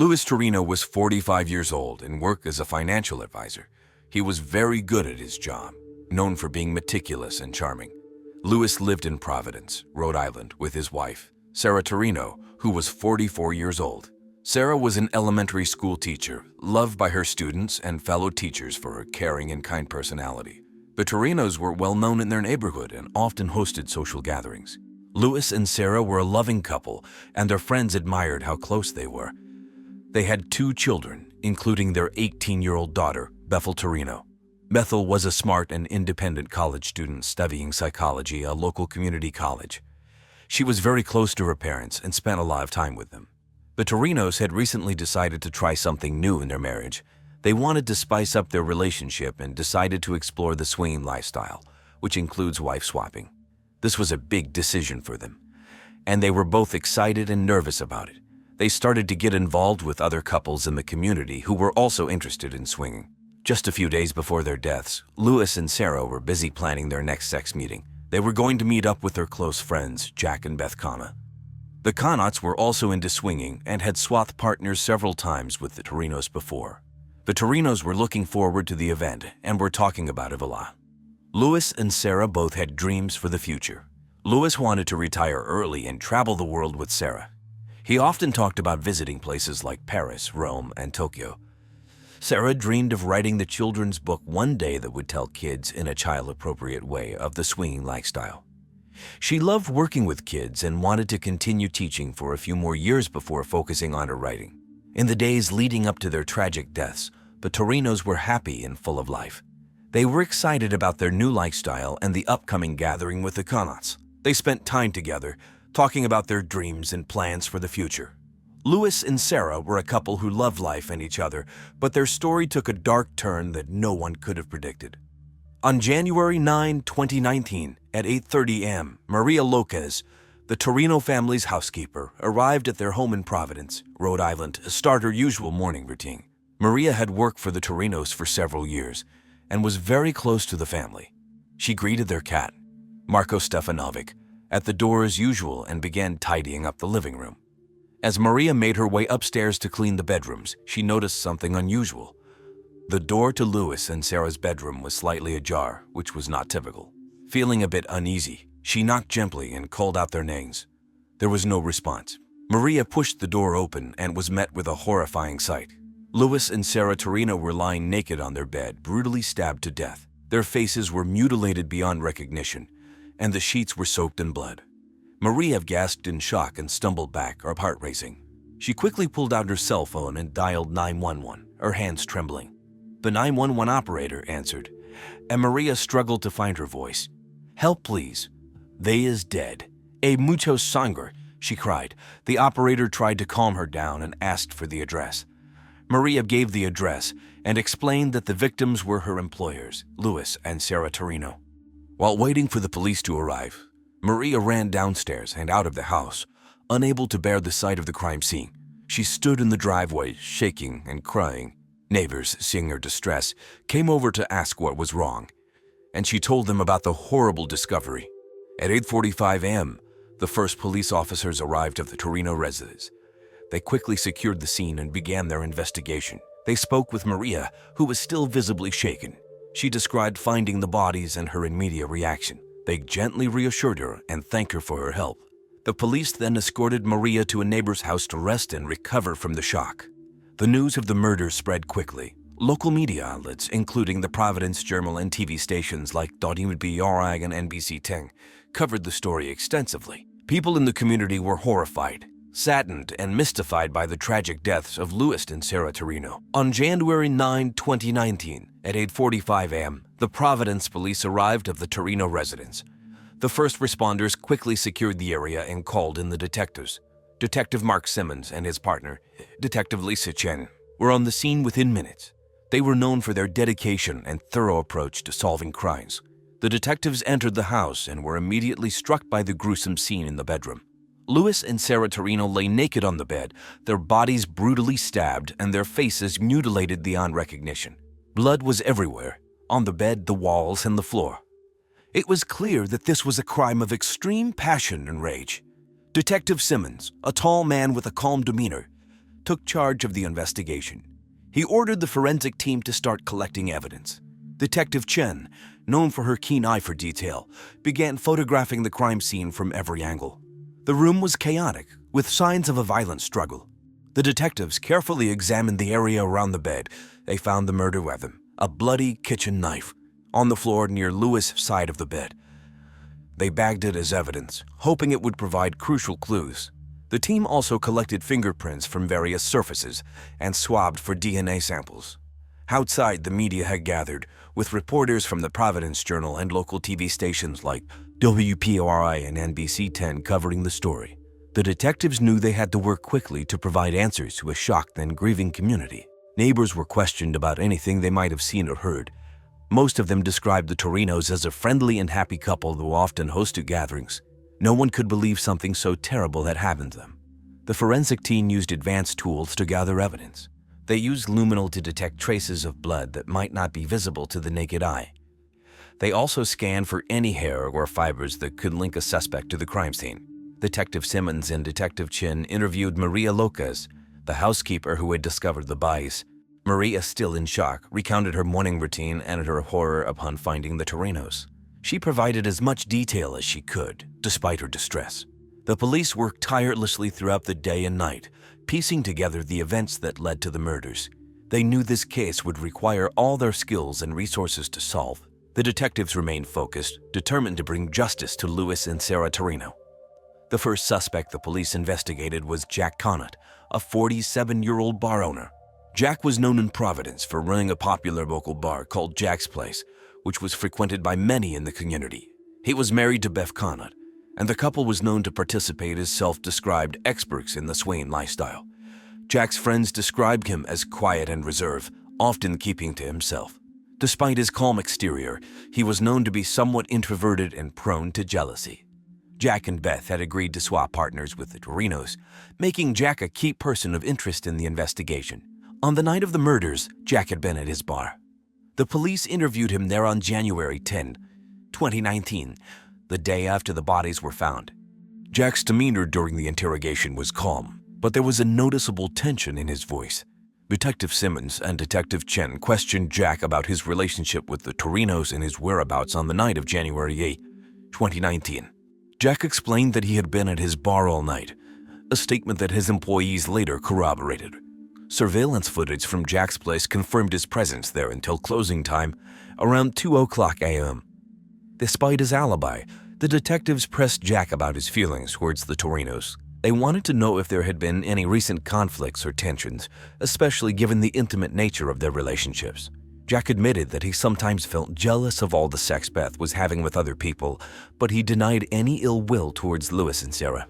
Louis Torino was 45 years old and worked as a financial advisor. He was very good at his job, known for being meticulous and charming. Louis lived in Providence, Rhode Island, with his wife, Sarah Torino, who was 44 years old. Sarah was an elementary school teacher, loved by her students and fellow teachers for her caring and kind personality. The Torinos were well known in their neighborhood and often hosted social gatherings. Louis and Sarah were a loving couple, and their friends admired how close they were. They had 2 children, including their 18-year-old daughter, Bethl Torino. Bethl was a smart and independent college student studying psychology at a local community college. She was very close to her parents and spent a lot of time with them. The Torinos had recently decided to try something new in their marriage. They wanted to spice up their relationship and decided to explore the swinging lifestyle, which includes wife swapping. This was a big decision for them, and they were both excited and nervous about it. They started to get involved with other couples in the community who were also interested in swinging. Just a few days before their deaths, Louis and Sarah were busy planning their next sex meeting. They were going to meet up with their close friends, Jack and Beth. The Connaughts were also into swinging and had swapped partners several times with the Torinos before. The Torinos were looking forward to the event and were talking about it a lot. Louis and Sarah both had dreams for the future. Louis wanted to retire early and travel the world with Sarah. He often talked about visiting places like Paris, Rome, and Tokyo. Sarah dreamed of writing the children's book one day that would tell kids in a child-appropriate way of the swinging lifestyle. She loved working with kids and wanted to continue teaching for a few more years before focusing on her writing. In the days leading up to their tragic deaths, the Torinos were happy and full of life. They were excited about their new lifestyle and the upcoming gathering with the Connaughts. They spent time together, talking about their dreams and plans for the future. Louis and Sarah were a couple who loved life and each other, but their story took a dark turn that no one could have predicted. On January 9, 2019, at 8:30 a.m., Maria Lopez, the Torino family's housekeeper, arrived at their home in Providence, Rhode Island, to start her usual morning routine. Maria had worked for the Torinos for several years and was very close to the family. She greeted their cat, Marco Stefanovic, at the door as usual and began tidying up the living room. As Maria made her way upstairs to clean the bedrooms, she noticed something unusual. The door to Louis and Sarah's bedroom was slightly ajar, which was not typical. Feeling a bit uneasy, she knocked gently and called out their names. There was no response. Maria pushed the door open and was met with a horrifying sight. Louis and Sarah Torino were lying naked on their bed, brutally stabbed to death. Their faces were mutilated beyond recognition, and the sheets were soaked in blood. Maria gasped in shock and stumbled back, her heart racing. She quickly pulled out her cell phone and dialed 911, her hands trembling. The 911 operator answered, and Maria struggled to find her voice. "Help, please. They is dead. Hay mucho sangre," she cried. The operator tried to calm her down and asked for the address. Maria gave the address and explained that the victims were her employers, Louis and Sarah Torino. While waiting for the police to arrive, Maria ran downstairs and out of the house, unable to bear the sight of the crime scene. She stood in the driveway, shaking and crying. Neighbors, seeing her distress, came over to ask what was wrong, and she told them about the horrible discovery. At 8:45 a.m., the first police officers arrived at the Torino residence. They quickly secured the scene and began their investigation. They spoke with Maria, who was still visibly shaken. She described finding the bodies and her immediate reaction. They gently reassured her and thanked her for her help. The police then escorted Maria to a neighbor's house to rest and recover from the shock. The news of the murder spread quickly. Local media outlets, including the Providence Journal and TV stations like .imb and NBC 10, covered the story extensively. People in the community were horrified, saddened, and mystified by the tragic deaths of Louis and Sarah Torino. On January 9, 2019, at 8:45 a.m., the Providence police arrived at the Torino residence. The first responders quickly secured the area and called in the detectives. Detective Mark Simmons and his partner, Detective Lisa Chen, were on the scene within minutes. They were known for their dedication and thorough approach to solving crimes. The detectives entered the house and were immediately struck by the gruesome scene in the bedroom. Louis and Sarah Torino lay naked on the bed, their bodies brutally stabbed and their faces mutilated beyond recognition. Blood was everywhere, on the bed, the walls, and the floor. It was clear that this was a crime of extreme passion and rage. Detective Simmons, a tall man with a calm demeanor, took charge of the investigation. He ordered the forensic team to start collecting evidence. Detective Chen, known for her keen eye for detail, began photographing the crime scene from every angle. The room was chaotic, with signs of a violent struggle. The detectives carefully examined the area around the bed. They found the murder weapon, a bloody kitchen knife, on the floor near Louis' side of the bed. They bagged it as evidence, hoping it would provide crucial clues. The team also collected fingerprints from various surfaces and swabbed for DNA samples. Outside, the media had gathered, with reporters from the Providence Journal and local TV stations like WPRI and NBC 10 covering the story. The detectives knew they had to work quickly to provide answers to a shocked and grieving community. Neighbors were questioned about anything they might have seen or heard. Most of them described the Torinos as a friendly and happy couple who often hosted gatherings. No one could believe something so terrible had happened to them. The forensic team used advanced tools to gather evidence. They used luminol to detect traces of blood that might not be visible to the naked eye. They also scanned for any hair or fibers that could link a suspect to the crime scene. Detective Simmons and Detective Chin interviewed Maria Lopez, the housekeeper who had discovered the bodies. Maria, still in shock, recounted her morning routine and her horror upon finding the Torinos. She provided as much detail as she could, despite her distress. The police worked tirelessly throughout the day and night, piecing together the events that led to the murders. They knew this case would require all their skills and resources to solve. The detectives remained focused, determined to bring justice to Louis and Sarah Torino. The first suspect the police investigated was Jack Connaught, a 47-year-old bar owner. Jack was known in Providence for running a popular local bar called Jack's Place, which was frequented by many in the community. He was married to Beth Connaught, and the couple was known to participate as self-described experts in the swinging lifestyle. Jack's friends described him as quiet and reserved, often keeping to himself. Despite his calm exterior, he was known to be somewhat introverted and prone to jealousy. Jack and Beth had agreed to swap partners with the Torinos, making Jack a key person of interest in the investigation. On the night of the murders, Jack had been at his bar. The police interviewed him there on January 10, 2019, the day after the bodies were found. Jack's demeanor during the interrogation was calm, but there was a noticeable tension in his voice. Detective Simmons and Detective Chen questioned Jack about his relationship with the Torinos and his whereabouts on the night of January 8, 2019. Jack explained that he had been at his bar all night, a statement that his employees later corroborated. Surveillance footage from Jack's place confirmed his presence there until closing time, around 2:00 a.m. Despite his alibi, the detectives pressed Jack about his feelings towards the Torinos. They wanted to know if there had been any recent conflicts or tensions, especially given the intimate nature of their relationships. Jack admitted that he sometimes felt jealous of all the sex Beth was having with other people, but he denied any ill will towards Louis and Sarah.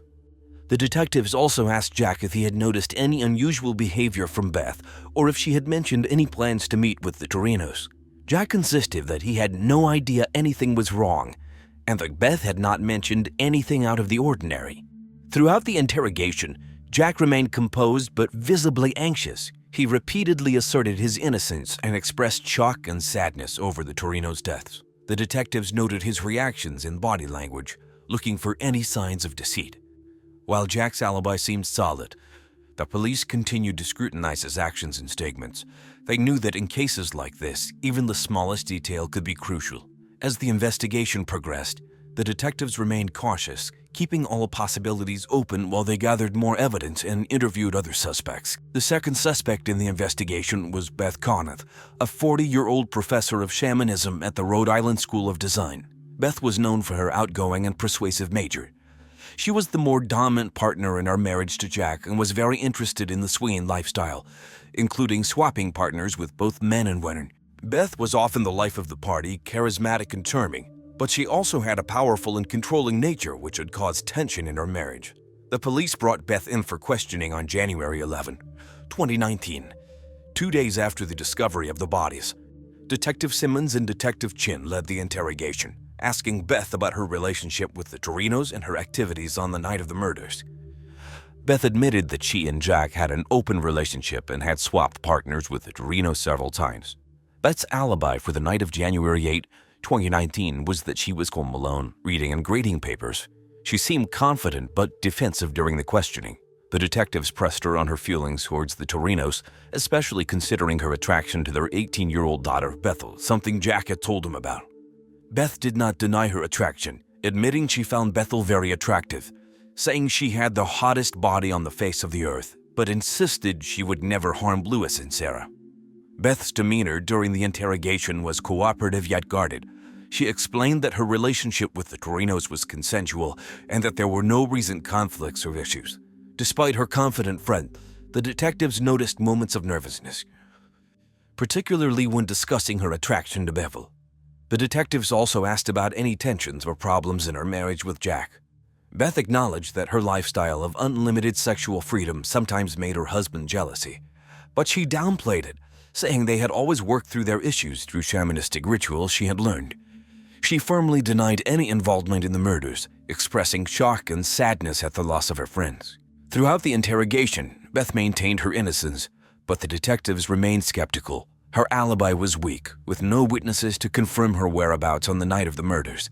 The detectives also asked Jack if he had noticed any unusual behavior from Beth or if she had mentioned any plans to meet with the Torinos. Jack insisted that he had no idea anything was wrong and that Beth had not mentioned anything out of the ordinary. Throughout the interrogation, Jack remained composed but visibly anxious. He repeatedly asserted his innocence and expressed shock and sadness over the Torinos' deaths. The detectives noted his reactions in body language, looking for any signs of deceit. While Jack's alibi seemed solid, the police continued to scrutinize his actions and statements. They knew that in cases like this, even the smallest detail could be crucial. As the investigation progressed, the detectives remained cautious, keeping all possibilities open while they gathered more evidence and interviewed other suspects. The second suspect in the investigation was Beth Connaught, a 40-year-old professor of shamanism at the Rhode Island School of Design. Beth was known for her outgoing and persuasive nature. She was the more dominant partner in our marriage to Jack and was very interested in the swinging lifestyle, including swapping partners with both men and women. Beth was often the life of the party, charismatic and charming, but she also had a powerful and controlling nature which had caused tension in our marriage. The police brought Beth in for questioning on January 11, 2019, 2 days after the discovery of the bodies. Detective Simmons and Detective Chin led the interrogation, asking Beth about her relationship with the Torinos and her activities on the night of the murders. Beth admitted that she and Jack had an open relationship and had swapped partners with the Torinos several times. Beth's alibi for the night of January 8, 2019 was that she was home alone, reading and grading papers. She seemed confident but defensive during the questioning. The detectives pressed her on her feelings towards the Torinos, especially considering her attraction to their 18-year-old daughter, Bethl, something Jack had told him about. Beth did not deny her attraction, admitting she found Bethl very attractive, saying she had the hottest body on the face of the earth, but insisted she would never harm Lewis and Sarah. Beth's demeanor during the interrogation was cooperative yet guarded. She explained that her relationship with the Torinos was consensual and that there were no recent conflicts or issues. Despite her confident front, the detectives noticed moments of nervousness, particularly when discussing her attraction to Bethl. The detectives also asked about any tensions or problems in her marriage with Jack. Beth acknowledged that her lifestyle of unlimited sexual freedom sometimes made her husband jealousy, but she downplayed it, saying they had always worked through their issues through shamanistic rituals she had learned. She firmly denied any involvement in the murders, expressing shock and sadness at the loss of her friends. Throughout the interrogation, Beth maintained her innocence, but the detectives remained skeptical. Her alibi was weak, with no witnesses to confirm her whereabouts on the night of the murders.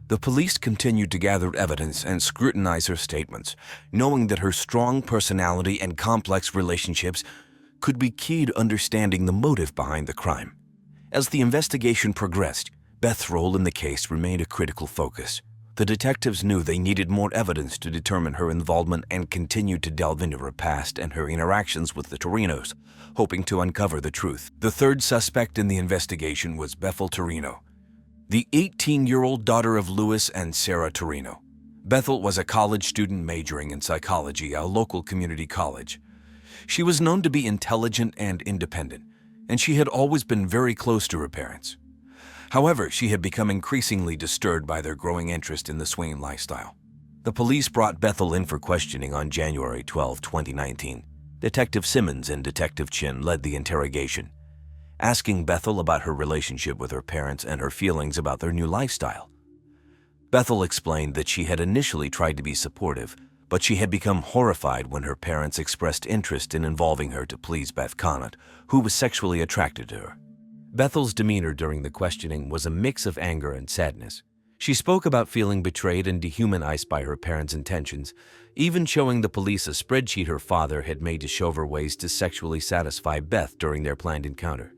The police continued to gather evidence and scrutinize her statements, knowing that her strong personality and complex relationships could be key to understanding the motive behind the crime. As the investigation progressed, Beth's role in the case remained a critical focus. The detectives knew they needed more evidence to determine her involvement and continued to delve into her past and her interactions with the Torinos, hoping to uncover the truth. The third suspect in the investigation was Bethl Torino, the 18-year-old daughter of Lewis and Sarah Torino. Bethl was a college student majoring in psychology at a local community college. She was known to be intelligent and independent, and she had always been very close to her parents. However, she had become increasingly disturbed by their growing interest in the swinging lifestyle. The police brought Bethl in for questioning on January 12, 2019. Detective Simmons and Detective Chin led the interrogation, asking Bethl about her relationship with her parents and her feelings about their new lifestyle. Bethl explained that she had initially tried to be supportive, but she had become horrified when her parents expressed interest in involving her to please Beth Conant, who was sexually attracted to her. Bethel's demeanor during the questioning was a mix of anger and sadness. She spoke about feeling betrayed and dehumanized by her parents' intentions, even showing the police a spreadsheet her father had made to show her ways to sexually satisfy Beth during their planned encounter.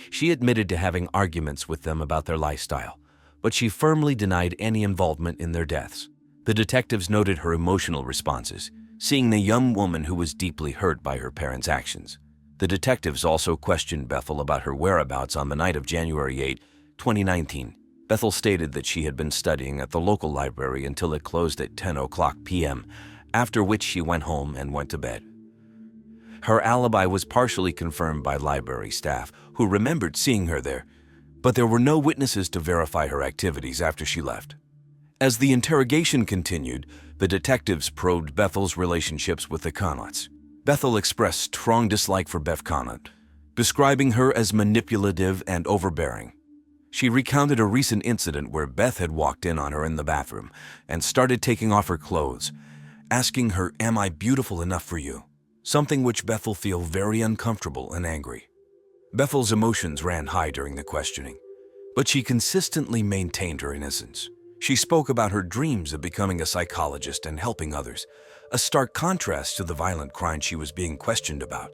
She admitted to having arguments with them about their lifestyle, but she firmly denied any involvement in their deaths. The detectives noted her emotional responses, seeing the young woman who was deeply hurt by her parents' actions. The detectives also questioned Bethl about her whereabouts on the night of January 8, 2019. Bethl stated that she had been studying at the local library until it closed at 10:00 p.m., after which she went home and went to bed. Her alibi was partially confirmed by library staff, who remembered seeing her there, but there were no witnesses to verify her activities after she left. As the interrogation continued, the detectives probed Bethel's relationships with the Conants. Bethl expressed strong dislike for Beth Conant, describing her as manipulative and overbearing. She recounted a recent incident where Beth had walked in on her in the bathroom and started taking off her clothes, asking her, "Am I beautiful enough for you?" Something which Bethl felt very uncomfortable and angry. Bethel's emotions ran high during the questioning, but she consistently maintained her innocence. She spoke about her dreams of becoming a psychologist and helping others, a stark contrast to the violent crime she was being questioned about.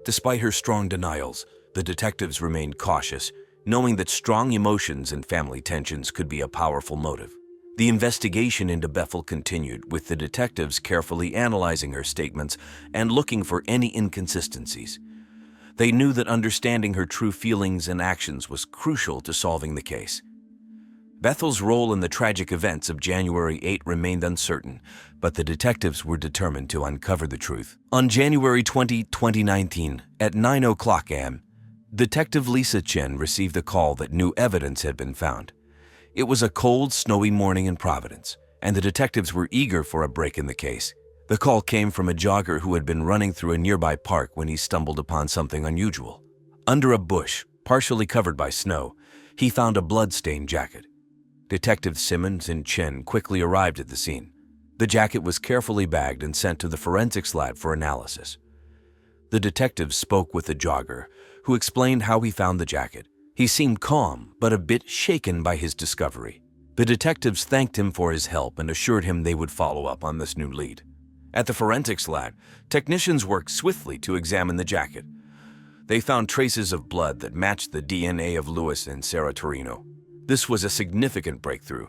Despite her strong denials, the detectives remained cautious, knowing that strong emotions and family tensions could be a powerful motive. The investigation into Bethl continued, with the detectives carefully analyzing her statements and looking for any inconsistencies. They knew that understanding her true feelings and actions was crucial to solving the case. Bethel's role in the tragic events of January 8 remained uncertain, but the detectives were determined to uncover the truth. On January 20, 2019, at 9:00 a.m., Detective Lisa Chen received a call that new evidence had been found. It was a cold, snowy morning in Providence, and the detectives were eager for a break in the case. The call came from a jogger who had been running through a nearby park when he stumbled upon something unusual. Under a bush, partially covered by snow, he found a blood-stained jacket. Detectives Simmons and Chen quickly arrived at the scene. The jacket was carefully bagged and sent to the forensics lab for analysis. The detectives spoke with the jogger, who explained how he found the jacket. He seemed calm, but a bit shaken by his discovery. The detectives thanked him for his help and assured him they would follow up on this new lead. At the forensics lab, technicians worked swiftly to examine the jacket. They found traces of blood that matched the DNA of Louis and Sarah Torino. This was a significant breakthrough.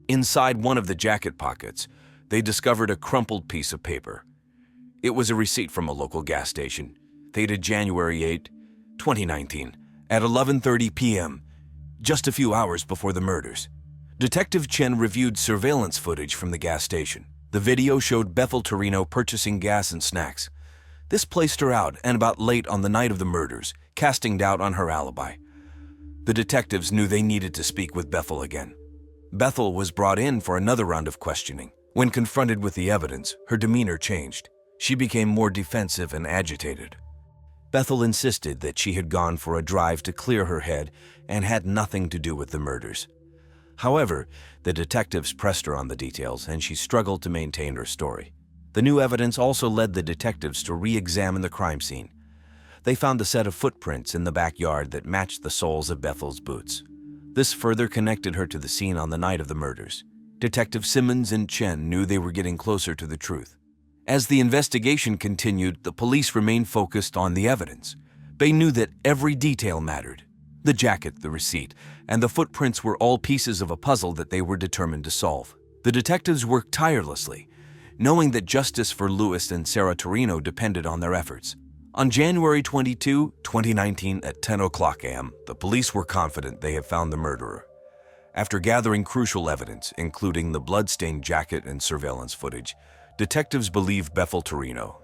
Inside one of the jacket pockets, they discovered a crumpled piece of paper. It was a receipt from a local gas station, dated January 8, 2019, at 11:30 p.m., just a few hours before the murders. Detective Chen reviewed surveillance footage from the gas station. The video showed Bethl Torino purchasing gas and snacks. This placed her out and about late on the night of the murders, casting doubt on her alibi. The detectives knew they needed to speak with Bethl again. Bethl was brought in for another round of questioning. When confronted with the evidence, her demeanor changed. She became more defensive and agitated. Bethl insisted that she had gone for a drive to clear her head and had nothing to do with the murders. However, the detectives pressed her on the details and she struggled to maintain her story. The new evidence also led the detectives to re-examine the crime scene. They found a set of footprints in the backyard that matched the soles of Bethel's boots. This further connected her to the scene on the night of the murders. Detective Simmons and Chen knew they were getting closer to the truth. As the investigation continued, the police remained focused on the evidence. They knew that every detail mattered. The jacket, the receipt, and the footprints were all pieces of a puzzle that they were determined to solve. The detectives worked tirelessly, knowing that justice for Louis and Sarah Torino depended on their efforts. On January 22, 2019 at 10:00 a.m., the police were confident they had found the murderer. After gathering crucial evidence, including the blood-stained jacket and surveillance footage, detectives believed Bethl Torino,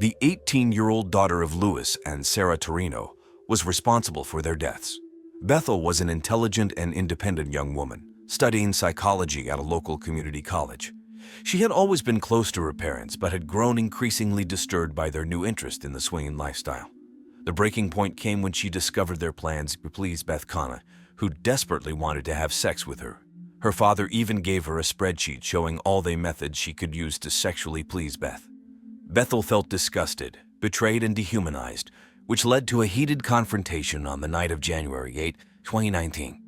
the 18-year-old daughter of Louis and Sarah Torino, was responsible for their deaths. Bethl was an intelligent and independent young woman, studying psychology at a local community college. She had always been close to her parents, but had grown increasingly disturbed by their new interest in the swinging lifestyle. The breaking point came when she discovered their plans to please Beth, who desperately wanted to have sex with her. Her father even gave her a spreadsheet showing all the methods she could use to sexually please Beth. Bethl felt disgusted, betrayed, and dehumanized, which led to a heated confrontation on the night of January 8, 2019.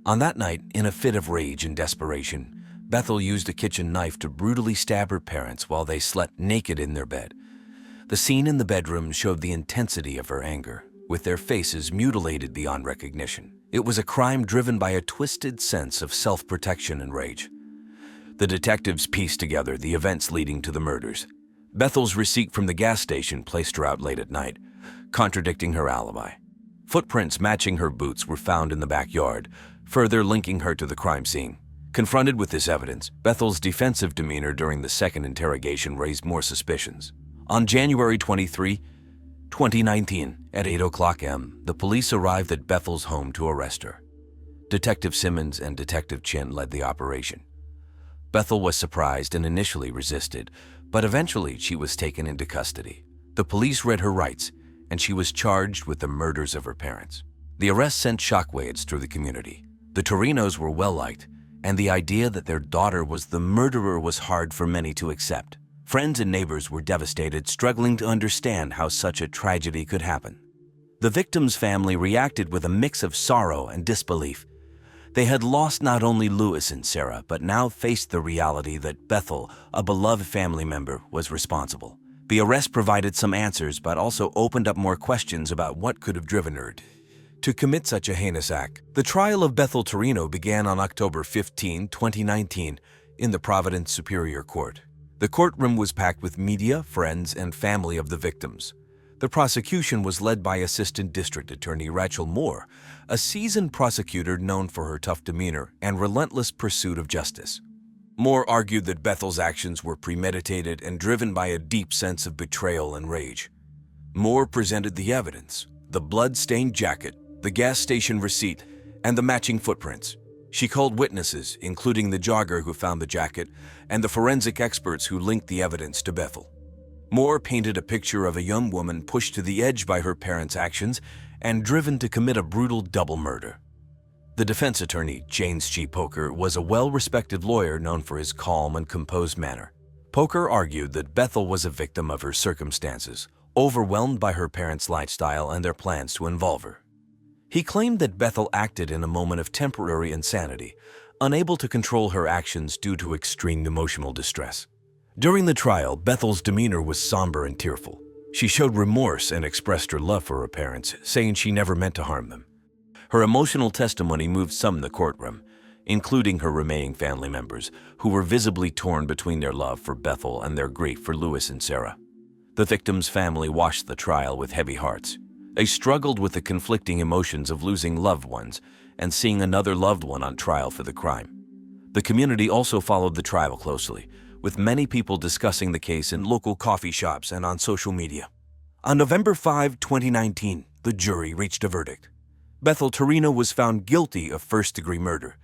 On that night, in a fit of rage and desperation, Bethl used a kitchen knife to brutally stab her parents while they slept naked in their bed. The scene in the bedroom showed the intensity of her anger, with their faces mutilated beyond recognition. It was a crime driven by a twisted sense of self-protection and rage. The detectives pieced together the events leading to the murders. Bethel's receipt from the gas station placed her out late at night, contradicting her alibi. Footprints matching her boots were found in the backyard, further linking her to the crime scene. Confronted with this evidence, Bethel's defensive demeanor during the second interrogation raised more suspicions. On January 23, 2019, at 8:00 a.m., the police arrived at Bethel's home to arrest her. Detective Simmons and Detective Chen led the operation. Bethl was surprised and initially resisted, but eventually she was taken into custody. The police read her rights, and she was charged with the murders of her parents. The arrest sent shockwaves through the community. The Torinos were well-liked, and the idea that their daughter was the murderer was hard for many to accept. Friends and neighbors were devastated, struggling to understand how such a tragedy could happen. The victim's family reacted with a mix of sorrow and disbelief. They had lost not only Louis and Sarah, but now faced the reality that Bethl, a beloved family member, was responsible. The arrest provided some answers, but also opened up more questions about what could have driven her to commit such a heinous act. The trial of Bethl Torino began on October 15, 2019, in the Providence Superior Court. The courtroom was packed with media, friends, and family of the victims. The prosecution was led by Assistant District Attorney Rachel Moore, a seasoned prosecutor known for her tough demeanor and relentless pursuit of justice. Moore argued that Bethel's actions were premeditated and driven by a deep sense of betrayal and rage. Moore presented the evidence: the blood-stained jacket, the gas station receipt, and the matching footprints. She called witnesses, including the jogger who found the jacket and the forensic experts who linked the evidence to Bethl. Moore painted a picture of a young woman pushed to the edge by her parents' actions and driven to commit a brutal double murder. The defense attorney, James G. Poker, was a well-respected lawyer known for his calm and composed manner. Poker argued that Bethl was a victim of her circumstances, overwhelmed by her parents' lifestyle and their plans to involve her. He claimed that Bethl acted in a moment of temporary insanity, unable to control her actions due to extreme emotional distress. During the trial, Bethel's demeanor was somber and tearful. She showed remorse and expressed her love for her parents, saying she never meant to harm them. Her emotional testimony moved some in the courtroom, including her remaining family members, who were visibly torn between their love for Bethl and their grief for Louis and Sarah. The victim's family watched the trial with heavy hearts. They struggled with the conflicting emotions of losing loved ones and seeing another loved one on trial for the crime. The community also followed the trial closely, with many people discussing the case in local coffee shops and on social media. On November 5, 2019, the jury reached a verdict. Bethl Torino was found guilty of first-degree murder.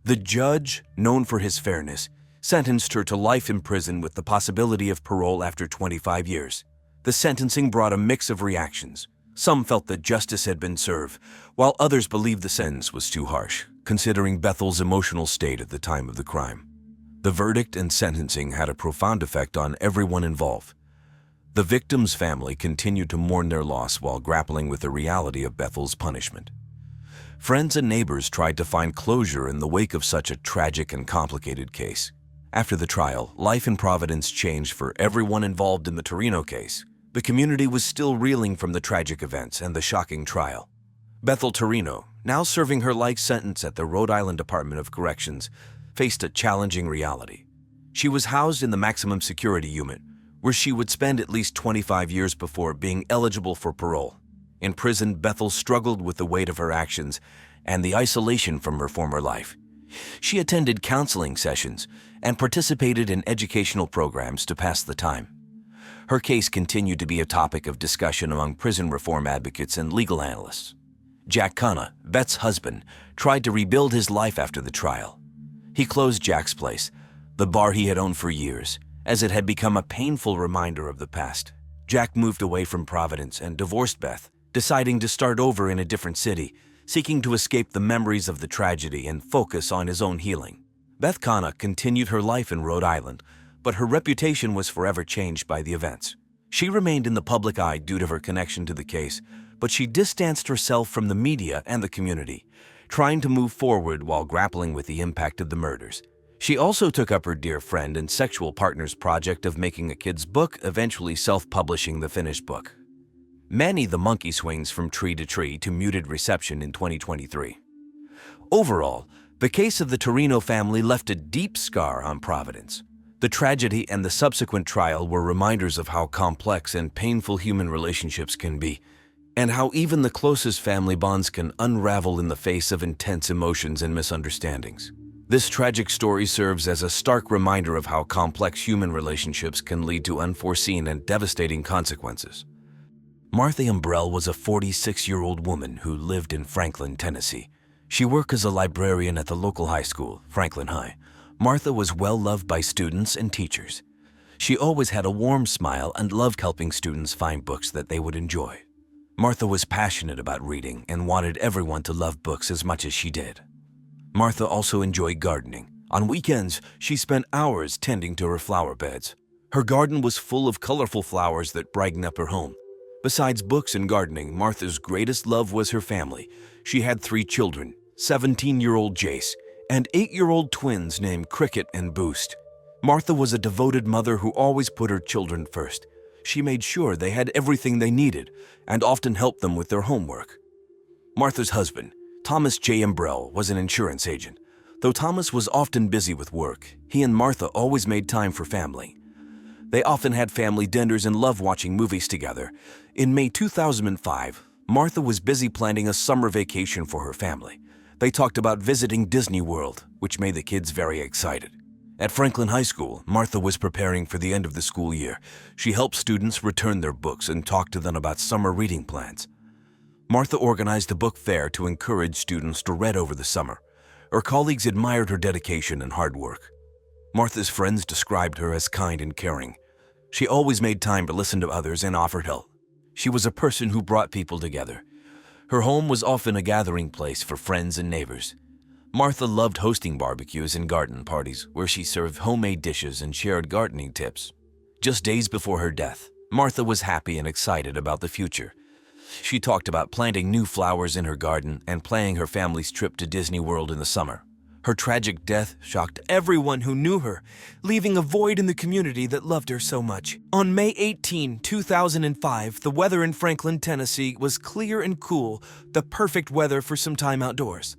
The judge, known for his fairness, sentenced her to life in prison with the possibility of parole after 25 years. The sentencing brought a mix of reactions. Some felt that justice had been served, while others believed the sentence was too harsh, considering Bethel's emotional state at the time of the crime. The verdict and sentencing had a profound effect on everyone involved. The victim's family continued to mourn their loss while grappling with the reality of Bethel's punishment. Friends and neighbors tried to find closure in the wake of such a tragic and complicated case. After the trial, life in Providence changed for everyone involved in the Torino case. The community was still reeling from the tragic events and the shocking trial. Bethl Torino, now serving her life sentence at the Rhode Island Department of Corrections, faced a challenging reality. She was housed in the maximum security unit, where she would spend at least 25 years before being eligible for parole. In prison, Bethl struggled with the weight of her actions and the isolation from her former life. She attended counseling sessions and participated in educational programs to pass the time. Her case continued to be a topic of discussion among prison reform advocates and legal analysts. Jack Cunha, Beth's husband, tried to rebuild his life after the trial. He closed Jack's place, the bar he had owned for years, as it had become a painful reminder of the past. Jack moved away from Providence and divorced Beth, deciding to start over in a different city, seeking to escape the memories of the tragedy and focus on his own healing. Beth Cunha continued her life in Rhode Island, but her reputation was forever changed by the events. She remained in the public eye due to her connection to the case, but she distanced herself from the media and the community, trying to move forward while grappling with the impact of the murders. She also took up her dear friend and sexual partner's project of making a kid's book, eventually self-publishing the finished book. Manny the monkey swings from tree to tree to muted reception in 2023. Overall, the case of the Torino family left a deep scar on Providence. The tragedy and the subsequent trial were reminders of how complex and painful human relationships can be, and how even the closest family bonds can unravel in the face of intense emotions and misunderstandings. This tragic story serves as a stark reminder of how complex human relationships can lead to unforeseen and devastating consequences. Martha Umbrell was a 46-year-old woman who lived in Franklin, Tennessee. She worked as a librarian at the local high school, Franklin High. Martha was well loved by students and teachers. She always had a warm smile and loved helping students find books that they would enjoy. Martha was passionate about reading and wanted everyone to love books as much as she did. Martha also enjoyed gardening. On weekends, she spent hours tending to her flower beds. Her garden was full of colorful flowers that brightened up her home. Besides books and gardening, Martha's greatest love was her family. She had 3 children, 17-year-old Jace, and 8-year-old twins named Cricket and Boost. Martha was a devoted mother who always put her children first. She made sure they had everything they needed and often helped them with their homework. Martha's husband, Thomas J. Umbrell, was an insurance agent. Though Thomas was often busy with work, he and Martha always made time for family. They often had family dinners and loved watching movies together. In May 2005, Martha was busy planning a summer vacation for her family. They talked about visiting Disney World, which made the kids very excited. At Franklin High School, Martha was preparing for the end of the school year. She helped students return their books and talked to them about summer reading plans. Martha organized a book fair to encourage students to read over the summer. Her colleagues admired her dedication and hard work. Martha's friends described her as kind and caring. She always made time to listen to others and offered help. She was a person who brought people together. Her home was often a gathering place for friends and neighbors. Martha loved hosting barbecues and garden parties where she served homemade dishes and shared gardening tips. Just days before her death, Martha was happy and excited about the future. She talked about planting new flowers in her garden and planning her family's trip to Disney World in the summer. Her tragic death shocked everyone who knew her, leaving a void in the community that loved her so much. On May 18, 2005, the weather in Franklin, Tennessee was clear and cool, the perfect weather for some time outdoors.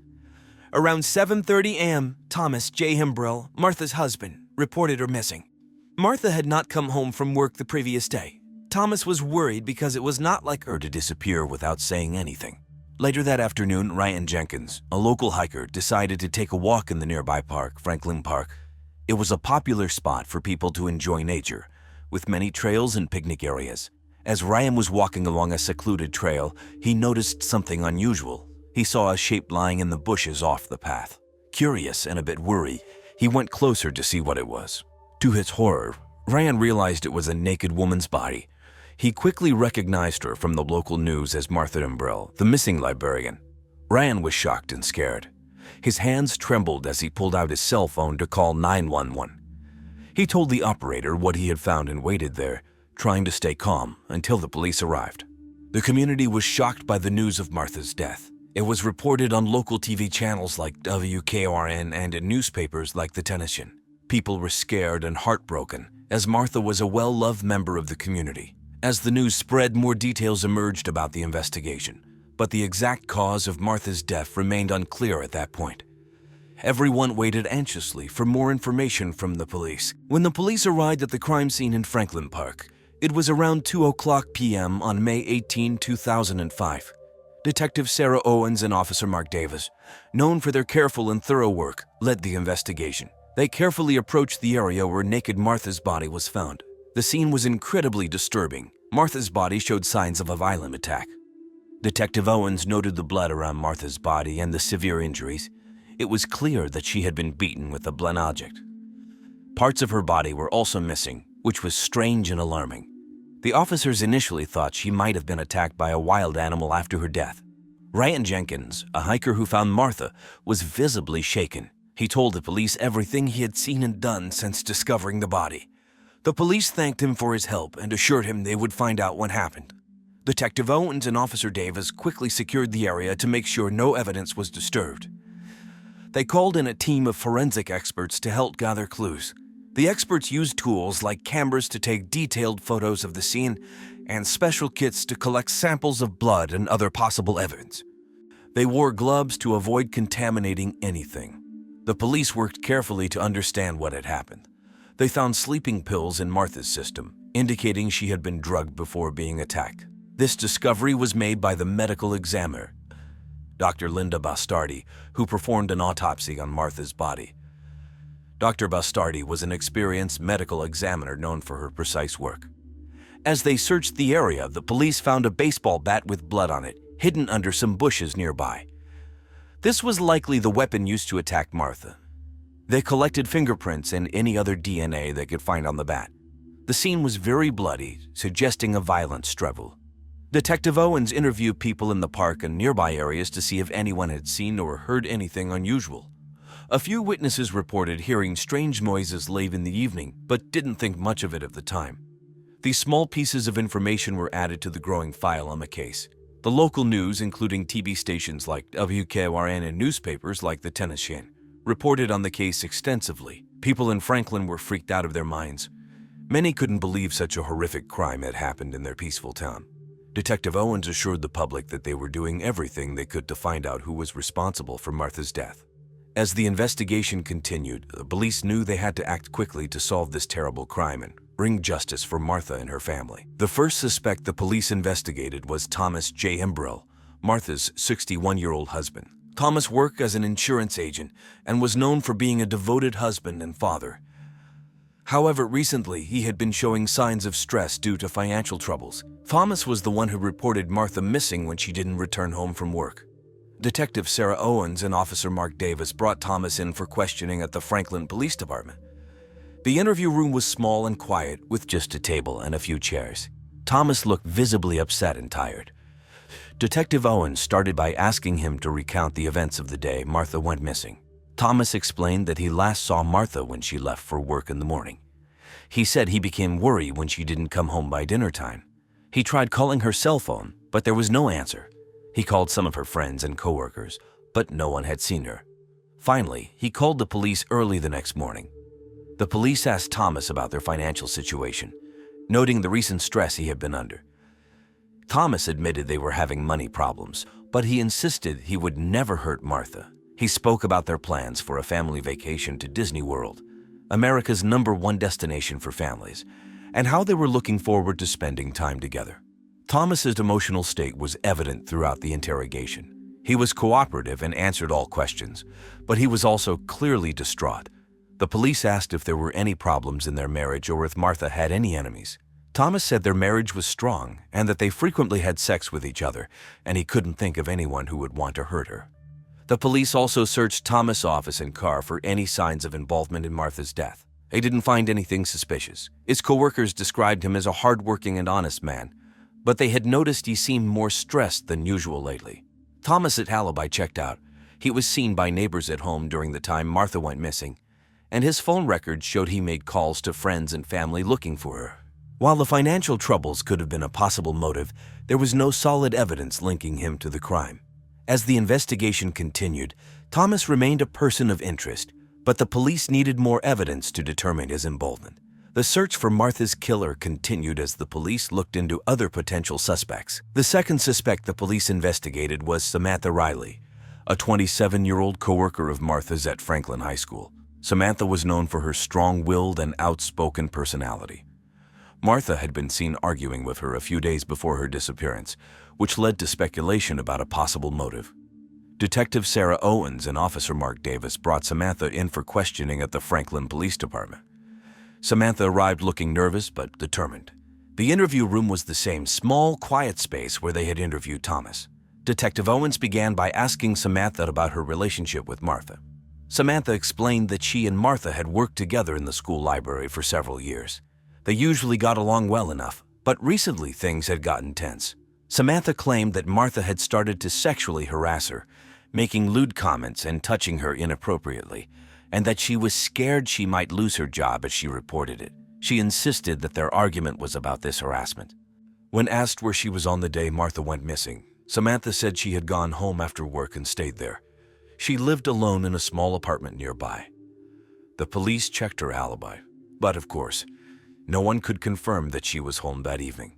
Around 7:30 a.m., Thomas J. Umbrell, Martha's husband, reported her missing. Martha had not come home from work the previous day. Thomas was worried because it was not like her to disappear without saying anything. Later that afternoon, Ryan Jenkins, a local hiker, decided to take a walk in the nearby park, Franklin Park. It was a popular spot for people to enjoy nature, with many trails and picnic areas. As Ryan was walking along a secluded trail, he noticed something unusual. He saw a shape lying in the bushes off the path. Curious and a bit worried, he went closer to see what it was. To his horror, Ryan realized it was a naked woman's body. He quickly recognized her from the local news as Martha Umbrell, the missing librarian. Ryan was shocked and scared. His hands trembled as he pulled out his cell phone to call 911. He told the operator what he had found and waited there, trying to stay calm until the police arrived. The community was shocked by the news of Martha's death. It was reported on local TV channels like WKRN and in newspapers like the Tennessean. People were scared and heartbroken, as Martha was a well-loved member of the community. As the news spread, more details emerged about the investigation, but the exact cause of Martha's death remained unclear at that point. Everyone waited anxiously for more information from the police. When the police arrived at the crime scene in Franklin Park, it was around 2:00 p.m. on May 18, 2005. Detective Sarah Owens and Officer Mark Davis, known for their careful and thorough work, led the investigation. They carefully approached the area where naked Martha's body was found. The scene was incredibly disturbing. Martha's body showed signs of a violent attack. Detective Owens noted the blood around Martha's body and the severe injuries. It was clear that she had been beaten with a blunt object. Parts of her body were also missing, which was strange and alarming. The officers initially thought she might have been attacked by a wild animal after her death. Ryan Jenkins, a hiker who found Martha, was visibly shaken. He told the police everything he had seen and done since discovering the body. The police thanked him for his help and assured him they would find out what happened. Detective Owens and Officer Davis quickly secured the area to make sure no evidence was disturbed. They called in a team of forensic experts to help gather clues. The experts used tools like cameras to take detailed photos of the scene and special kits to collect samples of blood and other possible evidence. They wore gloves to avoid contaminating anything. The police worked carefully to understand what had happened. They found sleeping pills in Martha's system, indicating she had been drugged before being attacked. This discovery was made by the medical examiner, Dr. Linda Bastardi, who performed an autopsy on Martha's body. Dr. Bastardi was an experienced medical examiner known for her precise work. As they searched the area, the police found a baseball bat with blood on it, hidden under some bushes nearby. This was likely the weapon used to attack Martha. They collected fingerprints and any other DNA they could find on the bat. The scene was very bloody, suggesting a violent struggle. Detective Owens interviewed people in the park and nearby areas to see if anyone had seen or heard anything unusual. A few witnesses reported hearing strange noises late in the evening, but didn't think much of it at the time. These small pieces of information were added to the growing file on the case. The local news, including TV stations like WKRN and newspapers like the Tennessean, reported on the case extensively. People in Franklin were freaked out of their minds. Many couldn't believe such a horrific crime had happened in their peaceful town. Detective Owens assured the public that they were doing everything they could to find out who was responsible for Martha's death. As the investigation continued, the police knew they had to act quickly to solve this terrible crime and bring justice for Martha and her family. The first suspect the police investigated was Thomas J. Umbrell, Martha's 61-year-old husband. Thomas worked as an insurance agent and was known for being a devoted husband and father. However, recently he had been showing signs of stress due to financial troubles. Thomas was the one who reported Martha missing when she didn't return home from work. Detective Sarah Owens and Officer Mark Davis brought Thomas in for questioning at the Franklin Police Department. The interview room was small and quiet, with just a table and a few chairs. Thomas looked visibly upset and tired. Detective Owens started by asking him to recount the events of the day Martha went missing. Thomas explained that he last saw Martha when she left for work in the morning. He said he became worried when she didn't come home by dinner time. He tried calling her cell phone, but there was no answer. He called some of her friends and coworkers, but no one had seen her. Finally, he called the police early the next morning. The police asked Thomas about their financial situation, noting the recent stress he had been under. Thomas admitted they were having money problems, but he insisted he would never hurt Martha. He spoke about their plans for a family vacation to Disney World, America's #1 destination for families, and how they were looking forward to spending time together. Thomas's emotional state was evident throughout the interrogation. He was cooperative and answered all questions, but he was also clearly distraught. The police asked if there were any problems in their marriage or if Martha had any enemies. Thomas said their marriage was strong and that they frequently had sex with each other, and he couldn't think of anyone who would want to hurt her. The police also searched Thomas' office and car for any signs of involvement in Martha's death. They didn't find anything suspicious. His coworkers described him as a hardworking and honest man, but they had noticed he seemed more stressed than usual lately. Thomas' alibi checked out. He was seen by neighbors at home during the time Martha went missing, and his phone records showed he made calls to friends and family looking for her. While the financial troubles could have been a possible motive, there was no solid evidence linking him to the crime. As the investigation continued, Thomas remained a person of interest, but the police needed more evidence to determine his involvement. The search for Martha's killer continued as the police looked into other potential suspects. The second suspect the police investigated was Samantha Riley, a 27-year-old coworker of Martha's at Franklin High School. Samantha was known for her strong-willed and outspoken personality. Martha had been seen arguing with her a few days before her disappearance, which led to speculation about a possible motive. Detective Sarah Owens and Officer Mark Davis brought Samantha in for questioning at the Franklin Police Department. Samantha arrived looking nervous but determined. The interview room was the same small, quiet space where they had interviewed Thomas. Detective Owens began by asking Samantha about her relationship with Martha. Samantha explained that she and Martha had worked together in the school library for several years. They usually got along well enough, but recently things had gotten tense. Samantha claimed that Martha had started to sexually harass her, making lewd comments and touching her inappropriately, and that she was scared she might lose her job as she reported it. She insisted that their argument was about this harassment. When asked where she was on the day Martha went missing, Samantha said she had gone home after work and stayed there. She lived alone in a small apartment nearby. The police checked her alibi, but of course, no one could confirm that she was home that evening.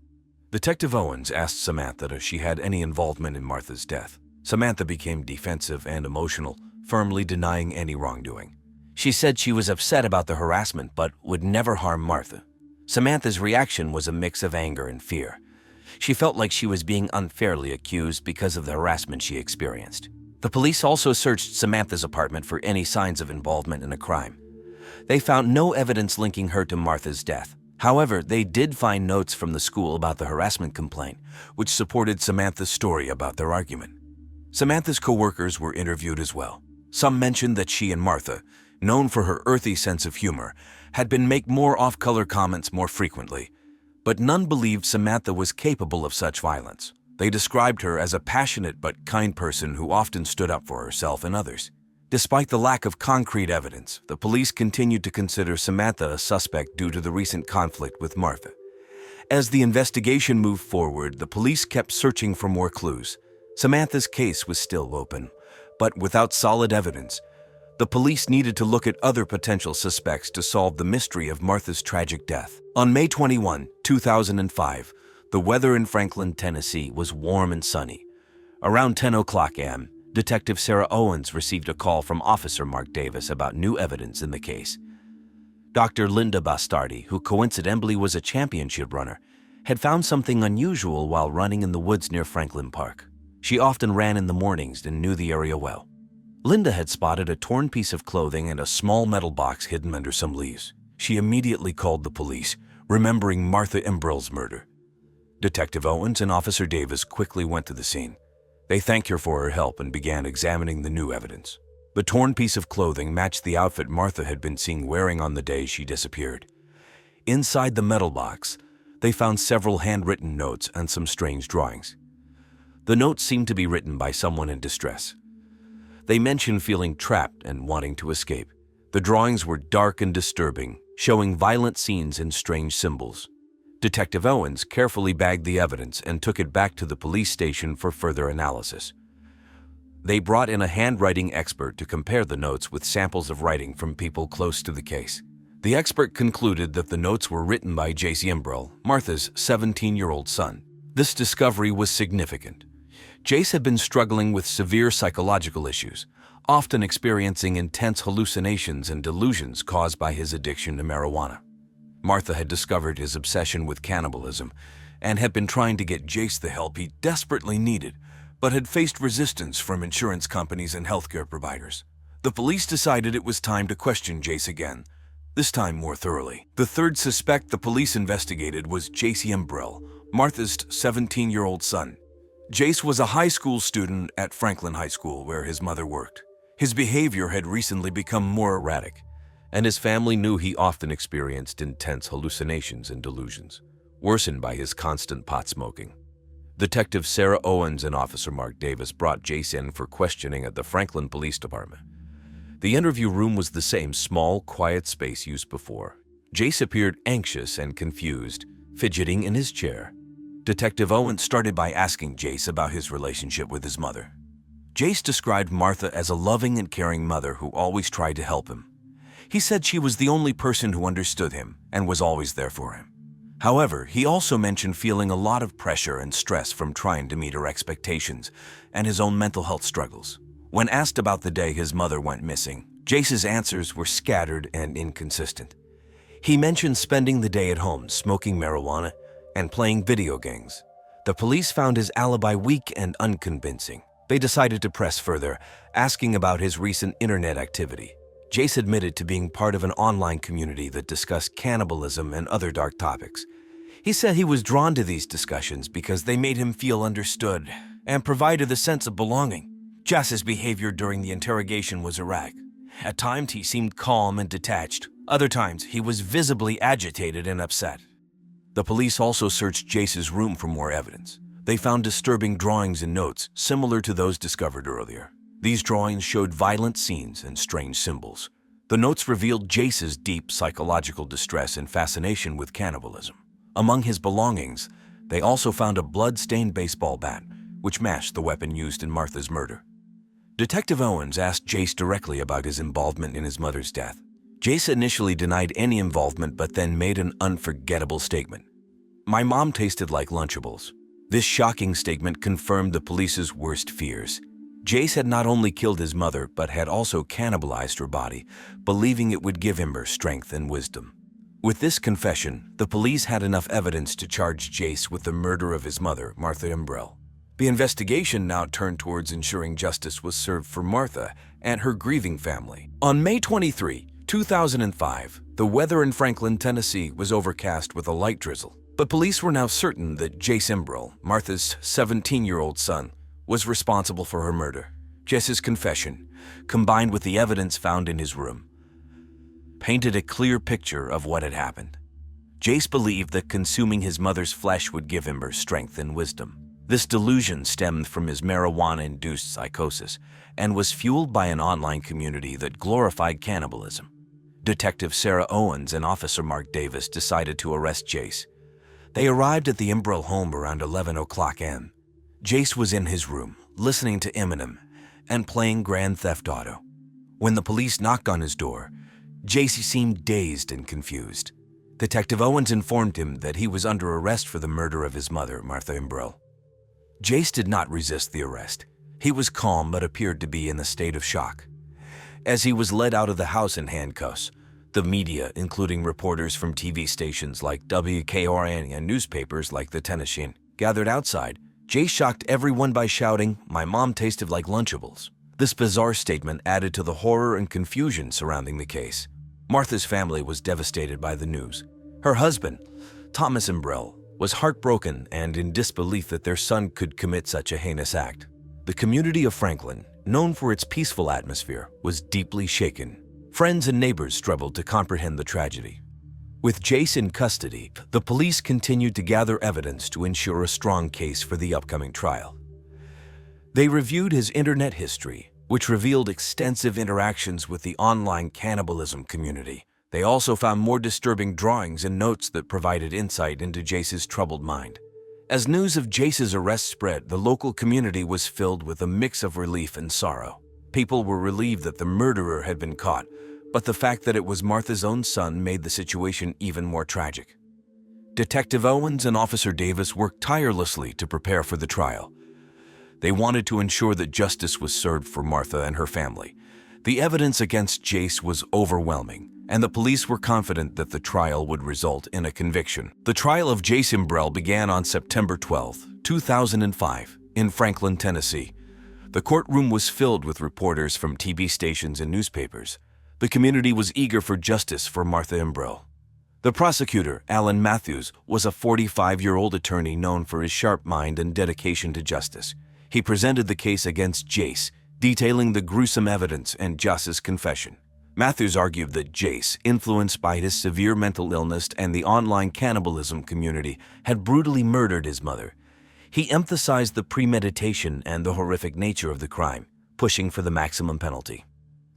Detective Owens asked Samantha if she had any involvement in Martha's death. Samantha became defensive and emotional, firmly denying any wrongdoing. She said she was upset about the harassment but would never harm Martha. Samantha's reaction was a mix of anger and fear. She felt like she was being unfairly accused because of the harassment she experienced. The police also searched Samantha's apartment for any signs of involvement in a crime. They found no evidence linking her to Martha's death. However, they did find notes from the school about the harassment complaint, which supported Samantha's story about their argument. Samantha's coworkers were interviewed as well. Some mentioned that she and Martha, known for her earthy sense of humor, had been make more off-color comments more frequently, but none believed Samantha was capable of such violence. They described her as a passionate but kind person who often stood up for herself and others. Despite the lack of concrete evidence, the police continued to consider Samantha a suspect due to the recent conflict with Martha. As the investigation moved forward, the police kept searching for more clues. Samantha's case was still open, but without solid evidence, the police needed to look at other potential suspects to solve the mystery of Martha's tragic death. On May 21, 2005, the weather in Franklin, Tennessee was warm and sunny. Around 10 o'clock a.m., Detective Sarah Owens received a call from Officer Mark Davis about new evidence in the case. Dr. Linda Bastardi, who coincidentally was a championship runner, had found something unusual while running in the woods near Franklin Park. She often ran in the mornings and knew the area well. Linda had spotted a torn piece of clothing and a small metal box hidden under some leaves. She immediately called the police, remembering Martha Umbrell's murder. Detective Owens and Officer Davis quickly went to the scene. They thanked her for her help and began examining the new evidence. The torn piece of clothing matched the outfit Martha had been seen wearing on the day she disappeared. Inside the metal box, they found several handwritten notes and some strange drawings. The notes seemed to be written by someone in distress. They mentioned feeling trapped and wanting to escape. The drawings were dark and disturbing, showing violent scenes and strange symbols. Detective Owens carefully bagged the evidence and took it back to the police station for further analysis. They brought in a handwriting expert to compare the notes with samples of writing from people close to the case. The expert concluded that the notes were written by Jace Umbrell, Martha's 17-year-old son. This discovery was significant. Jace had been struggling with severe psychological issues, often experiencing intense hallucinations and delusions caused by his addiction to marijuana. Martha had discovered his obsession with cannibalism and had been trying to get Jace the help he desperately needed, but had faced resistance from insurance companies and healthcare providers. The police decided it was time to question Jace again, this time more thoroughly. The third suspect the police investigated was Jace Umbrell, Martha's 17-year-old son. Jace was a high school student at Franklin High School where his mother worked. His behavior had recently become more erratic, and his family knew he often experienced intense hallucinations and delusions, worsened by his constant pot smoking. Detective Sarah Owens and Officer Mark Davis brought Jace in for questioning at the Franklin Police Department. The interview room was the same small, quiet space used before. Jace appeared anxious and confused, fidgeting in his chair. Detective Owens started by asking Jace about his relationship with his mother. Jace described Martha as a loving and caring mother who always tried to help him. He said she was the only person who understood him and was always there for him. However, he also mentioned feeling a lot of pressure and stress from trying to meet her expectations and his own mental health struggles. When asked about the day his mother went missing, Jace's answers were scattered and inconsistent. He mentioned spending the day at home smoking marijuana and playing video games. The police found his alibi weak and unconvincing. They decided to press further, asking about his recent internet activity. Jace admitted to being part of an online community that discussed cannibalism and other dark topics. He said he was drawn to these discussions because they made him feel understood and provided a sense of belonging. Jace's behavior during the interrogation was erratic. At times he seemed calm and detached. Other times he was visibly agitated and upset. The police also searched Jace's room for more evidence. They found disturbing drawings and notes similar to those discovered earlier. These drawings showed violent scenes and strange symbols. The notes revealed Jace's deep psychological distress and fascination with cannibalism. Among his belongings, they also found a blood-stained baseball bat, which matched the weapon used in Martha's murder. Detective Owens asked Jace directly about his involvement in his mother's death. Jace initially denied any involvement but then made an unforgettable statement. "My mom tasted like Lunchables." This shocking statement confirmed the police's worst fears. Jace had not only killed his mother, but had also cannibalized her body, believing it would give him her strength and wisdom. With this confession, the police had enough evidence to charge Jace with the murder of his mother, Martha Umbrell. The investigation now turned towards ensuring justice was served for Martha and her grieving family. On May 23, 2005, the weather in Franklin, Tennessee was overcast with a light drizzle. But police were now certain that Jace Umbrell, Martha's 17-year-old son, was responsible for her murder. Jace's confession, combined with the evidence found in his room, painted a clear picture of what had happened. Jace believed that consuming his mother's flesh would give him her strength and wisdom. This delusion stemmed from his marijuana-induced psychosis and was fueled by an online community that glorified cannibalism. Detective Sarah Owens and Officer Mark Davis decided to arrest Jace. They arrived at the Umbrell home around 11 o'clock a.m. Jace was in his room, listening to Eminem and playing Grand Theft Auto. When the police knocked on his door, Jace seemed dazed and confused. Detective Owens informed him that he was under arrest for the murder of his mother, Martha Umbrell. Jace did not resist the arrest. He was calm but appeared to be in a state of shock. As he was led out of the house in handcuffs, the media, including reporters from TV stations like WKRN and newspapers like the Tennessee, gathered outside. Jace shocked everyone by shouting, "My mom tasted like Lunchables." This bizarre statement added to the horror and confusion surrounding the case. Martha's family was devastated by the news. Her husband, Thomas Umbrell, was heartbroken and in disbelief that their son could commit such a heinous act. The community of Franklin, known for its peaceful atmosphere, was deeply shaken. Friends and neighbors struggled to comprehend the tragedy. With Jace in custody, the police continued to gather evidence to ensure a strong case for the upcoming trial. They reviewed his internet history, which revealed extensive interactions with the online cannibalism community. They also found more disturbing drawings and notes that provided insight into Jace's troubled mind. As news of Jace's arrest spread, the local community was filled with a mix of relief and sorrow. People were relieved that the murderer had been caught, but the fact that it was Martha's own son made the situation even more tragic. Detective Owens and Officer Davis worked tirelessly to prepare for the trial. They wanted to ensure that justice was served for Martha and her family. The evidence against Jace was overwhelming, and the police were confident that the trial would result in a conviction. The trial of Jace Umbrell began on September 12, 2005, in Franklin, Tennessee. The courtroom was filled with reporters from TV stations and newspapers. The community was eager for justice for Martha Umbrell. The prosecutor, Alan Matthews, was a 45-year-old attorney known for his sharp mind and dedication to justice. He presented the case against Jace, detailing the gruesome evidence and Jace's confession. Matthews argued that Jace, influenced by his severe mental illness and the online cannibalism community, had brutally murdered his mother. He emphasized the premeditation and the horrific nature of the crime, pushing for the maximum penalty.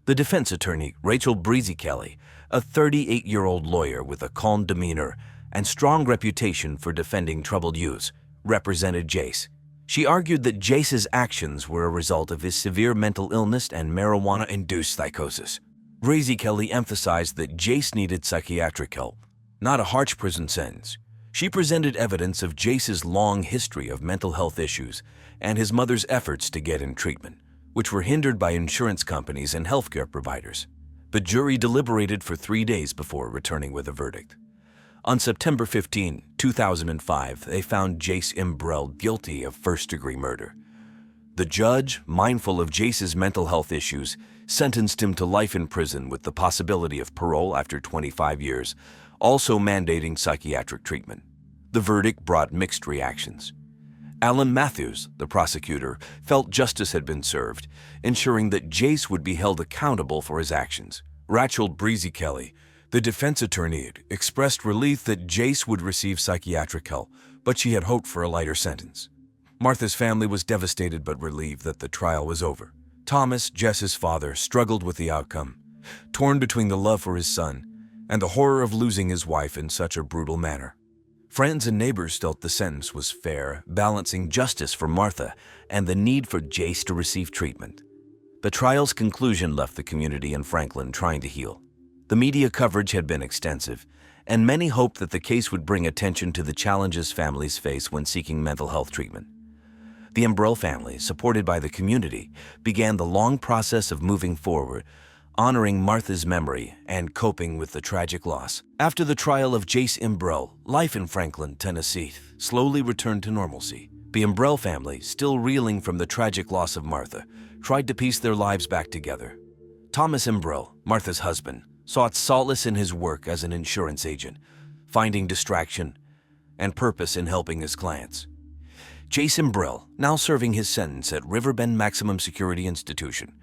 The defense attorney, Rachel Breezy-Kelly, a 38-year-old lawyer with a calm demeanor and strong reputation for defending troubled youths, represented Jace. She argued that Jace's actions were a result of his severe mental illness and marijuana-induced psychosis. Breezy-Kelly emphasized that Jace needed psychiatric help, not a harsh prison sentence. She presented evidence of Jace's long history of mental health issues and his mother's efforts to get in treatment, which were hindered by insurance companies and healthcare providers. The jury deliberated for 3 days before returning with a verdict. On September 15, 2005, they found Jace Umbrell guilty of first-degree murder. The judge, mindful of Jace's mental health issues, sentenced him to life in prison with the possibility of parole after 25 years, also mandating psychiatric treatment. The verdict brought mixed reactions. Alan Matthews, the prosecutor, felt justice had been served, ensuring that Jace would be held accountable for his actions. Rachel Breezy-Kelly, the defense attorney, expressed relief that Jace would receive psychiatric help, but she had hoped for a lighter sentence. Martha's family was devastated but relieved that the trial was over. Thomas, Jess's father, struggled with the outcome, torn between the love for his son and the horror of losing his wife in such a brutal manner. Friends and neighbors felt the sentence was fair, balancing justice for Martha and the need for Jace to receive treatment. The trial's conclusion left the community in Franklin trying to heal. The media coverage had been extensive, and many hoped that the case would bring attention to the challenges families face when seeking mental health treatment. The Umbrell family, supported by the community, began the long process of moving forward, honoring Martha's memory and coping with the tragic loss. After the trial of Jace Umbrell, life in Franklin, Tennessee, slowly returned to normalcy. The Umbrell family, still reeling from the tragic loss of Martha, tried to piece their lives back together. Thomas Umbrell, Martha's husband, sought solace in his work as an insurance agent, finding distraction and purpose in helping his clients. Jace Umbrell, now serving his sentence at Riverbend Maximum Security Institution,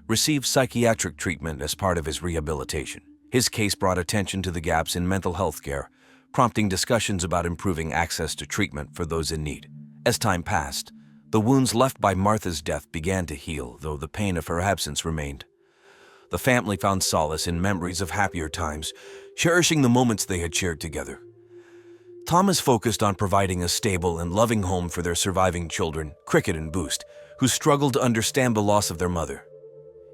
received psychiatric treatment as part of his rehabilitation. His case brought attention to the gaps in mental health care, prompting discussions about improving access to treatment for those in need. As time passed, the wounds left by Martha's death began to heal, though the pain of her absence remained. The family found solace in memories of happier times, cherishing the moments they had shared together. Thomas focused on providing a stable and loving home for their surviving children, Cricket and Boost, who struggled to understand the loss of their mother.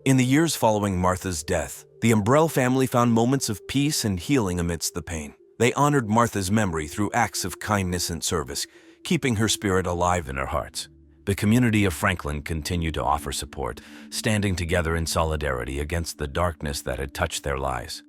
In the years following Martha's death, the Umbrell family found moments of peace and healing amidst the pain. They honored Martha's memory through acts of kindness and service, keeping her spirit alive in their hearts. The community of Franklin continued to offer support, standing together in solidarity against the darkness that had touched their lives.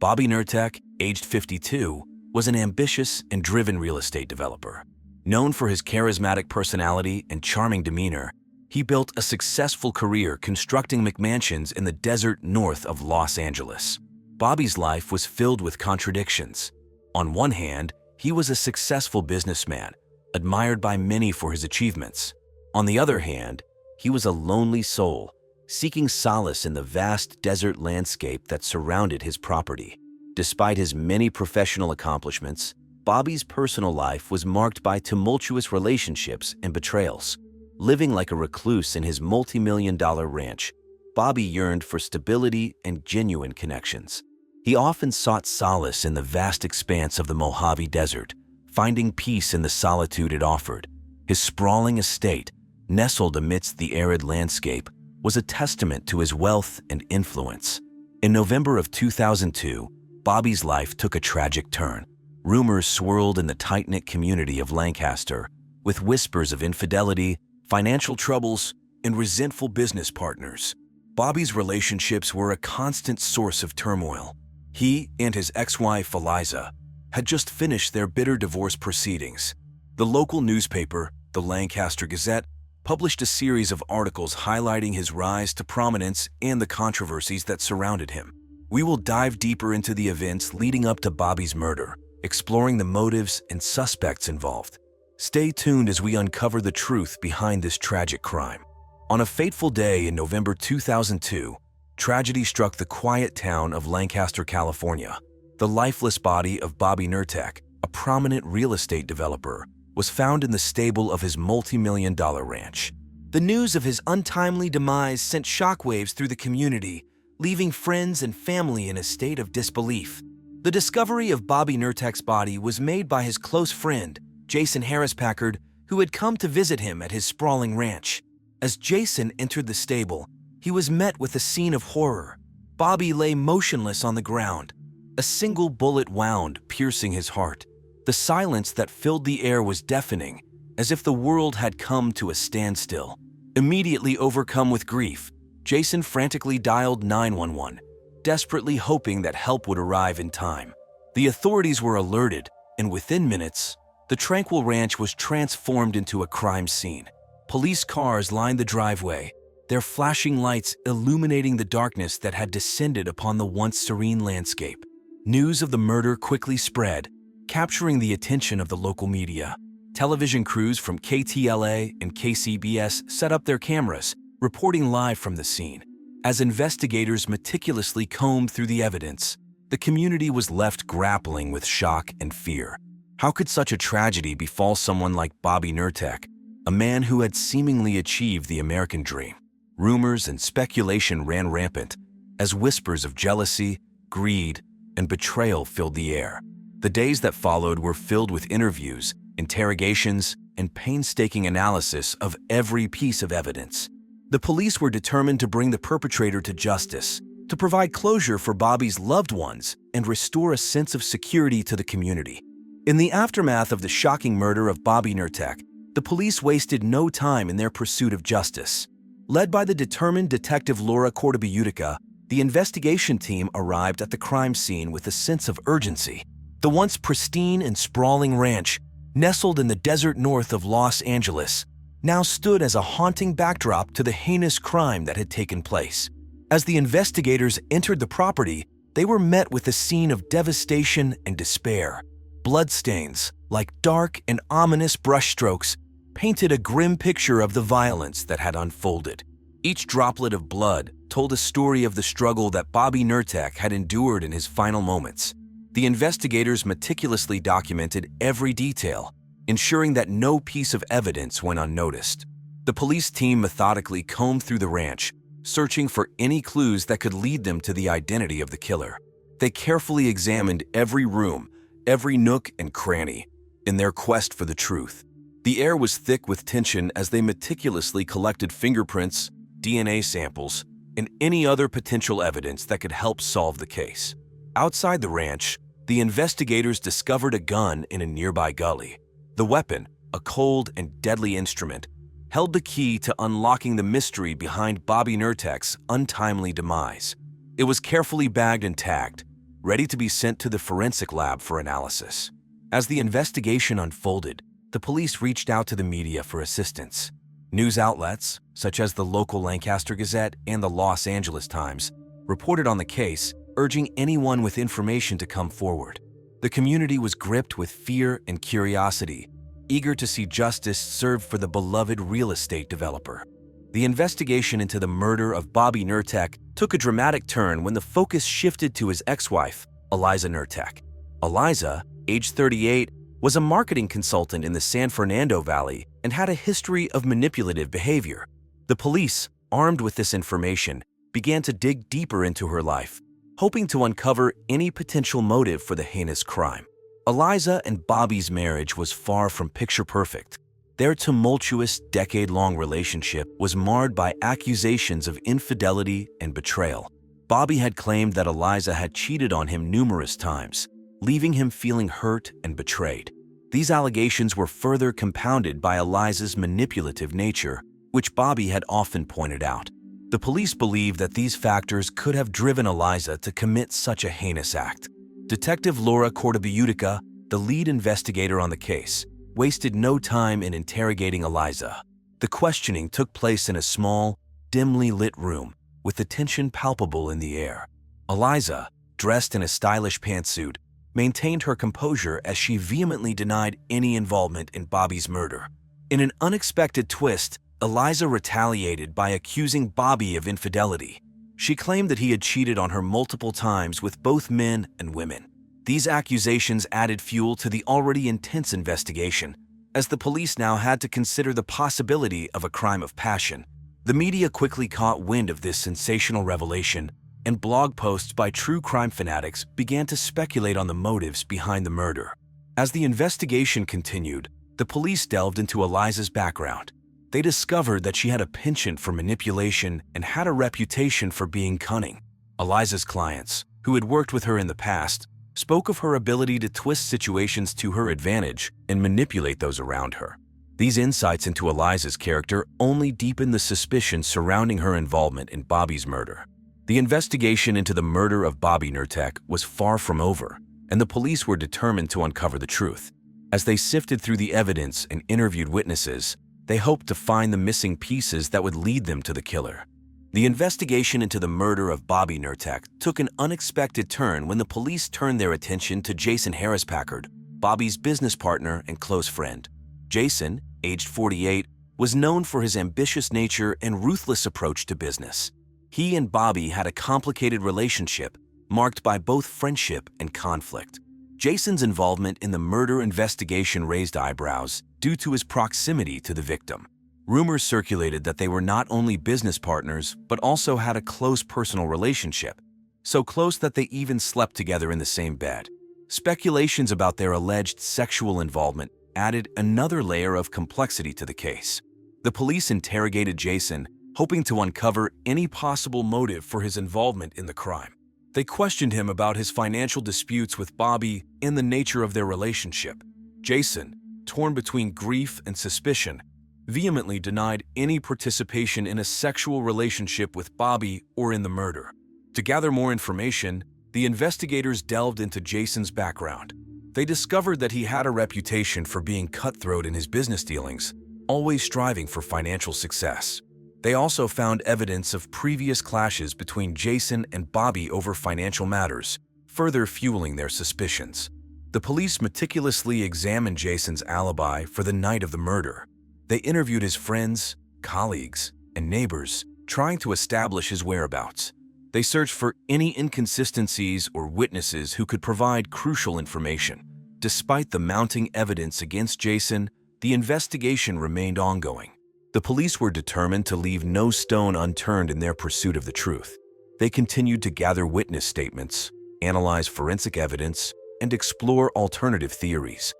Bobby Nurtak, aged 52, was an ambitious and driven real estate developer. Known for his charismatic personality and charming demeanor, he built a successful career constructing McMansions in the desert north of Los Angeles. Bobby's life was filled with contradictions. On one hand, he was a successful businessman, admired by many for his achievements. On the other hand, he was a lonely soul, seeking solace in the vast desert landscape that surrounded his property. Despite his many professional accomplishments, Bobby's personal life was marked by tumultuous relationships and betrayals. Living like a recluse in his multi-million-dollar ranch, Bobby yearned for stability and genuine connections. He often sought solace in the vast expanse of the Mojave Desert, finding peace in the solitude it offered. His sprawling estate, nestled amidst the arid landscape, was a testament to his wealth and influence. In November of 2002, Bobby's life took a tragic turn. Rumors swirled in the tight-knit community of Lancaster, with whispers of infidelity, financial troubles, and resentful business partners. Bobby's relationships were a constant source of turmoil. He and his ex-wife, Eliza, had just finished their bitter divorce proceedings. The local newspaper, the Lancaster Gazette, published a series of articles highlighting his rise to prominence and the controversies that surrounded him. We will dive deeper into the events leading up to Bobby's murder, exploring the motives and suspects involved. Stay tuned as we uncover the truth behind this tragic crime. On a fateful day in November 2002, tragedy struck the quiet town of Lancaster, California. The lifeless body of Bobby Nurtek, a prominent real estate developer, was found in the stable of his multi-million-dollar ranch. The news of his untimely demise sent shockwaves through the community, leaving friends and family in a state of disbelief. The discovery of Bobby Nurtek's body was made by his close friend, Jason Harris-Packard, who had come to visit him at his sprawling ranch. As Jason entered the stable, he was met with a scene of horror. Bobby lay motionless on the ground, a single bullet wound piercing his heart. The silence that filled the air was deafening, as if the world had come to a standstill. Immediately overcome with grief, Jason frantically dialed 911, desperately hoping that help would arrive in time. The authorities were alerted, and within minutes, the tranquil ranch was transformed into a crime scene. Police cars lined the driveway, their flashing lights illuminating the darkness that had descended upon the once serene landscape. News of the murder quickly spread, capturing the attention of the local media. Television crews from KTLA and KCBS set up their cameras, reporting live from the scene. As investigators meticulously combed through the evidence, the community was left grappling with shock and fear. How could such a tragedy befall someone like Bobby Nurtek, a man who had seemingly achieved the American dream? Rumors and speculation ran rampant as whispers of jealousy, greed, and betrayal filled the air. The days that followed were filled with interviews, interrogations, and painstaking analysis of every piece of evidence. The police were determined to bring the perpetrator to justice, to provide closure for Bobby's loved ones, and restore a sense of security to the community. In the aftermath of the shocking murder of Bobby Nurtek, the police wasted no time in their pursuit of justice. Led by the determined detective Laura Cordoba-Utica, the investigation team arrived at the crime scene with a sense of urgency. The once pristine and sprawling ranch, nestled in the desert north of Los Angeles, now stood as a haunting backdrop to the heinous crime that had taken place. As the investigators entered the property, they were met with a scene of devastation and despair. Bloodstains, like dark and ominous brushstrokes, painted a grim picture of the violence that had unfolded. Each droplet of blood told a story of the struggle that Bobby Nurtek had endured in his final moments. The investigators meticulously documented every detail, ensuring that no piece of evidence went unnoticed. The police team methodically combed through the ranch, searching for any clues that could lead them to the identity of the killer. They carefully examined every room, every nook and cranny, in their quest for the truth. The air was thick with tension as they meticulously collected fingerprints, DNA samples, and any other potential evidence that could help solve the case. Outside the ranch, the investigators discovered a gun in a nearby gully. The weapon, a cold and deadly instrument, held the key to unlocking the mystery behind Bobby Nurtek's untimely demise. It was carefully bagged and tagged, ready to be sent to the forensic lab for analysis. As the investigation unfolded, the police reached out to the media for assistance. News outlets, such as the local Lancaster Gazette and the Los Angeles Times, reported on the case, urging anyone with information to come forward. The community was gripped with fear and curiosity, eager to see justice served for the beloved real estate developer. The investigation into the murder of Bobby Nurtek took a dramatic turn when the focus shifted to his ex-wife, Eliza Nurtek. Eliza, age 38, was a marketing consultant in the San Fernando Valley and had a history of manipulative behavior. The police, armed with this information, began to dig deeper into her life, hoping to uncover any potential motive for the heinous crime. Eliza and Bobby's marriage was far from picture perfect. Their tumultuous, decade-long relationship was marred by accusations of infidelity and betrayal. Bobby had claimed that Eliza had cheated on him numerous times, leaving him feeling hurt and betrayed. These allegations were further compounded by Eliza's manipulative nature, which Bobby had often pointed out. The police believed that these factors could have driven Eliza to commit such a heinous act. Detective Laura Cortabiutica, the lead investigator on the case, wasted no time in interrogating Eliza. The questioning took place in a small, dimly lit room, with the tension palpable in the air. Eliza, dressed in a stylish pantsuit, maintained her composure as she vehemently denied any involvement in Bobby's murder. In an unexpected twist, Eliza retaliated by accusing Bobby of infidelity. She claimed that he had cheated on her multiple times with both men and women. These accusations added fuel to the already intense investigation, as the police now had to consider the possibility of a crime of passion. The media quickly caught wind of this sensational revelation, and blog posts by true crime fanatics began to speculate on the motives behind the murder. As the investigation continued, the police delved into Eliza's background. They discovered that she had a penchant for manipulation and had a reputation for being cunning. Eliza's clients, who had worked with her in the past, spoke of her ability to twist situations to her advantage and manipulate those around her. These insights into Eliza's character only deepened the suspicion surrounding her involvement in Bobby's murder. The investigation into the murder of Bobby Nurtek was far from over, and the police were determined to uncover the truth. As they sifted through the evidence and interviewed witnesses, they hoped to find the missing pieces that would lead them to the killer. The investigation into the murder of Bobby Nurtek took an unexpected turn when the police turned their attention to Jason Harris-Packard, Bobby's business partner and close friend. Jason, aged 48, was known for his ambitious nature and ruthless approach to business. He and Bobby had a complicated relationship, marked by both friendship and conflict. Jason's involvement in the murder investigation raised eyebrows due to his proximity to the victim. Rumors circulated that they were not only business partners, but also had a close personal relationship, so close that they even slept together in the same bed. Speculations about their alleged sexual involvement added another layer of complexity to the case. The police interrogated Jason, hoping to uncover any possible motive for his involvement in the crime. They questioned him about his financial disputes with Bobby and the nature of their relationship. Jason, torn between grief and suspicion, vehemently denied any participation in a sexual relationship with Bobby or in the murder. To gather more information, the investigators delved into Jason's background. They discovered that he had a reputation for being cutthroat in his business dealings, always striving for financial success. They also found evidence of previous clashes between Jason and Bobby over financial matters, further fueling their suspicions. The police meticulously examined Jason's alibi for the night of the murder. They interviewed his friends, colleagues, and neighbors, trying to establish his whereabouts. They searched for any inconsistencies or witnesses who could provide crucial information. Despite the mounting evidence against Jason, the investigation remained ongoing. The police were determined to leave no stone unturned in their pursuit of the truth. They continued to gather witness statements, analyze forensic evidence, and explore alternative theories.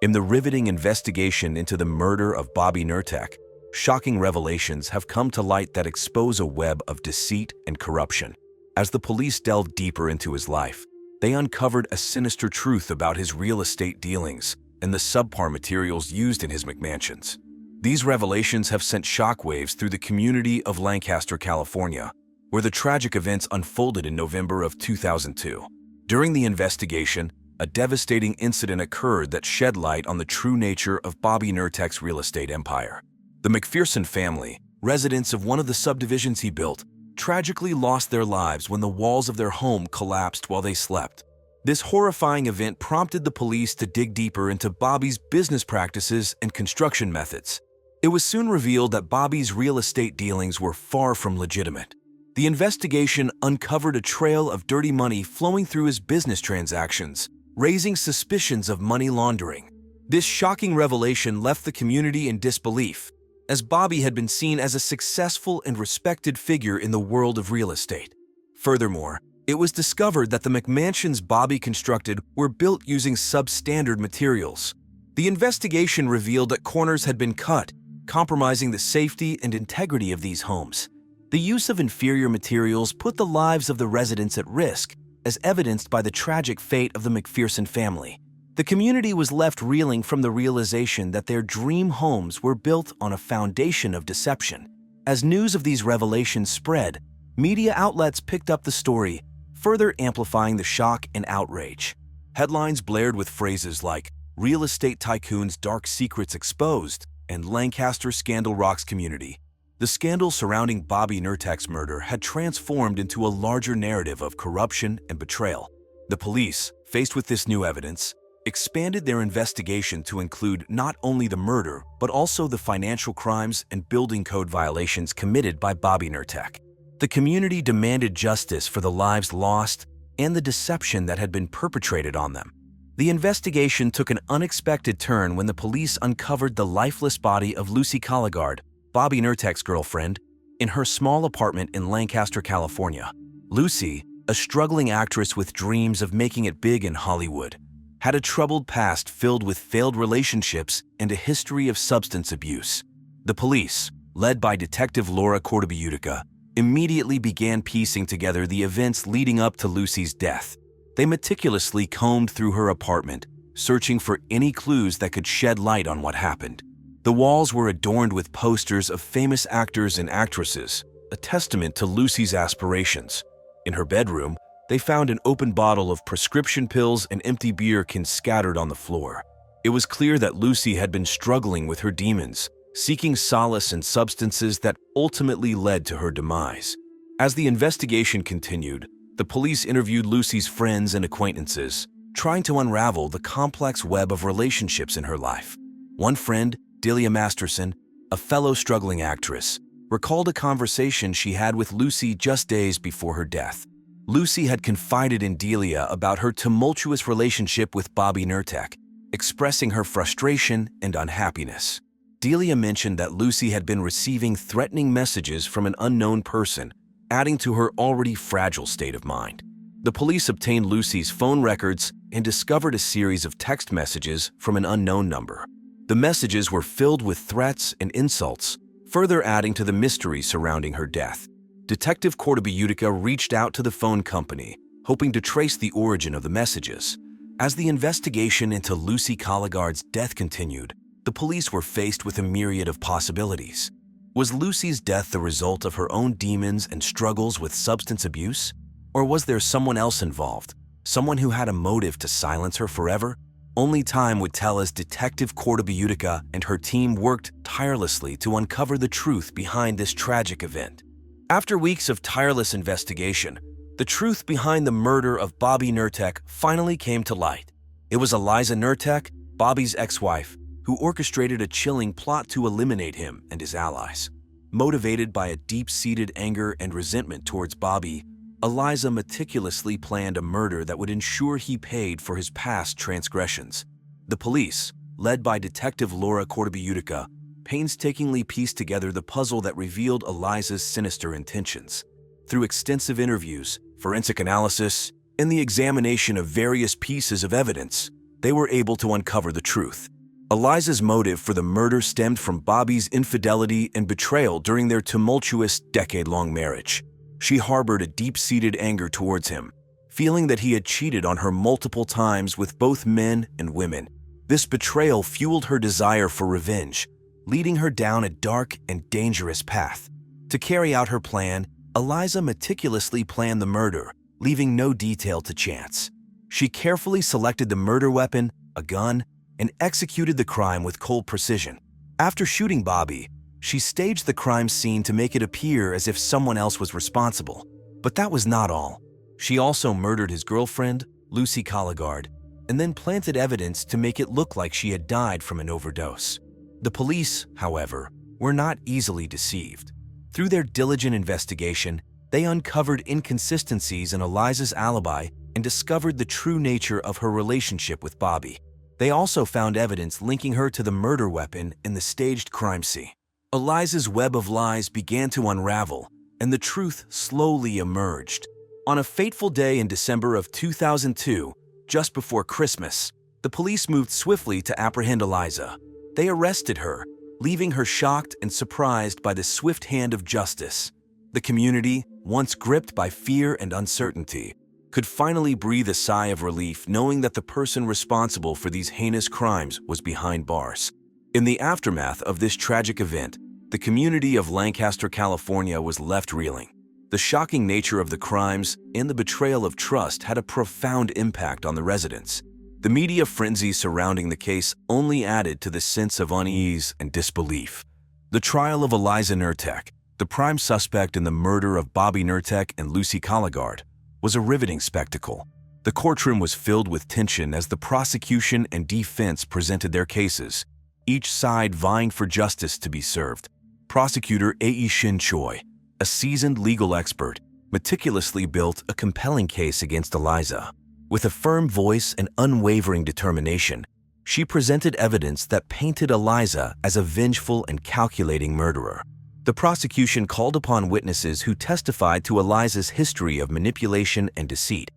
In the riveting investigation into the murder of Bobby Nurtek, shocking revelations have come to light that expose a web of deceit and corruption. As the police delved deeper into his life, they uncovered a sinister truth about his real estate dealings and the subpar materials used in his McMansions. These revelations have sent shockwaves through the community of Lancaster, California, where the tragic events unfolded in November of 2002. During the investigation, a devastating incident occurred that shed light on the true nature of Bobby Nurtek's real estate empire. The McPherson family, residents of one of the subdivisions he built, tragically lost their lives when the walls of their home collapsed while they slept. This horrifying event prompted the police to dig deeper into Bobby's business practices and construction methods. It was soon revealed that Bobby's real estate dealings were far from legitimate. The investigation uncovered a trail of dirty money flowing through his business transactions, raising suspicions of money laundering. This shocking revelation left the community in disbelief, as Bobby had been seen as a successful and respected figure in the world of real estate. Furthermore, It was discovered that the McMansions Bobby constructed were built using substandard materials. The investigation revealed that corners had been cut, compromising the safety and integrity of these homes. The use of inferior materials put the lives of the residents at risk, as evidenced by the tragic fate of the McPherson family. The community was left reeling from the realization that their dream homes were built on a foundation of deception. As news of these revelations spread, media outlets picked up the story, further amplifying the shock and outrage. Headlines blared with phrases like, "Real estate tycoon's dark secrets exposed," and "Lancaster scandal rocks community." The scandal surrounding Bobby Nurtek's murder had transformed into a larger narrative of corruption and betrayal. The police, faced with this new evidence, expanded their investigation to include not only the murder, but also the financial crimes and building code violations committed by Bobby Nurtek. The community demanded justice for the lives lost and the deception that had been perpetrated on them. The investigation took an unexpected turn when the police uncovered the lifeless body of Lucy Colligard, Bobby Nurtek's girlfriend, in her small apartment in Lancaster, California. Lucy, a struggling actress with dreams of making it big in Hollywood, had a troubled past filled with failed relationships and a history of substance abuse. The police, led by Detective Laura Cordobiutica, immediately began piecing together the events leading up to Lucy's death. They meticulously combed through her apartment, searching for any clues that could shed light on what happened. The walls were adorned with posters of famous actors and actresses, a testament to Lucy's aspirations. In her bedroom, they found an open bottle of prescription pills and empty beer cans scattered on the floor. It was clear that Lucy had been struggling with her demons, seeking solace in substances that ultimately led to her demise. As the investigation continued, the police interviewed Lucy's friends and acquaintances, trying to unravel the complex web of relationships in her life. One friend, Delia Masterson, a fellow struggling actress, recalled a conversation she had with Lucy just days before her death. Lucy had confided in Delia about her tumultuous relationship with Bobby Nurtek, expressing her frustration and unhappiness. Delia mentioned that Lucy had been receiving threatening messages from an unknown person, adding to her already fragile state of mind. The police obtained Lucy's phone records and discovered a series of text messages from an unknown number. The messages were filled with threats and insults, further adding to the mystery surrounding her death. Detective Cordobiutica reached out to the phone company, hoping to trace the origin of the messages. As the investigation into Lucy Colligard's death continued, the police were faced with a myriad of possibilities. Was Lucy's death the result of her own demons and struggles with substance abuse? Or was there someone else involved, someone who had a motive to silence her forever? Only time would tell as Detective Cordobiutica and her team worked tirelessly to uncover the truth behind this tragic event. After weeks of tireless investigation, the truth behind the murder of Bobby Nurtek finally came to light. It was Eliza Nurtek, Bobby's ex-wife, who orchestrated a chilling plot to eliminate him and his allies. Motivated by a deep-seated anger and resentment towards Bobby, Eliza meticulously planned a murder that would ensure he paid for his past transgressions. The police, led by Detective Laura Cordobiutica, painstakingly pieced together the puzzle that revealed Eliza's sinister intentions. Through extensive interviews, forensic analysis, and the examination of various pieces of evidence, they were able to uncover the truth. Eliza's motive for the murder stemmed from Bobby's infidelity and betrayal during their tumultuous, decade-long marriage. She harbored a deep-seated anger towards him, feeling that he had cheated on her multiple times with both men and women. This betrayal fueled her desire for revenge, leading her down a dark and dangerous path. To carry out her plan, Eliza meticulously planned the murder, leaving no detail to chance. She carefully selected the murder weapon, a gun, and executed the crime with cold precision. After shooting Bobby, she staged the crime scene to make it appear as if someone else was responsible. But that was not all. She also murdered his girlfriend, Lucy Colligard, and then planted evidence to make it look like she had died from an overdose. The police, however, were not easily deceived. Through their diligent investigation, they uncovered inconsistencies in Eliza's alibi and discovered the true nature of her relationship with Bobby. They also found evidence linking her to the murder weapon in the staged crime scene. Eliza's web of lies began to unravel, and the truth slowly emerged. On a fateful day in December of 2002, just before Christmas, the police moved swiftly to apprehend Eliza. They arrested her, leaving her shocked and surprised by the swift hand of justice. The community, once gripped by fear and uncertainty, could finally breathe a sigh of relief knowing that the person responsible for these heinous crimes was behind bars. In the aftermath of this tragic event, the community of Lancaster, California was left reeling. The shocking nature of the crimes and the betrayal of trust had a profound impact on the residents. The media frenzy surrounding the case only added to the sense of unease and disbelief. The trial of Eliza Nurtek, the prime suspect in the murder of Bobby Nurtek and Lucy Colligard, was a riveting spectacle. The courtroom was filled with tension as the prosecution and defense presented their cases, each side vying for justice to be served. Prosecutor A.E. Shin Choi, a seasoned legal expert, meticulously built a compelling case against Eliza. With a firm voice and unwavering determination, she presented evidence that painted Eliza as a vengeful and calculating murderer. The prosecution called upon witnesses who testified to Eliza's history of manipulation and deceit,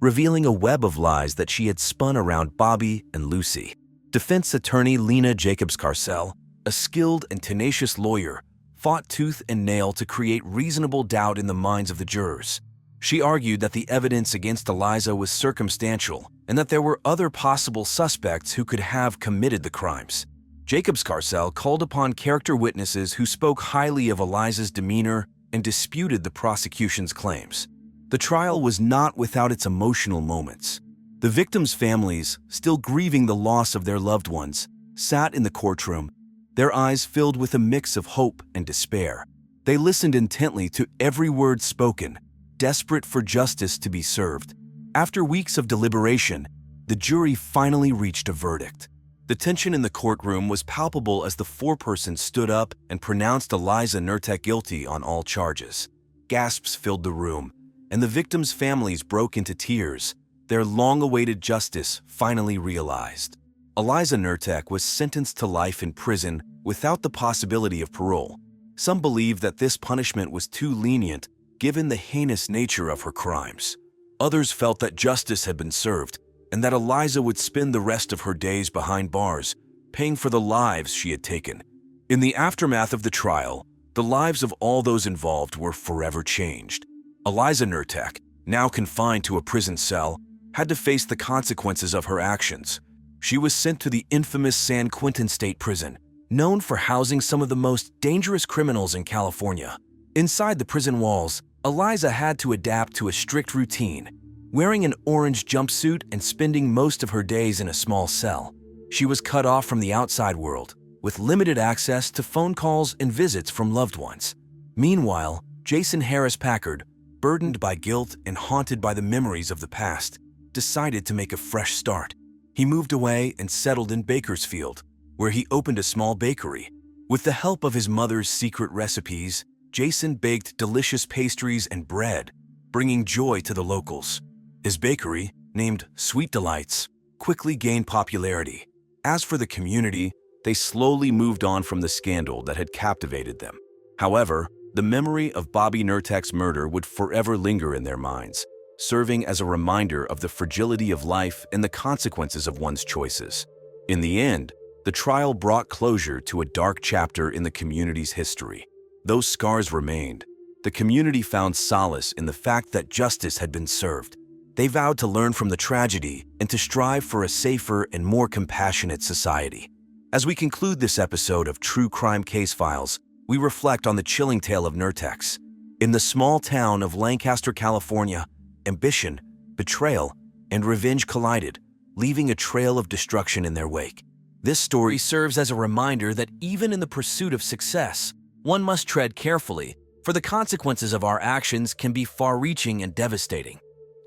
revealing a web of lies that she had spun around Bobby and Lucy. Defense attorney Lena Jacobs-Carcel, a skilled and tenacious lawyer, fought tooth and nail to create reasonable doubt in the minds of the jurors. She argued that the evidence against Eliza was circumstantial and that there were other possible suspects who could have committed the crimes. Jacobs-Carcel called upon character witnesses who spoke highly of Eliza's demeanor and disputed the prosecution's claims. The trial was not without its emotional moments. The victims' families, still grieving the loss of their loved ones, sat in the courtroom, their eyes filled with a mix of hope and despair. They listened intently to every word spoken, desperate for justice to be served. After weeks of deliberation, the jury finally reached a verdict. The tension in the courtroom was palpable as the foreperson stood up and pronounced Eliza Nurtek guilty on all charges. Gasps filled the room, and the victims' families broke into tears, their long-awaited justice finally realized. Eliza Nurtek was sentenced to life in prison without the possibility of parole. Some believed that this punishment was too lenient given the heinous nature of her crimes. Others felt that justice had been served and that Eliza would spend the rest of her days behind bars, paying for the lives she had taken. In the aftermath of the trial, the lives of all those involved were forever changed. Eliza Nurtek, now confined to a prison cell, had to face the consequences of her actions. She was sent to the infamous San Quentin State Prison, known for housing some of the most dangerous criminals in California. Inside the prison walls, Eliza had to adapt to a strict routine, wearing an orange jumpsuit and spending most of her days in a small cell. She was cut off from the outside world, with limited access to phone calls and visits from loved ones. Meanwhile, Jason Harris Packard, burdened by guilt and haunted by the memories of the past, decided to make a fresh start. He moved away and settled in Bakersfield, where he opened a small bakery. With the help of his mother's secret recipes, Jason baked delicious pastries and bread, bringing joy to the locals. His bakery, named Sweet Delights, quickly gained popularity. As for the community, they slowly moved on from the scandal that had captivated them. However, the memory of Bobby Nurtek's murder would forever linger in their minds, serving as a reminder of the fragility of life and the consequences of one's choices. In the end, the trial brought closure to a dark chapter in the community's history. Though scars remained, the community found solace in the fact that justice had been served. They vowed to learn from the tragedy and to strive for a safer and more compassionate society. As we conclude this episode of True Crime Case Files, we reflect on the chilling tale of Nurtek's. In the small town of Lancaster, California, ambition, betrayal, and revenge collided, leaving a trail of destruction in their wake. This story serves as a reminder that even in the pursuit of success, one must tread carefully, for the consequences of our actions can be far-reaching and devastating.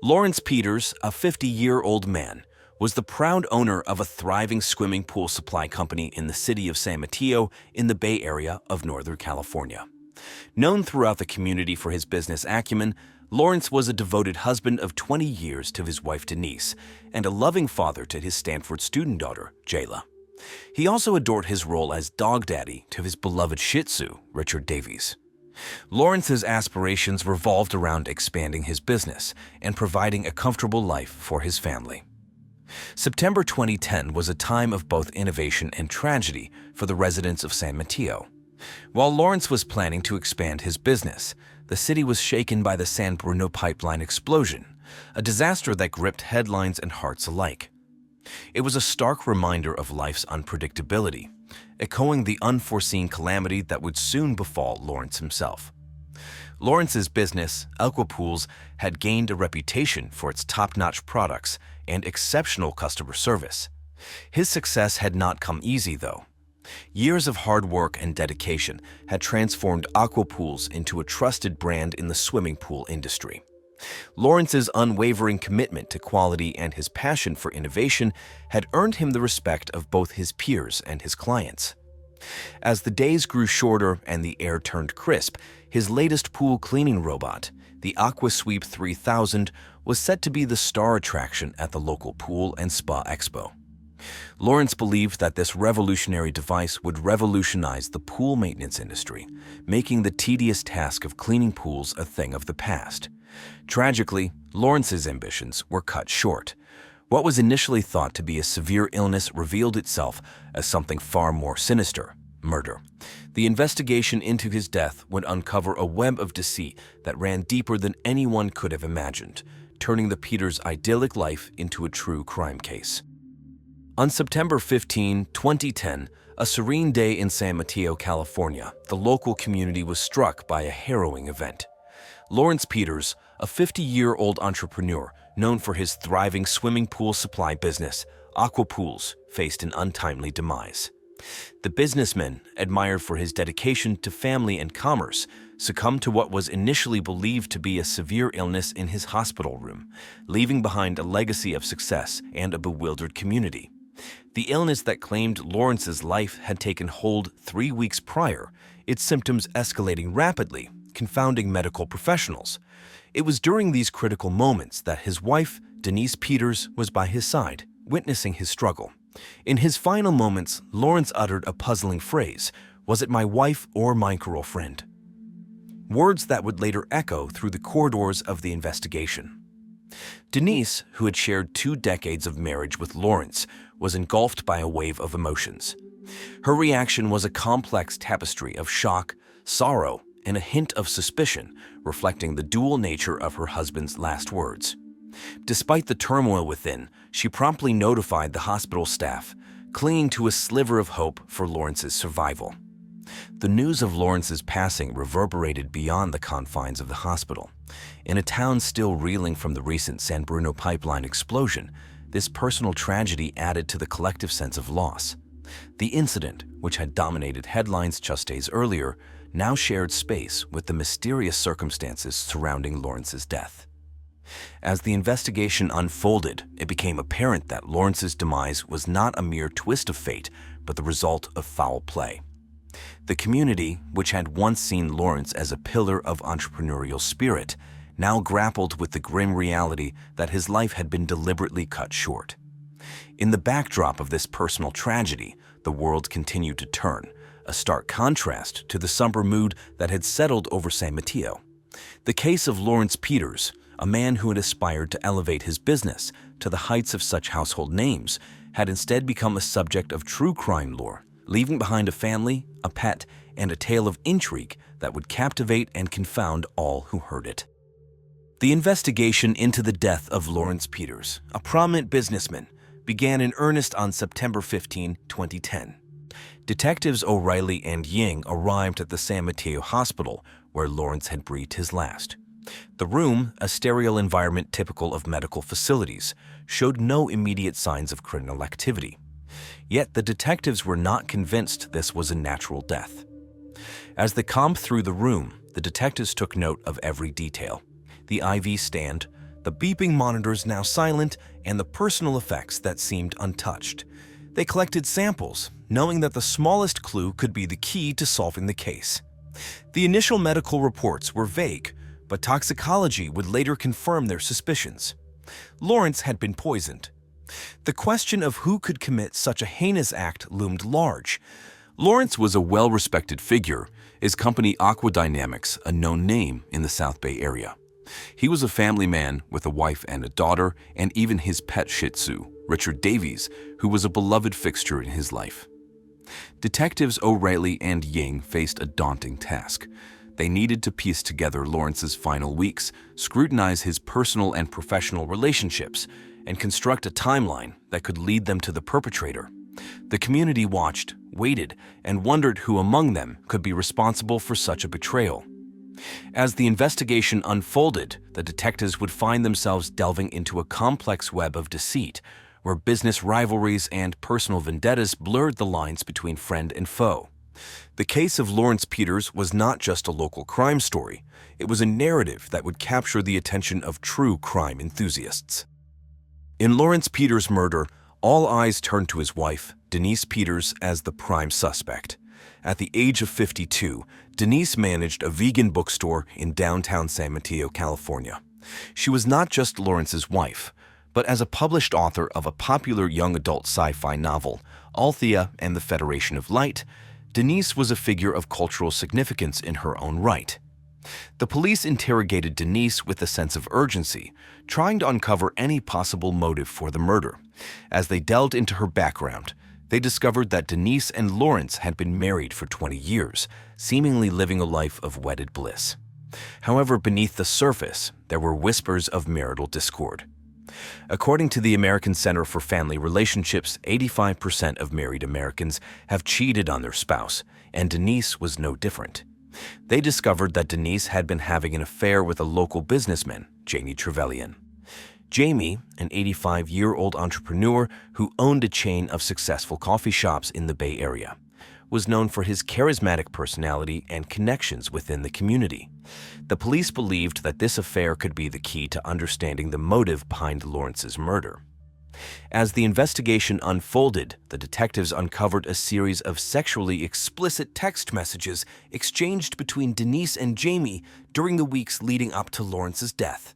Lawrence Peters, a 50-year-old man, was the proud owner of a thriving swimming pool supply company in the city of San Mateo in the Bay Area of Northern California. Known throughout the community for his business acumen, Lawrence was a devoted husband of 20 years to his wife Denise and a loving father to his Stanford student daughter, Jayla. He also adored his role as dog daddy to his beloved Shih Tzu, Richard Davies. Lawrence's aspirations revolved around expanding his business and providing a comfortable life for his family. September 2010 was a time of both innovation and tragedy for the residents of San Mateo. While Lawrence was planning to expand his business, the city was shaken by the San Bruno pipeline explosion, a disaster that gripped headlines and hearts alike. It was a stark reminder of life's unpredictability, echoing the unforeseen calamity that would soon befall Lawrence himself. Lawrence's business, Aquapools, had gained a reputation for its top-notch products and exceptional customer service. His success had not come easy, though. Years of hard work and dedication had transformed Aquapools into a trusted brand in the swimming pool industry. Lawrence's unwavering commitment to quality and his passion for innovation had earned him the respect of both his peers and his clients. As the days grew shorter and the air turned crisp, his latest pool cleaning robot, the AquaSweep 3000, was set to be the star attraction at the local pool and spa expo. Lawrence believed that this revolutionary device would revolutionize the pool maintenance industry, making the tedious task of cleaning pools a thing of the past. Tragically, Lawrence's ambitions were cut short. What was initially thought to be a severe illness revealed itself as something far more sinister: murder. The investigation into his death would uncover a web of deceit that ran deeper than anyone could have imagined, turning the Peters' idyllic life into a true crime case. On September 15, 2010, a serene day in San Mateo, California, the local community was struck by a harrowing event. Lawrence Peters, a 50-year-old entrepreneur known for his thriving swimming pool supply business, Aquapools, faced an untimely demise. The businessman, admired for his dedication to family and commerce, succumbed to what was initially believed to be a severe illness in his hospital room, leaving behind a legacy of success and a bewildered community. The illness that claimed Lawrence's life had taken hold 3 weeks prior, its symptoms escalating rapidly, confounding medical professionals. It was during these critical moments that his wife, Denise Peters, was by his side, witnessing his struggle. In his final moments, Lawrence uttered a puzzling phrase: "Was it my wife or my girlfriend?" Words that would later echo through the corridors of the investigation. Denise, who had shared 2 decades of marriage with Lawrence, was engulfed by a wave of emotions. Her reaction was a complex tapestry of shock, sorrow, and a hint of suspicion, reflecting the dual nature of her husband's last words. Despite the turmoil within, she promptly notified the hospital staff, clinging to a sliver of hope for Lawrence's survival. The news of Lawrence's passing reverberated beyond the confines of the hospital. In a town still reeling from the recent San Bruno pipeline explosion, this personal tragedy added to the collective sense of loss. The incident, which had dominated headlines just days earlier, now shared space with the mysterious circumstances surrounding Lawrence's death. As the investigation unfolded, it became apparent that Lawrence's demise was not a mere twist of fate, but the result of foul play. The community, which had once seen Lawrence as a pillar of entrepreneurial spirit, now grappled with the grim reality that his life had been deliberately cut short. In the backdrop of this personal tragedy, the world continued to turn, a stark contrast to the somber mood that had settled over San Mateo. The case of Lawrence Peters, a man who had aspired to elevate his business to the heights of such household names, had instead become a subject of true crime lore, leaving behind a family, a pet, and a tale of intrigue that would captivate and confound all who heard it. The investigation into the death of Lawrence Peters, a prominent businessman, began in earnest on September 15, 2010. Detectives O'Reilly and Ying arrived at the San Mateo Hospital, where Lawrence had breathed his last. The room, a sterile environment typical of medical facilities, showed no immediate signs of criminal activity. Yet the detectives were not convinced this was a natural death. As they combed through the room, the detectives took note of every detail: the IV stand, the beeping monitors now silent, and the personal effects that seemed untouched. They collected samples, knowing that the smallest clue could be the key to solving the case. The initial medical reports were vague, but toxicology would later confirm their suspicions. Lawrence had been poisoned. The question of who could commit such a heinous act loomed large. Lawrence was a well-respected figure, his company Aqua Dynamics a known name in the South Bay area. He was a family man with a wife and a daughter, and even his pet Shih Tzu, Richard Davies, who was a beloved fixture in his life. Detectives O'Reilly and Ying faced a daunting task. They needed to piece together Lawrence's final weeks, scrutinize his personal and professional relationships, and construct a timeline that could lead them to the perpetrator. The community watched, waited, and wondered who among them could be responsible for such a betrayal. As the investigation unfolded, the detectives would find themselves delving into a complex web of deceit, where business rivalries and personal vendettas blurred the lines between friend and foe. The case of Lawrence Peters was not just a local crime story. It was a narrative that would capture the attention of true crime enthusiasts. In Lawrence Peters' murder, all eyes turned to his wife, Denise Peters, as the prime suspect. At the age of 52, Denise managed a vegan bookstore in downtown San Mateo, California. She was not just Lawrence's wife, but as a published author of a popular young adult sci-fi novel, Althea and the Federation of Light, Denise was a figure of cultural significance in her own right. The police interrogated Denise with a sense of urgency, trying to uncover any possible motive for the murder. As they delved into her background, they discovered that Denise and Lawrence had been married for 20 years, seemingly living a life of wedded bliss. However, beneath the surface, there were whispers of marital discord. According to the American Center for Family Relationships, 85% of married Americans have cheated on their spouse, and Denise was no different. They discovered that Denise had been having an affair with a local businessman, Jamie Trevelyan. Jamie, an 85-year-old entrepreneur who owned a chain of successful coffee shops in the Bay Area, was known for his charismatic personality and connections within the community. The police believed that this affair could be the key to understanding the motive behind Lawrence's murder. As the investigation unfolded, the detectives uncovered a series of sexually explicit text messages exchanged between Denise and Jamie during the weeks leading up to Lawrence's death.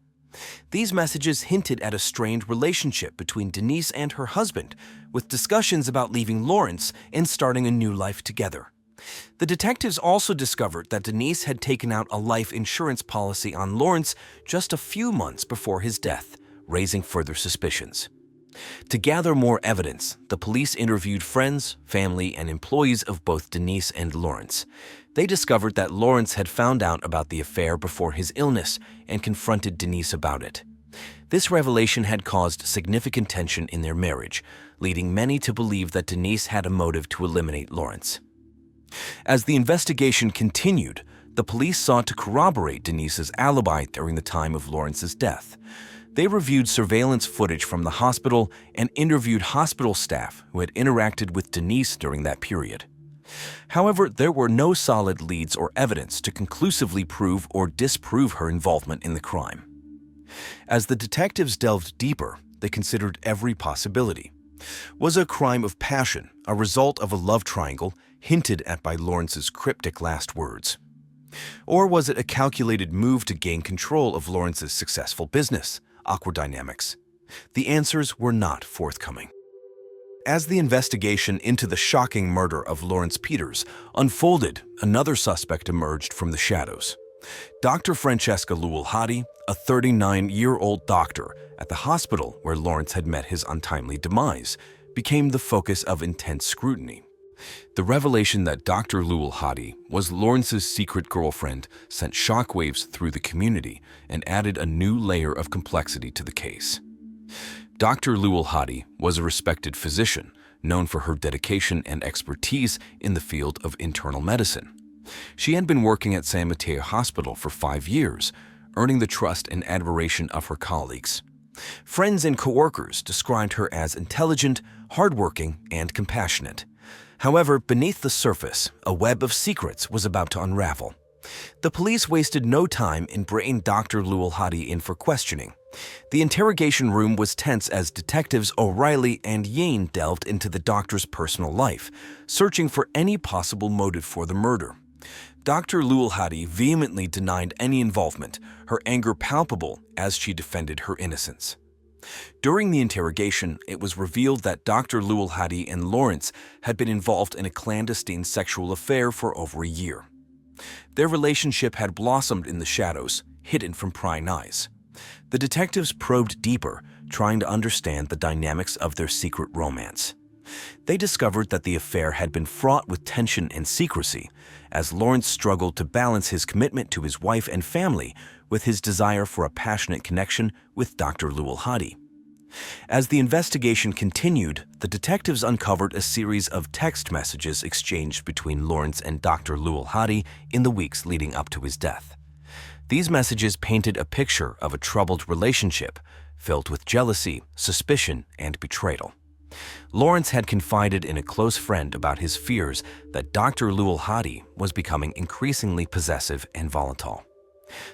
These messages hinted at a strained relationship between Denise and her husband, with discussions about leaving Lawrence and starting a new life together. The detectives also discovered that Denise had taken out a life insurance policy on Lawrence just a few months before his death, raising further suspicions. To gather more evidence, the police interviewed friends, family, and employees of both Denise and Lawrence. They discovered that Lawrence had found out about the affair before his illness and confronted Denise about it. This revelation had caused significant tension in their marriage, leading many to believe that Denise had a motive to eliminate Lawrence. As the investigation continued, the police sought to corroborate Denise's alibi during the time of Lawrence's death. They reviewed surveillance footage from the hospital and interviewed hospital staff who had interacted with Denise during that period. However, there were no solid leads or evidence to conclusively prove or disprove her involvement in the crime. As the detectives delved deeper, they considered every possibility. Was a crime of passion a result of a love triangle hinted at by Lawrence's cryptic last words? Or was it a calculated move to gain control of Lawrence's successful business, Aqua Dynamics? The answers were not forthcoming. As the investigation into the shocking murder of Lawrence Peters unfolded, another suspect emerged from the shadows. Dr. Francesca Luadti, a 39-year-old doctor at the hospital where Lawrence had met his untimely demise, became the focus of intense scrutiny. The revelation that Dr. Luadti was Lawrence's secret girlfriend sent shockwaves through the community and added a new layer of complexity to the case. Dr. Luadti was a respected physician, known for her dedication and expertise in the field of internal medicine. She had been working at San Mateo Hospital for 5 years, earning the trust and admiration of her colleagues. Friends and coworkers described her as intelligent, hardworking, and compassionate. However, beneath the surface, a web of secrets was about to unravel. The police wasted no time in bringing Dr. Luadti in for questioning. The interrogation room was tense as detectives O'Reilly and Ying delved into the doctor's personal life, searching for any possible motive for the murder. Dr. Luadti vehemently denied any involvement, her anger palpable as she defended her innocence. During the interrogation, it was revealed that Dr. Luadti and Lawrence had been involved in a clandestine sexual affair for over a year. Their relationship had blossomed in the shadows, hidden from prying eyes. The detectives probed deeper, trying to understand the dynamics of their secret romance. They discovered that the affair had been fraught with tension and secrecy, as Lawrence struggled to balance his commitment to his wife and family with his desire for a passionate connection with Dr. Luadti. As the investigation continued, the detectives uncovered a series of text messages exchanged between Lawrence and Dr. Luadti in the weeks leading up to his death. These messages painted a picture of a troubled relationship filled with jealousy, suspicion, and betrayal. Lawrence had confided in a close friend about his fears that Dr. Luadti was becoming increasingly possessive and volatile.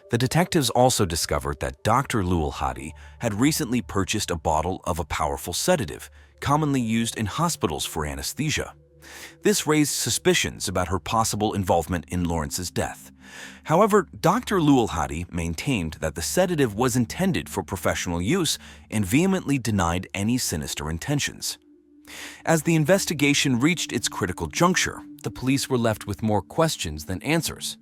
The detectives also discovered that Dr. Luadti had recently purchased a bottle of a powerful sedative, commonly used in hospitals for anesthesia. This raised suspicions about her possible involvement in Lawrence's death. However, Dr. Luadti maintained that the sedative was intended for professional use and vehemently denied any sinister intentions. As the investigation reached its critical juncture, the police were left with more questions than answers.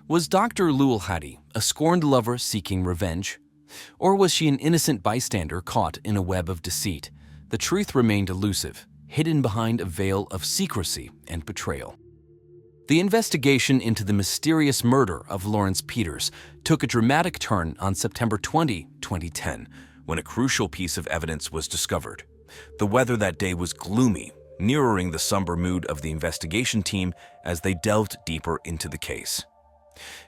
Was Dr. Luadti a scorned lover seeking revenge? Or was she an innocent bystander caught in a web of deceit? The truth remained elusive, hidden behind a veil of secrecy and betrayal. The investigation into the mysterious murder of Lawrence Peters took a dramatic turn on September 20, 2010, when a crucial piece of evidence was discovered. The weather that day was gloomy, mirroring the somber mood of the investigation team as they delved deeper into the case.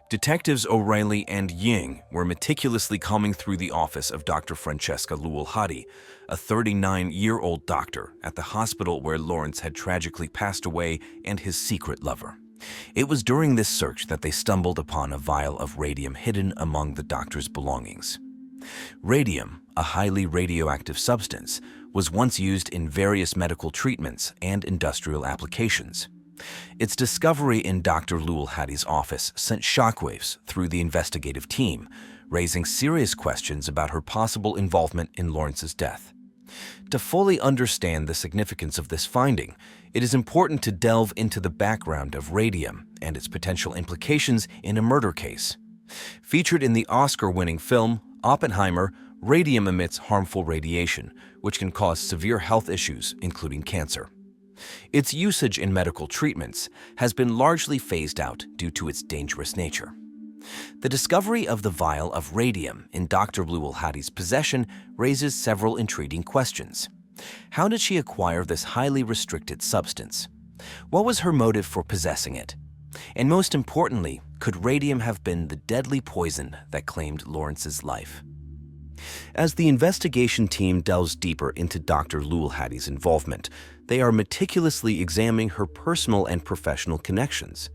Detectives O'Reilly and Ying were meticulously combing through the office of Dr. Francesca Luadti, a 39-year-old doctor at the hospital where Lawrence had tragically passed away and his secret lover. It was during this search that they stumbled upon a vial of radium hidden among the doctor's belongings. Radium, a highly radioactive substance, was once used in various medical treatments and industrial applications. Its discovery in Dr. Luadti's office sent shockwaves through the investigative team, raising serious questions about her possible involvement in Lawrence's death. To fully understand the significance of this finding, it is important to delve into the background of radium and its potential implications in a murder case. Featured in the Oscar-winning film Oppenheimer, radium emits harmful radiation, which can cause severe health issues, including cancer. Its usage in medical treatments has been largely phased out due to its dangerous nature. The discovery of the vial of radium in Dr. Luadti's possession raises several intriguing questions. How did she acquire this highly restricted substance? What was her motive for possessing it? And most importantly, could radium have been the deadly poison that claimed Lawrence's life? As the investigation team delves deeper into Dr. Luadti's involvement, they are meticulously examining her personal and professional connections.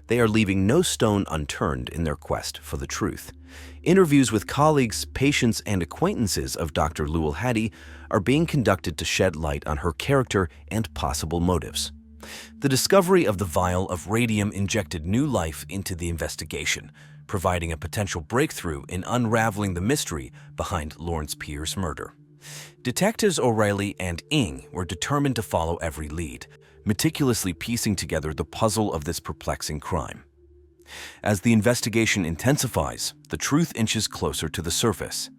They are leaving no stone unturned in their quest for the truth. Interviews with colleagues, patients, and acquaintances of Dr. Luadti are being conducted to shed light on her character and possible motives. The discovery of the vial of radium injected new life into the investigation, providing a potential breakthrough in unraveling the mystery behind Lawrence Peters' murder. Detectives O'Reilly and Ing were determined to follow every lead, meticulously piecing together the puzzle of this perplexing crime. As the investigation intensifies, the truth inches closer to the surface.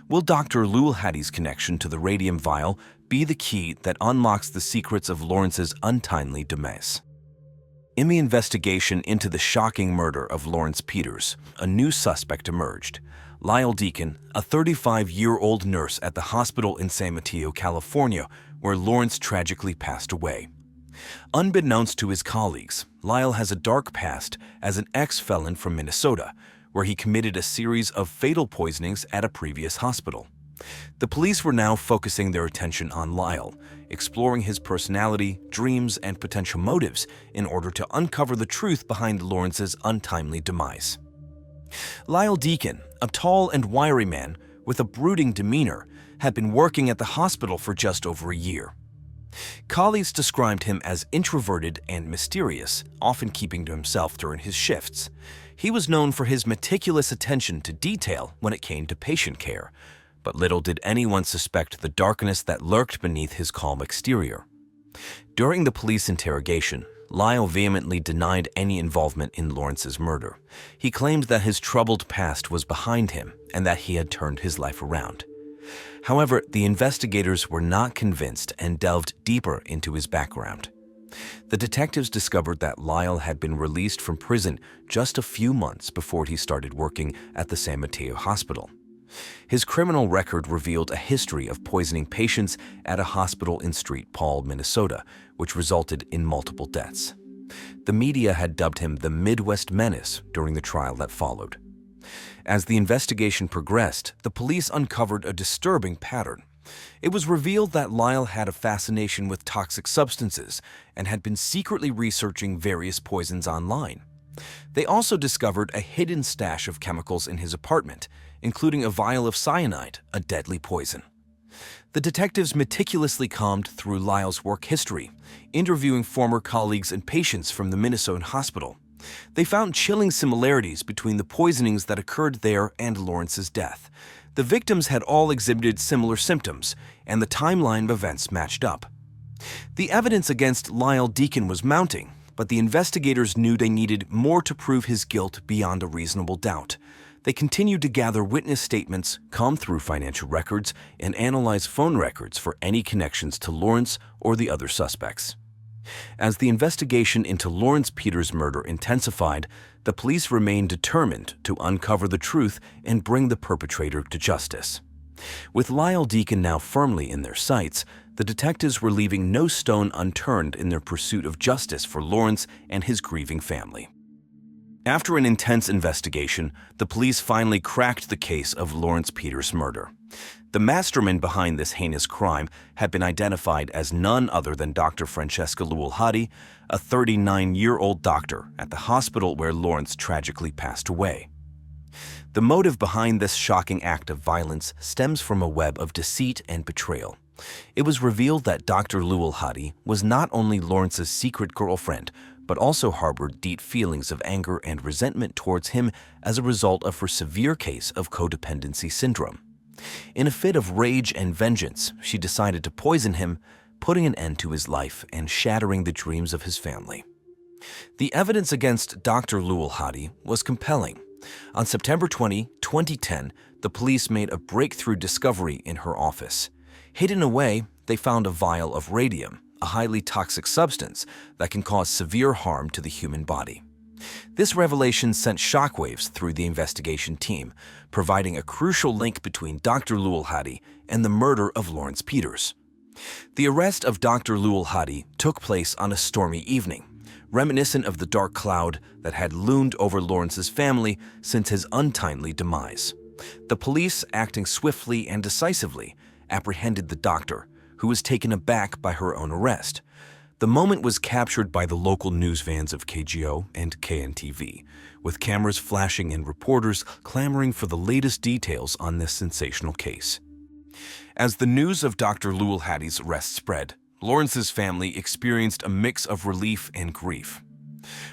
Will Dr. Luadti's connection to the radium vial be the key that unlocks the secrets of Lawrence's untimely demise? In the investigation into the shocking murder of Lawrence Peters, a new suspect emerged. Lyall Deacon, a 35-year-old nurse at the hospital in San Mateo, California, where Lawrence tragically passed away. Unbeknownst to his colleagues, Lyall has a dark past as an ex-felon from Minnesota, where he committed a series of fatal poisonings at a previous hospital. The police were now focusing their attention on Lyall, exploring his personality, dreams, and potential motives in order to uncover the truth behind Lawrence's untimely demise. Lyall Deacon, a tall and wiry man with a brooding demeanor, had been working at the hospital for just over a year. Colleagues described him as introverted and mysterious, often keeping to himself during his shifts. He was known for his meticulous attention to detail when it came to patient care, but little did anyone suspect the darkness that lurked beneath his calm exterior. During the police interrogation, Lyall vehemently denied any involvement in Lawrence's murder. He claimed that his troubled past was behind him and that he had turned his life around. However, the investigators were not convinced and delved deeper into his background. The detectives discovered that Lyall had been released from prison just a few months before he started working at the San Mateo hospital. His criminal record revealed a history of poisoning patients at a hospital in St. Paul, Minnesota, which resulted in multiple deaths. The media had dubbed him the Midwest Menace during the trial that followed. As the investigation progressed, the police uncovered a disturbing pattern. It was revealed that Lyall had a fascination with toxic substances and had been secretly researching various poisons online. They also discovered a hidden stash of chemicals in his apartment, including a vial of cyanide, a deadly poison. The detectives meticulously combed through Lyall's work history, interviewing former colleagues and patients from the Minnesota hospital. They found chilling similarities between the poisonings that occurred there and Lawrence's death. The victims had all exhibited similar symptoms, and the timeline of events matched up. The evidence against Lyall Deacon was mounting, but the investigators knew they needed more to prove his guilt beyond a reasonable doubt. They continued to gather witness statements, comb through financial records, and analyze phone records for any connections to Lawrence or the other suspects. As the investigation into Lawrence Peters' murder intensified, the police remained determined to uncover the truth and bring the perpetrator to justice. With Lyall Deacon now firmly in their sights, the detectives were leaving no stone unturned in their pursuit of justice for Lawrence and his grieving family. After an intense investigation, the police finally cracked the case of Lawrence Peters' murder. The mastermind behind this heinous crime had been identified as none other than Dr. Francesca Luadti, a 39-year-old doctor at the hospital where Lawrence tragically passed away. The motive behind this shocking act of violence stems from a web of deceit and betrayal. It was revealed that Dr. Luadti was not only Lawrence's secret girlfriend, but also harbored deep feelings of anger and resentment towards him as a result of her severe case of codependency syndrome. In a fit of rage and vengeance, she decided to poison him, putting an end to his life and shattering the dreams of his family. The evidence against Dr. Luadti was compelling. On September 20, 2010, the police made a breakthrough discovery in her office. Hidden away, they found a vial of radium, a highly toxic substance that can cause severe harm to the human body. This revelation sent shockwaves through the investigation team, providing a crucial link between Dr. Luadti and the murder of Lawrence Peters. The arrest of Dr. Luadti took place on a stormy evening, reminiscent of the dark cloud that had loomed over Lawrence's family since his untimely demise. The police, acting swiftly and decisively, apprehended the doctor, who was taken aback by her own arrest. The moment was captured by the local news vans of KGO and KNTV, with cameras flashing and reporters clamoring for the latest details on this sensational case. As the news of Dr. Luadti's arrest spread, Lawrence's family experienced a mix of relief and grief.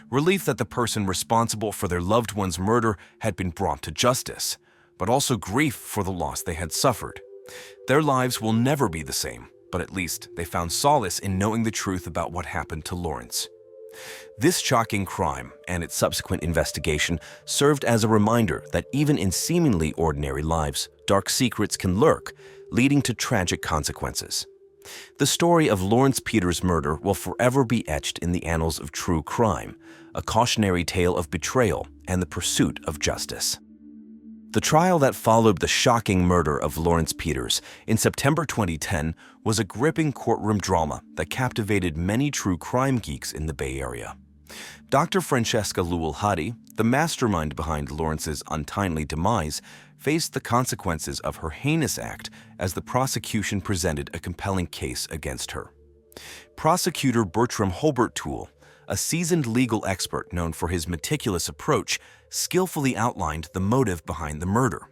Relief that the person responsible for their loved one's murder had been brought to justice, but also grief for the loss they had suffered. Their lives will never be the same, but at least they found solace in knowing the truth about what happened to Lawrence. This shocking crime and its subsequent investigation served as a reminder that even in seemingly ordinary lives, dark secrets can lurk, leading to tragic consequences. The story of Lawrence Peters' murder will forever be etched in the annals of true crime, a cautionary tale of betrayal and the pursuit of justice. The trial that followed the shocking murder of Lawrence Peters in September 2010 was a gripping courtroom drama that captivated many true crime geeks in the Bay Area. Dr. Francesca Luadti, the mastermind behind Lawrence's untimely demise, faced the consequences of her heinous act as the prosecution presented a compelling case against her. Prosecutor Bertram Holbert-Toole, a seasoned legal expert known for his meticulous approach, skillfully outlined the motive behind the murder.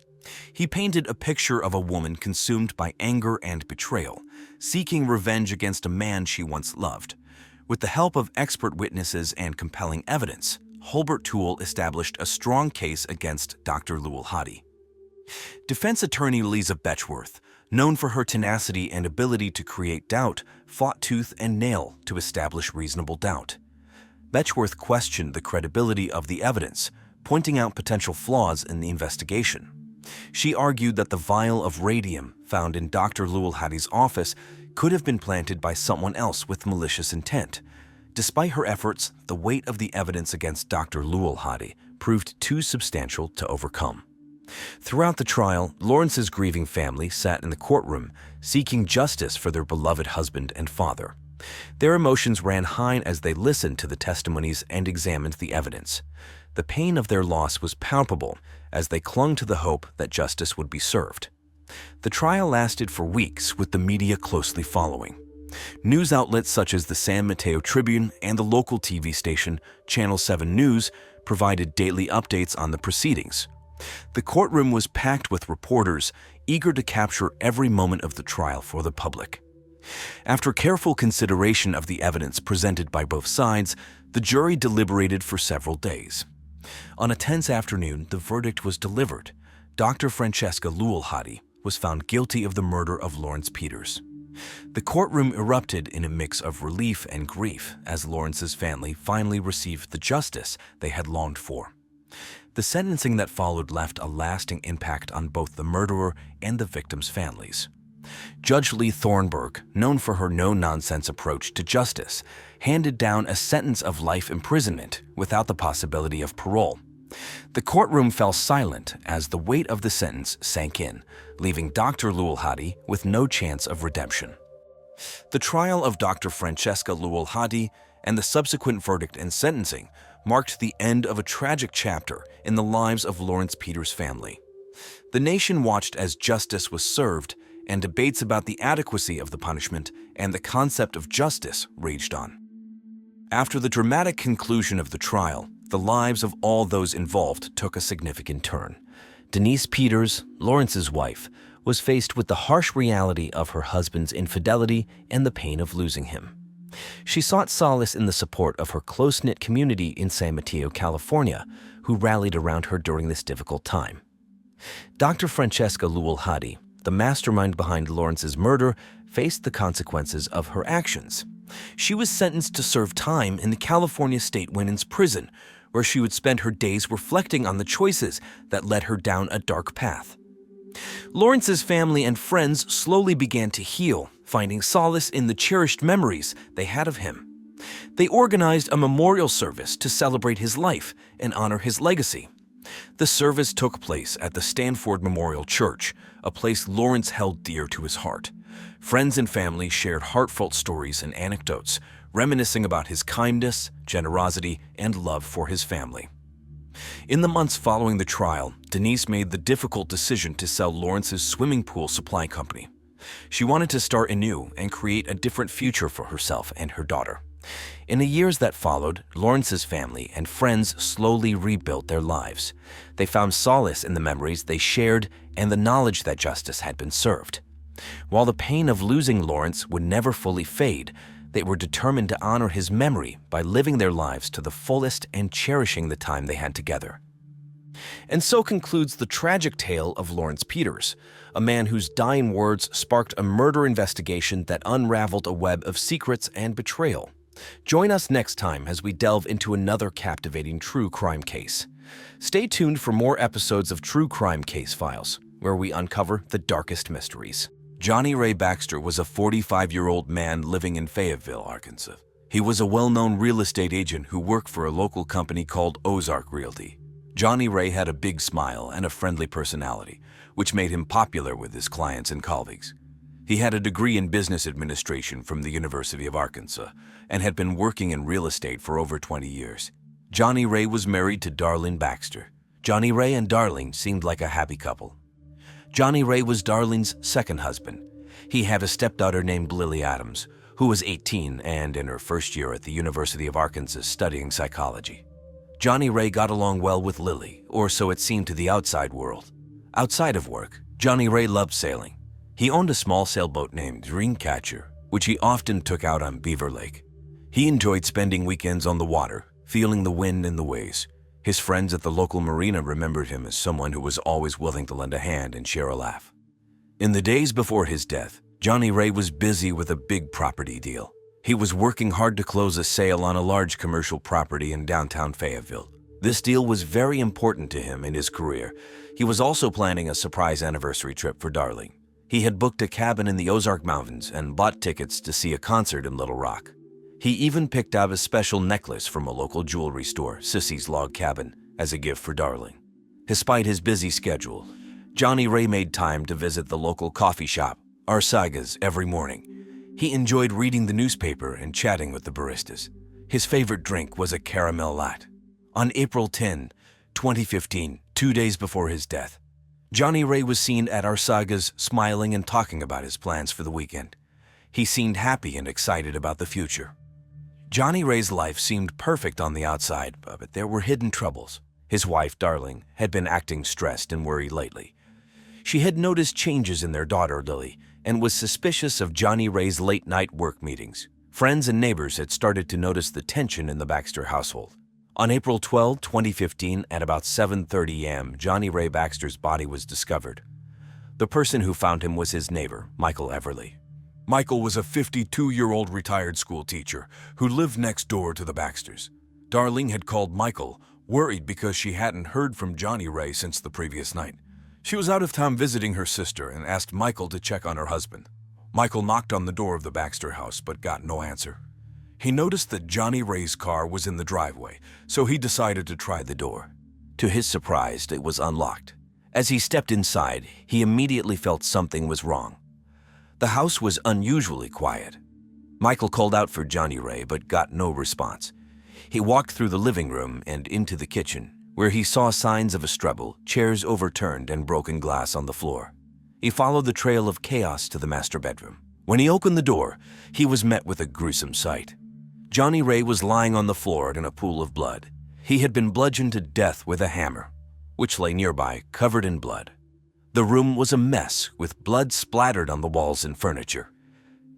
He painted a picture of a woman consumed by anger and betrayal, seeking revenge against a man she once loved. With the help of expert witnesses and compelling evidence, Holbert-Toole established a strong case against Dr. Luadti. Defense attorney Eliza Betchworth, known for her tenacity and ability to create doubt, fought tooth and nail to establish reasonable doubt. Betchworth questioned the credibility of the evidence, pointing out potential flaws in the investigation. She argued that the vial of radium found in Dr. Luadti's office could have been planted by someone else with malicious intent. Despite her efforts, the weight of the evidence against Dr. Luadti proved too substantial to overcome. Throughout the trial, Lawrence's grieving family sat in the courtroom, seeking justice for their beloved husband and father. Their emotions ran high as they listened to the testimonies and examined the evidence. The pain of their loss was palpable as they clung to the hope that justice would be served. The trial lasted for weeks, with the media closely following. News outlets such as the San Mateo Tribune and the local TV station, Channel 7 News, provided daily updates on the proceedings. The courtroom was packed with reporters, eager to capture every moment of the trial for the public. After careful consideration of the evidence presented by both sides, the jury deliberated for several days. On a tense afternoon, the verdict was delivered. Dr. Francesca Luadti was found guilty of the murder of Lawrence Peters. The courtroom erupted in a mix of relief and grief as Lawrence's family finally received the justice they had longed for. The sentencing that followed left a lasting impact on both the murderer and the victims' families. Judge Lee Thornburg, known for her no-nonsense approach to justice, handed down a sentence of life imprisonment without the possibility of parole. The courtroom fell silent as the weight of the sentence sank in, leaving Dr. Luadti with no chance of redemption. The trial of Dr. Francesca Luadti and the subsequent verdict and sentencing marked the end of a tragic chapter in the lives of Lawrence Peters' family. The nation watched as justice was served, and debates about the adequacy of the punishment and the concept of justice raged on. After the dramatic conclusion of the trial, the lives of all those involved took a significant turn. Denise Peters, Lawrence's wife, was faced with the harsh reality of her husband's infidelity and the pain of losing him. She sought solace in the support of her close-knit community in San Mateo, California, who rallied around her during this difficult time. Dr. Francesca Luadti, the mastermind behind Lawrence's murder, faced the consequences of her actions. She was sentenced to serve time in the California State Women's Prison, where she would spend her days reflecting on the choices that led her down a dark path. Lawrence's family and friends slowly began to heal, finding solace in the cherished memories they had of him. They organized a memorial service to celebrate his life and honor his legacy. The service took place at the Stanford Memorial Church, a place Lawrence held dear to his heart. Friends and family shared heartfelt stories and anecdotes, reminiscing about his kindness, generosity, and love for his family. In the months following the trial, Denise made the difficult decision to sell Lawrence's swimming pool supply company. She wanted to start anew and create a different future for herself and her daughter. In the years that followed, Lawrence's family and friends slowly rebuilt their lives. They found solace in the memories they shared and the knowledge that justice had been served. While the pain of losing Lawrence would never fully fade, they were determined to honor his memory by living their lives to the fullest and cherishing the time they had together. And so concludes the tragic tale of Lawrence Peters, a man whose dying words sparked a murder investigation that unraveled a web of secrets and betrayal. Join us next time as we delve into another captivating true crime case. Stay tuned for more episodes of True Crime Case Files, where we uncover the darkest mysteries. Johnny Ray Baxter was a 45-year-old man living in Fayetteville, Arkansas. He was a well-known real estate agent who worked for a local company called Ozark Realty. Johnny Ray had a big smile and a friendly personality, which made him popular with his clients and colleagues. He had a degree in business administration from the University of Arkansas and had been working in real estate for over 20 years. Johnny Ray was married to Darlene Baxter. Johnny Ray and Darlene seemed like a happy couple. Johnny Ray was Darlene's second husband. He had a stepdaughter named Lily Adams, who was 18 and in her first year at the University of Arkansas studying psychology. Johnny Ray got along well with Lily, or so it seemed to the outside world. Outside of work, Johnny Ray loved sailing. He owned a small sailboat named Dreamcatcher, which he often took out on Beaver Lake. He enjoyed spending weekends on the water, feeling the wind and the waves. His friends at the local marina remembered him as someone who was always willing to lend a hand and share a laugh. In the days before his death, Johnny Ray was busy with a big property deal. He was working hard to close a sale on a large commercial property in downtown Fayetteville. This deal was very important to him in his career. He was also planning a surprise anniversary trip for Darling. He had booked a cabin in the Ozark Mountains and bought tickets to see a concert in Little Rock. He even picked out a special necklace from a local jewelry store, Sissy's Log Cabin, as a gift for Darling. Despite his busy schedule, Johnny Ray made time to visit the local coffee shop, Arsaga's, every morning. He enjoyed reading the newspaper and chatting with the baristas. His favorite drink was a caramel latte. On April 10, 2015, 2 days before his death, Johnny Ray was seen at Arsaga's smiling and talking about his plans for the weekend. He seemed happy and excited about the future. Johnny Ray's life seemed perfect on the outside, but there were hidden troubles. His wife, Darling, had been acting stressed and worried lately. She had noticed changes in their daughter, Lily, and was suspicious of Johnny Ray's late-night work meetings. Friends and neighbors had started to notice the tension in the Baxter household. On April 12, 2015, at about 7:30 a.m., Johnny Ray Baxter's body was discovered. The person who found him was his neighbor, Michael Everly. Michael was a 52-year-old retired school teacher who lived next door to the Baxters. Darling had called Michael, worried because she hadn't heard from Johnny Ray since the previous night. She was out of town visiting her sister and asked Michael to check on her husband. Michael knocked on the door of the Baxter house but got no answer. He noticed that Johnny Ray's car was in the driveway, so he decided to try the door. To his surprise, it was unlocked. As he stepped inside, he immediately felt something was wrong. The house was unusually quiet. Michael called out for Johnny Ray but got no response. He walked through the living room and into the kitchen, where he saw signs of a struggle, chairs overturned and broken glass on the floor. He followed the trail of chaos to the master bedroom. When he opened the door, he was met with a gruesome sight. Johnny Ray was lying on the floor in a pool of blood. He had been bludgeoned to death with a hammer, which lay nearby, covered in blood. The room was a mess, with blood splattered on the walls and furniture.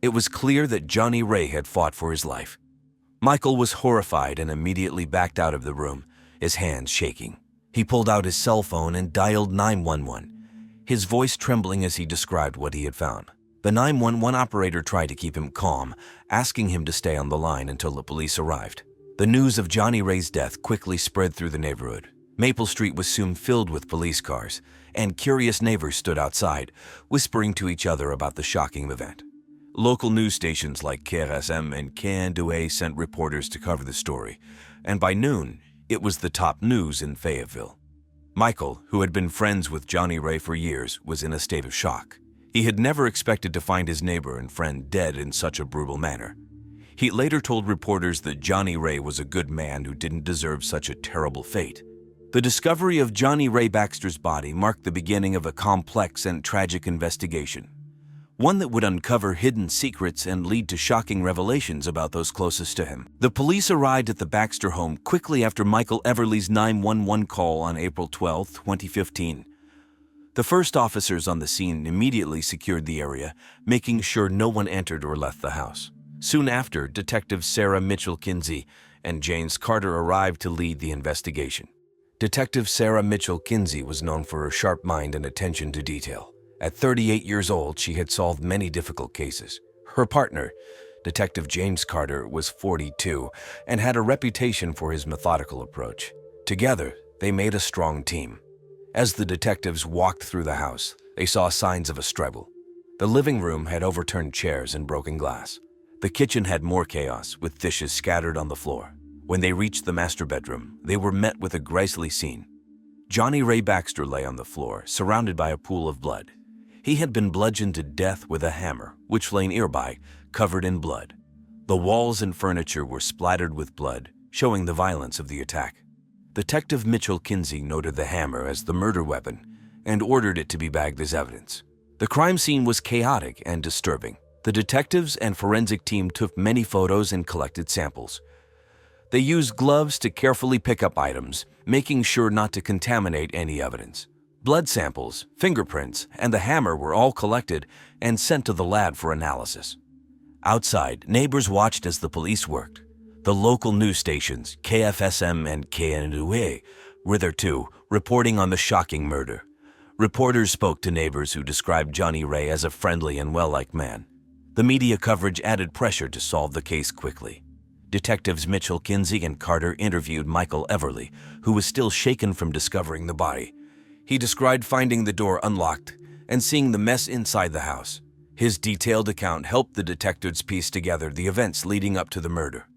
It was clear that Johnny Ray had fought for his life. Michael was horrified and immediately backed out of the room, his hands shaking. He pulled out his cell phone and dialed 911, his voice trembling as he described what he had found. The 911 operator tried to keep him calm, asking him to stay on the line until the police arrived. The news of Johnny Ray's death quickly spread through the neighborhood. Maple Street was soon filled with police cars, and curious neighbors stood outside, whispering to each other about the shocking event. Local news stations like KRSM and KN2A sent reporters to cover the story, and by noon, it was the top news in Fayetteville. Michael, who had been friends with Johnny Ray for years, was in a state of shock. He had never expected to find his neighbor and friend dead in such a brutal manner. He later told reporters that Johnny Ray was a good man who didn't deserve such a terrible fate. The discovery of Johnny Ray Baxter's body marked the beginning of a complex and tragic investigation, one that would uncover hidden secrets and lead to shocking revelations about those closest to him. The police arrived at the Baxter home quickly after Michael Everly's 911 call on April 12, 2015. The first officers on the scene immediately secured the area, making sure no one entered or left the house. Soon after, Detectives Sarah Mitchell-Kinsey and James Carter arrived to lead the investigation. Detective Sarah Mitchell-Kinsey was known for her sharp mind and attention to detail. At 38 years old, she had solved many difficult cases. Her partner, Detective James Carter, was 42 and had a reputation for his methodical approach. Together, they made a strong team. As the detectives walked through the house, they saw signs of a struggle. The living room had overturned chairs and broken glass. The kitchen had more chaos, with dishes scattered on the floor. When they reached the master bedroom, they were met with a grisly scene. Johnny Ray Baxter lay on the floor, surrounded by a pool of blood. He had been bludgeoned to death with a hammer, which lay nearby, covered in blood. The walls and furniture were splattered with blood, showing the violence of the attack. Detective Mitchell-Kinsey noted the hammer as the murder weapon and ordered it to be bagged as evidence. The crime scene was chaotic and disturbing. The detectives and forensic team took many photos and collected samples. They used gloves to carefully pick up items, making sure not to contaminate any evidence. Blood samples, fingerprints, and the hammer were all collected and sent to the lab for analysis. Outside, neighbors watched as the police worked. The local news stations, KFSM and KNUA, were there too, reporting on the shocking murder. Reporters spoke to neighbors who described Johnny Ray as a friendly and well-liked man. The media coverage added pressure to solve the case quickly. Detectives Mitchell Kinsey and Carter interviewed Michael Everly, who was still shaken from discovering the body. He described finding the door unlocked and seeing the mess inside the house. His detailed account helped the detectives piece together the events leading up to the murder.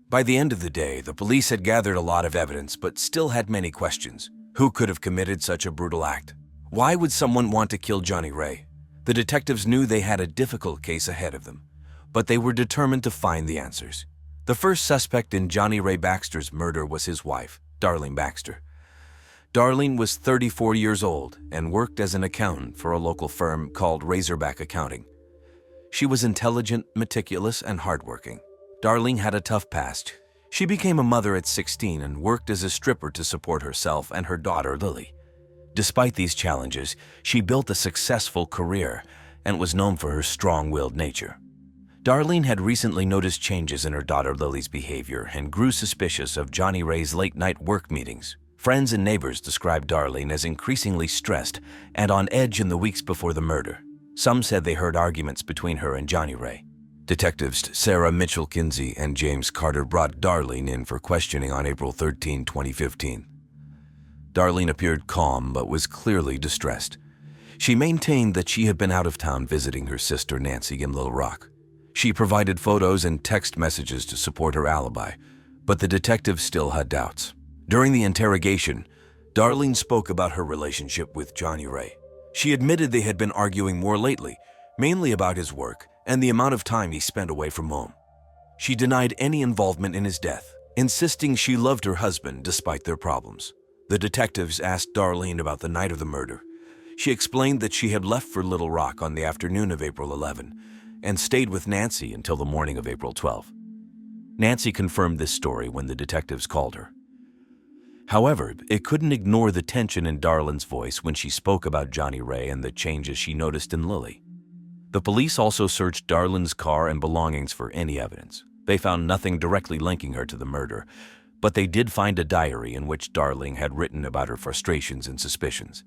By the end of the day, the police had gathered a lot of evidence but still had many questions. Who could have committed such a brutal act? Why would someone want to kill Johnny Ray? The detectives knew they had a difficult case ahead of them, but they were determined to find the answers. The first suspect in Johnny Ray Baxter's murder was his wife, Darlene Baxter. Darlene was 34 years old and worked as an accountant for a local firm called Razorback Accounting. She was intelligent, meticulous, and hardworking. Darlene had a tough past. She became a mother at 16 and worked as a stripper to support herself and her daughter, Lily. Despite these challenges, she built a successful career and was known for her strong-willed nature. Darlene had recently noticed changes in her daughter Lily's behavior and grew suspicious of Johnny Ray's late-night work meetings. Friends and neighbors described Darlene as increasingly stressed and on edge in the weeks before the murder. Some said they heard arguments between her and Johnny Ray. Detectives Sarah Mitchell Kinsey and James Carter brought Darlene in for questioning on April 13, 2015. Darlene appeared calm but was clearly distressed. She maintained that she had been out of town visiting her sister Nancy in Little Rock. She provided photos and text messages to support her alibi, but the detectives still had doubts. During the interrogation, Darlene spoke about her relationship with Johnny Ray. She admitted they had been arguing more lately, mainly about his work and the amount of time he spent away from home. She denied any involvement in his death, insisting she loved her husband despite their problems. The detectives asked Darlene about the night of the murder. She explained that she had left for Little Rock on the afternoon of April 11 and stayed with Nancy until the morning of April 12. Nancy confirmed this story when the detectives called her. However, it couldn't ignore the tension in Darlene's voice when she spoke about Johnny Ray and the changes she noticed in Lily. The police also searched Darlene's car and belongings for any evidence. They found nothing directly linking her to the murder, but they did find a diary in which Darlene had written about her frustrations and suspicions.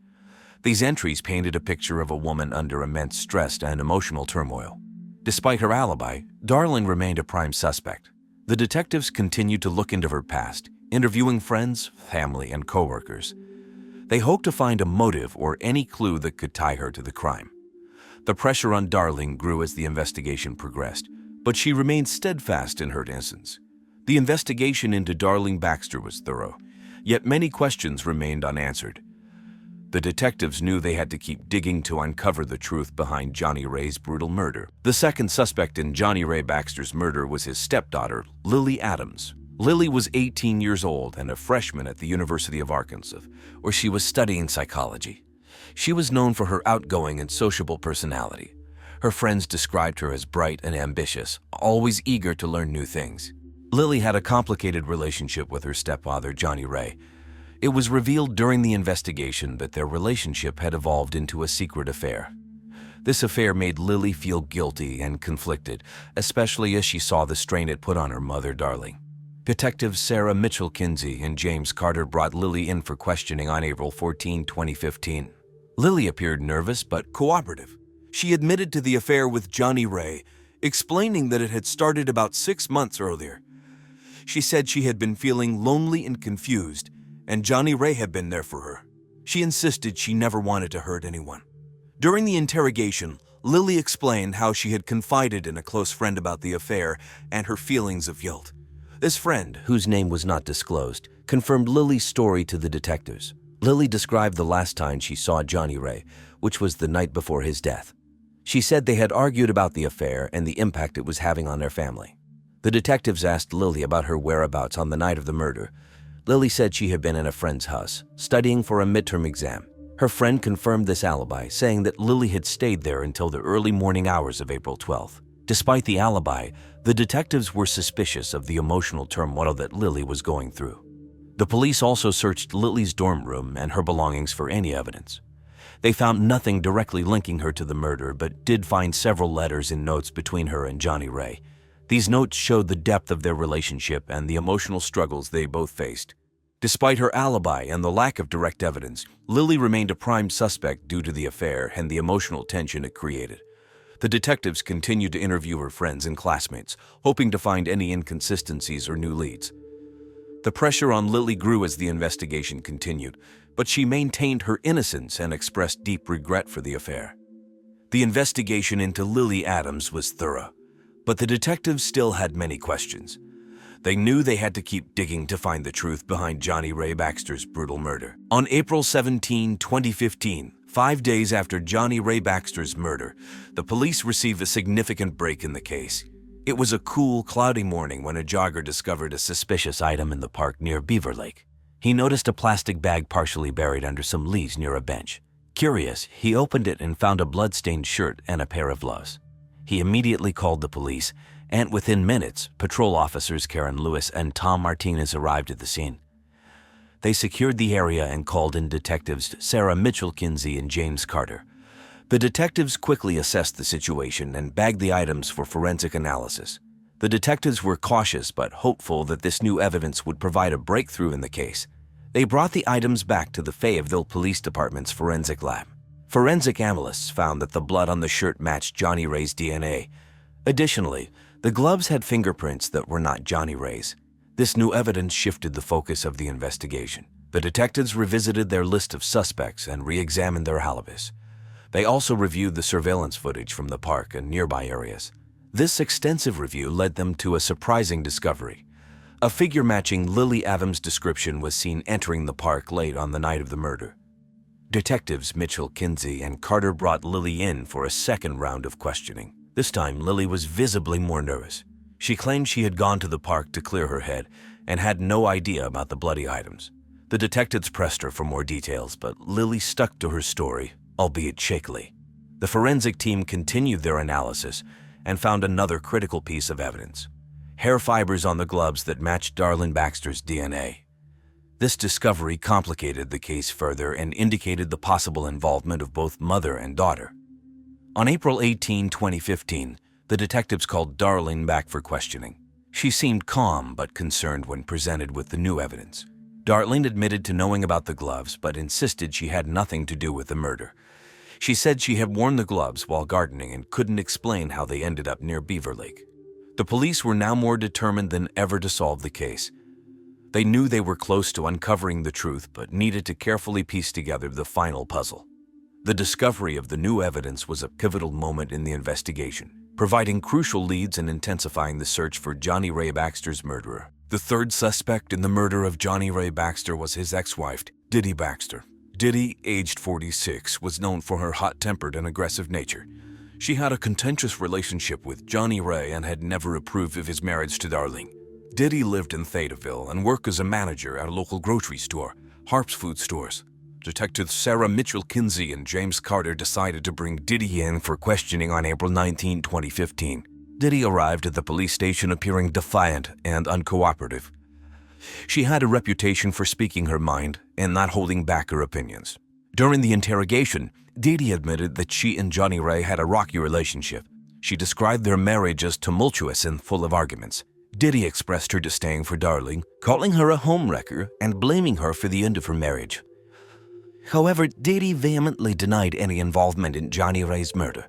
These entries painted a picture of a woman under immense stress and emotional turmoil. Despite her alibi, Darlene remained a prime suspect. The detectives continued to look into her past, interviewing friends, family, and coworkers. They hoped to find a motive or any clue that could tie her to the crime. The pressure on Darlene grew as the investigation progressed, but she remained steadfast in her innocence. The investigation into Darlene Baxter was thorough, yet many questions remained unanswered. The detectives knew they had to keep digging to uncover the truth behind Johnny Ray's brutal murder. The second suspect in Johnny Ray Baxter's murder was his stepdaughter, Lily Adams. Lily was 18 years old and a freshman at the University of Arkansas, where she was studying psychology. She was known for her outgoing and sociable personality. Her friends described her as bright and ambitious, always eager to learn new things. Lily had a complicated relationship with her stepfather, Johnny Ray. It was revealed during the investigation that their relationship had evolved into a secret affair. This affair made Lily feel guilty and conflicted, especially as she saw the strain it put on her mother, Darlene. Detectives Sarah Mitchell Kinsey and James Carter brought Lily in for questioning on April 14, 2015. Lily appeared nervous but cooperative. She admitted to the affair with Johnny Ray, explaining that it had started about 6 months earlier. She said she had been feeling lonely and confused, and Johnny Ray had been there for her. She insisted she never wanted to hurt anyone. During the interrogation, Lily explained how she had confided in a close friend about the affair and her feelings of guilt. This friend, whose name was not disclosed, confirmed Lily's story to the detectives. Lily described the last time she saw Johnny Ray, which was the night before his death. She said they had argued about the affair and the impact it was having on their family. The detectives asked Lily about her whereabouts on the night of the murder. Lily said she had been in a friend's house, studying for a midterm exam. Her friend confirmed this alibi, saying that Lily had stayed there until the early morning hours of April 12th. Despite the alibi, the detectives were suspicious of the emotional turmoil that Lily was going through. The police also searched Lily's dorm room and her belongings for any evidence. They found nothing directly linking her to the murder, but did find several letters and notes between her and Johnny Ray. These notes showed the depth of their relationship and the emotional struggles they both faced. Despite her alibi and the lack of direct evidence, Lily remained a prime suspect due to the affair and the emotional tension it created. The detectives continued to interview her friends and classmates, hoping to find any inconsistencies or new leads. The pressure on Lily grew as the investigation continued, but she maintained her innocence and expressed deep regret for the affair. The investigation into Lily Adams was thorough, but the detectives still had many questions. They knew they had to keep digging to find the truth behind Johnny Ray Baxter's brutal murder. On April 17, 2015, 5 days after Johnny Ray Baxter's murder, the police received a significant break in the case. It was a cool, cloudy morning when a jogger discovered a suspicious item in the park near Beaver Lake. He noticed a plastic bag partially buried under some leaves near a bench. Curious, he opened it and found a blood-stained shirt and a pair of gloves. He immediately called the police, and within minutes, patrol officers Karen Lewis and Tom Martinez arrived at the scene. They secured the area and called in detectives Sarah Mitchell-Kinsey and James Carter. The detectives quickly assessed the situation and bagged the items for forensic analysis. The detectives were cautious but hopeful that this new evidence would provide a breakthrough in the case. They brought the items back to the Fayetteville Police Department's forensic lab. Forensic analysts found that the blood on the shirt matched Johnny Ray's DNA. Additionally, the gloves had fingerprints that were not Johnny Ray's. This new evidence shifted the focus of the investigation. The detectives revisited their list of suspects and re-examined their alibis. They also reviewed the surveillance footage from the park and nearby areas. This extensive review led them to a surprising discovery. A figure matching Lily Adams' description was seen entering the park late on the night of the murder. Detectives Mitchell-Kinsey and Carter brought Lily in for a second round of questioning. This time, Lily was visibly more nervous. She claimed she had gone to the park to clear her head and had no idea about the bloody items. The detectives pressed her for more details, but Lily stuck to her story, albeit shakily. The forensic team continued their analysis and found another critical piece of evidence: hair fibers on the gloves that matched Darlene Baxter's DNA. This discovery complicated the case further and indicated the possible involvement of both mother and daughter. On April 18, 2015, the detectives called Darlene back for questioning. She seemed calm but concerned when presented with the new evidence. Darlene admitted to knowing about the gloves but insisted she had nothing to do with the murder. She said she had worn the gloves while gardening and couldn't explain how they ended up near Beaver Lake. The police were now more determined than ever to solve the case. They knew they were close to uncovering the truth but needed to carefully piece together the final puzzle. The discovery of the new evidence was a pivotal moment in the investigation, providing crucial leads and intensifying the search for Johnny Ray Baxter's murderer. The third suspect in the murder of Johnny Ray Baxter was his ex-wife, Diddy Baxter. Diddy, aged 46, was known for her hot-tempered and aggressive nature. She had a contentious relationship with Johnny Ray and had never approved of his marriage to Darlene. Diddy lived in Fayetteville and worked as a manager at a local grocery store, Harp's Food Stores. Detectives Sarah Mitchell-Kinsey and James Carter decided to bring Diddy in for questioning on April 19, 2015. Diddy arrived at the police station appearing defiant and uncooperative. She had a reputation for speaking her mind and not holding back her opinions. During the interrogation, Diddy admitted that she and Johnny Ray had a rocky relationship. She described their marriage as tumultuous and full of arguments. Diddy expressed her disdain for Darlene, calling her a homewrecker and blaming her for the end of her marriage. However, Diddy vehemently denied any involvement in Johnny Ray's murder.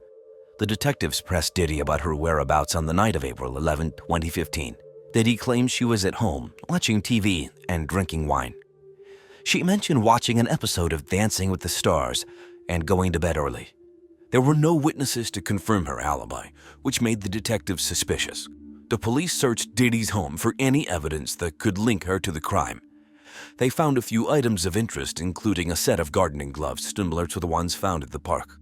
The detectives pressed Diddy about her whereabouts on the night of April 11, 2015. Diddy claimed she was at home, watching TV and drinking wine. She mentioned watching an episode of Dancing with the Stars and going to bed early. There were no witnesses to confirm her alibi, which made the detectives suspicious. The police searched Diddy's home for any evidence that could link her to the crime. They found a few items of interest, including a set of gardening gloves similar to the ones found at the park.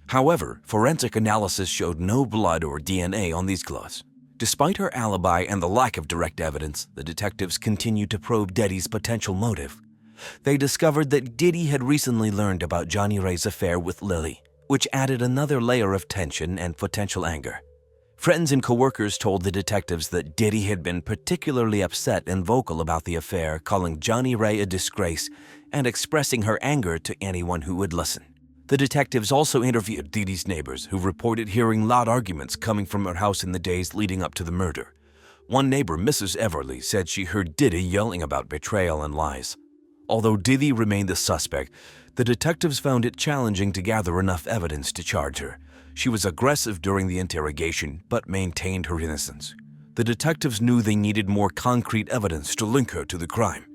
However, forensic analysis showed no blood or DNA on these gloves. Despite her alibi and the lack of direct evidence, the detectives continued to probe Diddy's potential motive. They discovered that Diddy had recently learned about Johnny Ray's affair with Lily, which added another layer of tension and potential anger. Friends and coworkers told the detectives that Diddy had been particularly upset and vocal about the affair, calling Johnny Ray a disgrace and expressing her anger to anyone who would listen. The detectives also interviewed Diddy's neighbors, who reported hearing loud arguments coming from her house in the days leading up to the murder. One neighbor, Mrs. Everly, said she heard Diddy yelling about betrayal and lies. Although Diddy remained the suspect, the detectives found it challenging to gather enough evidence to charge her. She was aggressive during the interrogation, but maintained her innocence. The detectives knew they needed more concrete evidence to link her to the crime.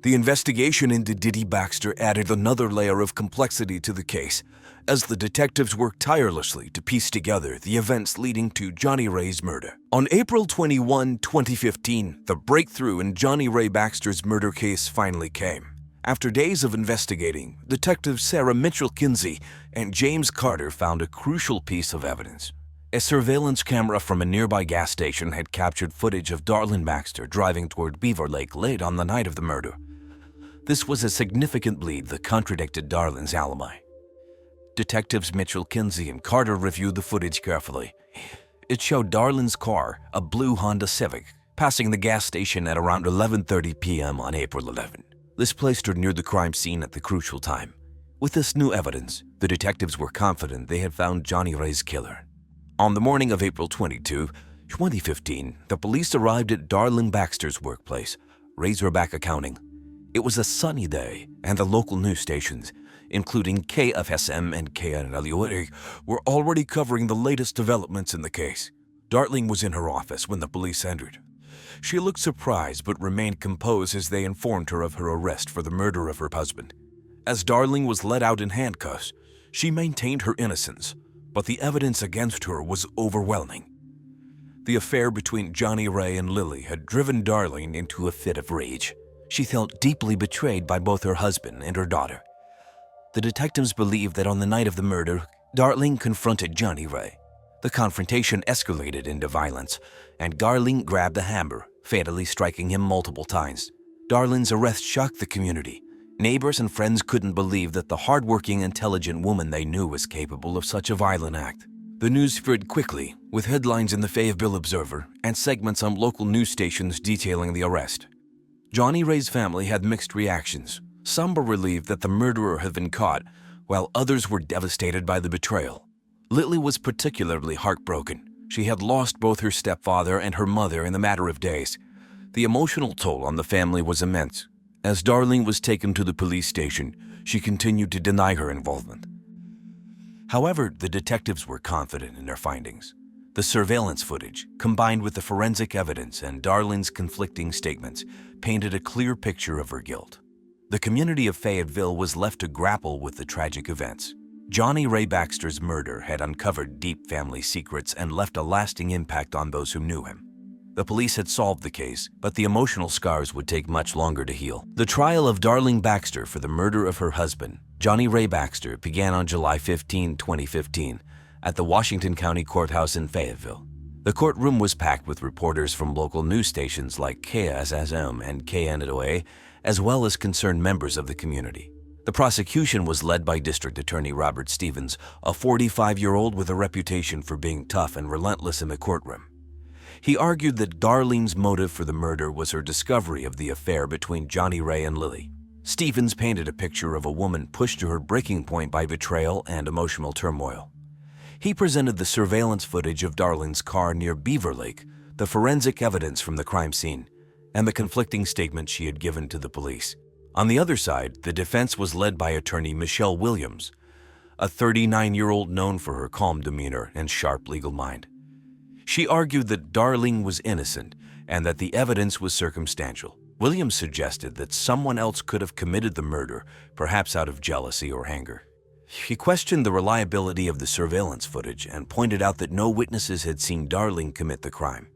The investigation into Diddy Baxter added another layer of complexity to the case, as the detectives worked tirelessly to piece together the events leading to Johnny Ray's murder. On April 21, 2015, the breakthrough in Johnny Ray Baxter's murder case finally came. After days of investigating, Detectives Sarah Mitchell-Kinsey and James Carter found a crucial piece of evidence. A surveillance camera from a nearby gas station had captured footage of Darlene Baxter driving toward Beaver Lake late on the night of the murder. This was a significant lead that contradicted Darlene's alibi. Detectives Mitchell-Kinsey and Carter reviewed the footage carefully. It showed Darlene's car, a blue Honda Civic, passing the gas station at around 11:30 p.m. on April 11. This placed her near the crime scene at the crucial time. With this new evidence, the detectives were confident they had found Johnny Ray's killer. On the morning of April 22, 2015, the police arrived at Darlene Baxter's workplace, Razorback Accounting. It was a sunny day, and the local news stations, including KFSM and KNLUA, were already covering the latest developments in the case. Darlene was in her office when the police entered. She looked surprised but remained composed as they informed her of her arrest for the murder of her husband. As Darlene was led out in handcuffs, she maintained her innocence, but the evidence against her was overwhelming. The affair between Johnny Ray and Lily had driven Darlene into a fit of rage. She felt deeply betrayed by both her husband and her daughter. The detectives believed that on the night of the murder, Darlene confronted Johnny Ray. The confrontation escalated into violence, and Darlene grabbed a hammer, fatally striking him multiple times. Darlene's arrest shocked the community. Neighbors and friends couldn't believe that the hardworking, intelligent woman they knew was capable of such a violent act. The news spread quickly, with headlines in the Fayetteville Observer and segments on local news stations detailing the arrest. Johnny Ray's family had mixed reactions. Some were relieved that the murderer had been caught, while others were devastated by the betrayal. Lily was particularly heartbroken. She had lost both her stepfather and her mother in the matter of days. The emotional toll on the family was immense. As Darlene was taken to the police station, she continued to deny her involvement. However, the detectives were confident in their findings. The surveillance footage, combined with the forensic evidence and Darlene's conflicting statements, painted a clear picture of her guilt. The community of Fayetteville was left to grapple with the tragic events. Johnny Ray Baxter's murder had uncovered deep family secrets and left a lasting impact on those who knew him. The police had solved the case, but the emotional scars would take much longer to heal. The trial of Darlene Baxter for the murder of her husband, Johnny Ray Baxter, began on July 15, 2015, at the Washington County Courthouse in Fayetteville. The courtroom was packed with reporters from local news stations like KSSM and KNOA, as well as concerned members of the community. The prosecution was led by District Attorney Robert Stevens, a 45-year-old with a reputation for being tough and relentless in the courtroom. He argued that Darlene's motive for the murder was her discovery of the affair between Johnny Ray and Lily. Stevens painted a picture of a woman pushed to her breaking point by betrayal and emotional turmoil. He presented the surveillance footage of Darlene's car near Beaver Lake, the forensic evidence from the crime scene, and the conflicting statements she had given to the police. On the other side, the defense was led by attorney Michelle Williams, a 39-year-old known for her calm demeanor and sharp legal mind. She argued that Darlene was innocent and that the evidence was circumstantial. Williams suggested that someone else could have committed the murder, perhaps out of jealousy or anger. He questioned the reliability of the surveillance footage and pointed out that no witnesses had seen Darlene commit the crime.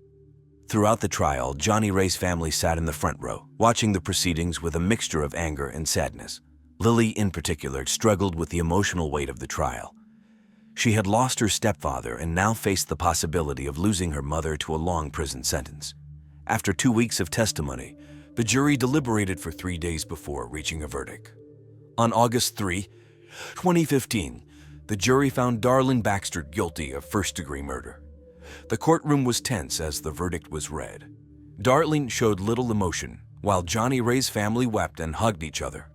Throughout the trial, Johnny Ray's family sat in the front row, watching the proceedings with a mixture of anger and sadness. Lily, in particular, struggled with the emotional weight of the trial. She had lost her stepfather and now faced the possibility of losing her mother to a long prison sentence. After 2 weeks of testimony, the jury deliberated for 3 days before reaching a verdict. On August 3, 2015, the jury found Darlene Baxter guilty of first-degree murder. The courtroom was tense as the verdict was read. Darlene showed little emotion, while Johnny Ray's family wept and hugged each other.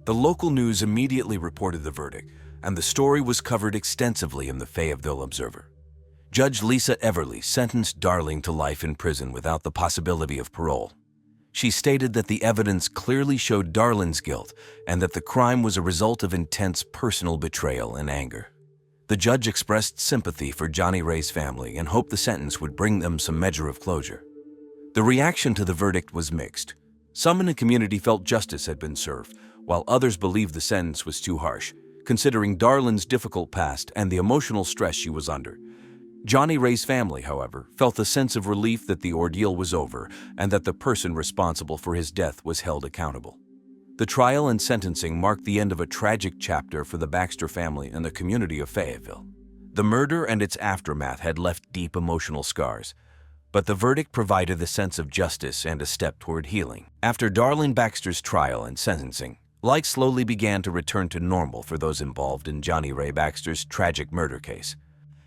The local news immediately reported the verdict, and the story was covered extensively in the Fayetteville Observer. Judge Lisa Everly sentenced Darling to life in prison without the possibility of parole. She stated that the evidence clearly showed Darling's guilt and that the crime was a result of intense personal betrayal and anger. The judge expressed sympathy for Johnny Ray's family and hoped the sentence would bring them some measure of closure. The reaction to the verdict was mixed. Some in the community felt justice had been served, while others believed the sentence was too harsh, considering Darling's difficult past and the emotional stress she was under. Johnny Ray's family, however, felt a sense of relief that the ordeal was over and that the person responsible for his death was held accountable. The trial and sentencing marked the end of a tragic chapter for the Baxter family and the community of Fayetteville. The murder and its aftermath had left deep emotional scars, but the verdict provided a sense of justice and a step toward healing. After Darling Baxter's trial and sentencing, life slowly began to return to normal for those involved in Johnny Ray Baxter's tragic murder case.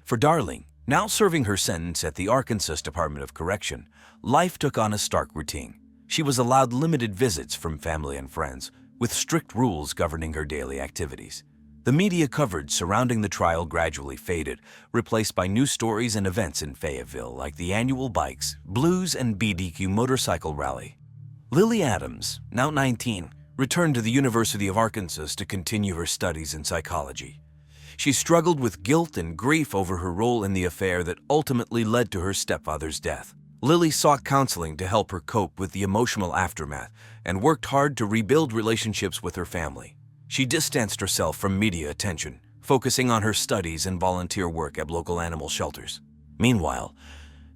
For Darling, now serving her sentence at the Arkansas Department of Correction, life took on a stark routine. She was allowed limited visits from family and friends, with strict rules governing her daily activities. The media coverage surrounding the trial gradually faded, replaced by new stories and events in Fayetteville like the annual Bikes, Blues, and BDQ motorcycle rally. Lily Adams, now 19, returned to the University of Arkansas to continue her studies in psychology. She struggled with guilt and grief over her role in the affair that ultimately led to her stepfather's death. Lily sought counseling to help her cope with the emotional aftermath and worked hard to rebuild relationships with her family. She distanced herself from media attention, focusing on her studies and volunteer work at local animal shelters. Meanwhile,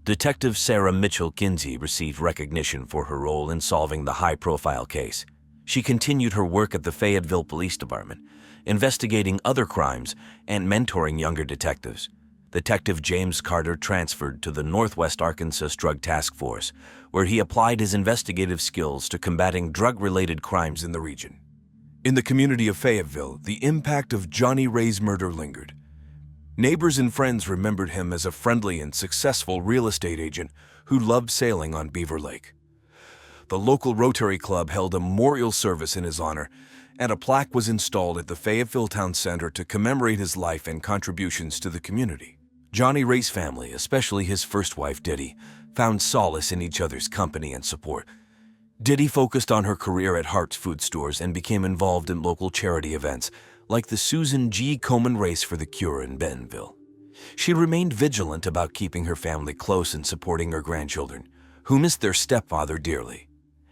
Detective Sarah Mitchell Kinsey received recognition for her role in solving the high-profile case. She continued her work at the Fayetteville Police Department, investigating other crimes and mentoring younger detectives. Detective James Carter transferred to the Northwest Arkansas Drug Task Force, where he applied his investigative skills to combating drug-related crimes in the region. In the community of Fayetteville, the impact of Johnny Ray's murder lingered. Neighbors and friends remembered him as a friendly and successful real estate agent who loved sailing on Beaver Lake. The local Rotary Club held a memorial service in his honor, and a plaque was installed at the Fayetteville Town Center to commemorate his life and contributions to the community. Johnny Ray's family, especially his first wife, Diddy, found solace in each other's company and support. Diddy focused on her career at Hart's Food Stores and became involved in local charity events, like the Susan G. Komen Race for the Cure in Bentonville. She remained vigilant about keeping her family close and supporting her grandchildren, who missed their stepfather dearly.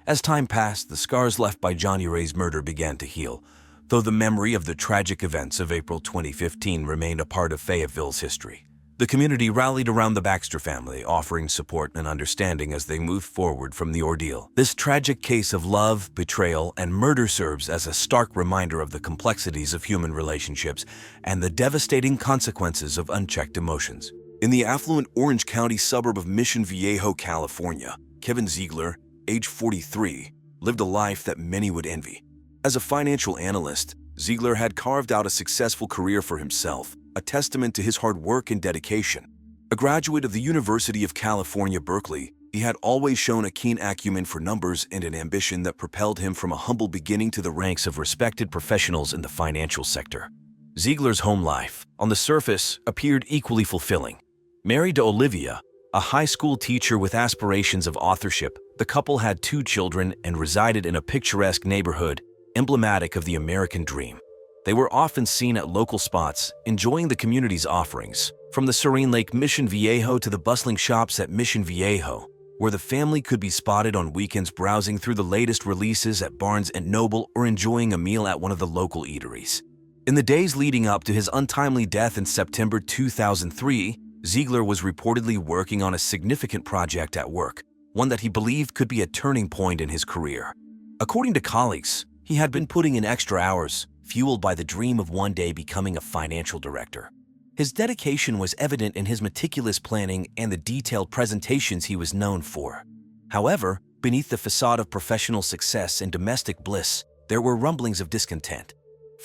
As time passed, the scars left by Johnny Ray's murder began to heal, though the memory of the tragic events of April 2015 remained a part of Fayetteville's history. The community rallied around the Baxter family, offering support and understanding as they moved forward from the ordeal. This tragic case of love, betrayal, and murder serves as a stark reminder of the complexities of human relationships and the devastating consequences of unchecked emotions. In the affluent Orange County suburb of Mission Viejo, California, Kevin Zigler, age 43, lived a life that many would envy. As a financial analyst, Zigler had carved out a successful career for himself, a testament to his hard work and dedication. A graduate of the University of California, Berkeley, he had always shown a keen acumen for numbers and an ambition that propelled him from a humble beginning to the ranks of respected professionals in the financial sector. Ziegler's home life, on the surface, appeared equally fulfilling. Married to Olivia, a high school teacher with aspirations of authorship, the couple had 2 children and resided in a picturesque neighborhood emblematic of the American dream. They were often seen at local spots, enjoying the community's offerings, from the serene Lake Mission Viejo to the bustling shops at Mission Viejo, where the family could be spotted on weekends browsing through the latest releases at Barnes & Noble or enjoying a meal at one of the local eateries. In the days leading up to his untimely death in September 2003, Zigler was reportedly working on a significant project at work, one that he believed could be a turning point in his career. According to colleagues, he had been putting in extra hours, fueled by the dream of one day becoming a financial director. His dedication was evident in his meticulous planning and the detailed presentations he was known for. However, beneath the facade of professional success and domestic bliss, there were rumblings of discontent.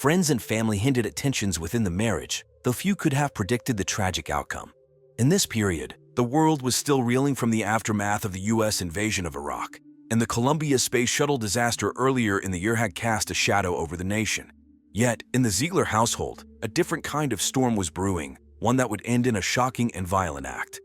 Friends and family hinted at tensions within the marriage, though few could have predicted the tragic outcome. In this period, the world was still reeling from the aftermath of the U.S. invasion of Iraq, and the Columbia Space Shuttle disaster earlier in the year had cast a shadow over the nation. Yet, in the Zigler household, a different kind of storm was brewing, one that would end in a shocking and violent act.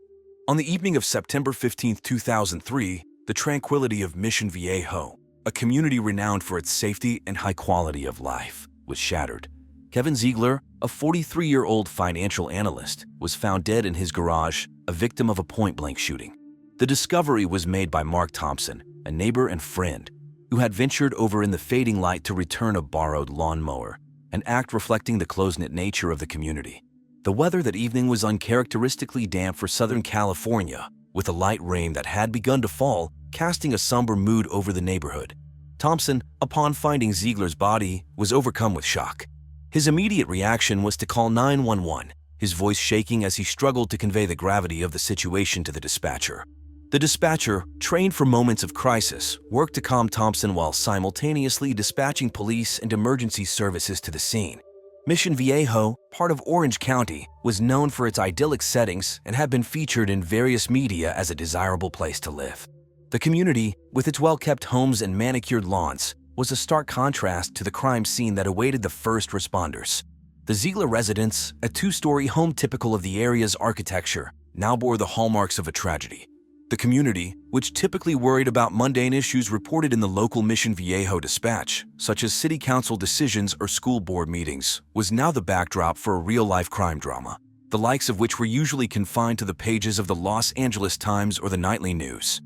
On the evening of September 15, 2003, the tranquility of Mission Viejo, a community renowned for its safety and high quality of life, was shattered. Kevin Zigler, a 43-year-old financial analyst, was found dead in his garage, a victim of a point-blank shooting. The discovery was made by Mark Thompson, a neighbor and friend, who had ventured over in the fading light to return a borrowed lawnmower, an act reflecting the close-knit nature of the community. The weather that evening was uncharacteristically damp for Southern California, with a light rain that had begun to fall, casting a somber mood over the neighborhood. Thompson, upon finding Ziegler's body, was overcome with shock. His immediate reaction was to call 911, his voice shaking as he struggled to convey the gravity of the situation to the dispatcher. The dispatcher, trained for moments of crisis, worked to calm Thompson while simultaneously dispatching police and emergency services to the scene. Mission Viejo, part of Orange County, was known for its idyllic settings and had been featured in various media as a desirable place to live. The community, with its well-kept homes and manicured lawns, was a stark contrast to the crime scene that awaited the first responders. The Ziegler residence, a two-story home typical of the area's architecture, now bore the hallmarks of a tragedy. The community, which typically worried about mundane issues reported in the local Mission Viejo dispatch, such as city council decisions or school board meetings, was now the backdrop for a real-life crime drama, the likes of which were usually confined to the pages of the Los Angeles Times or the nightly news.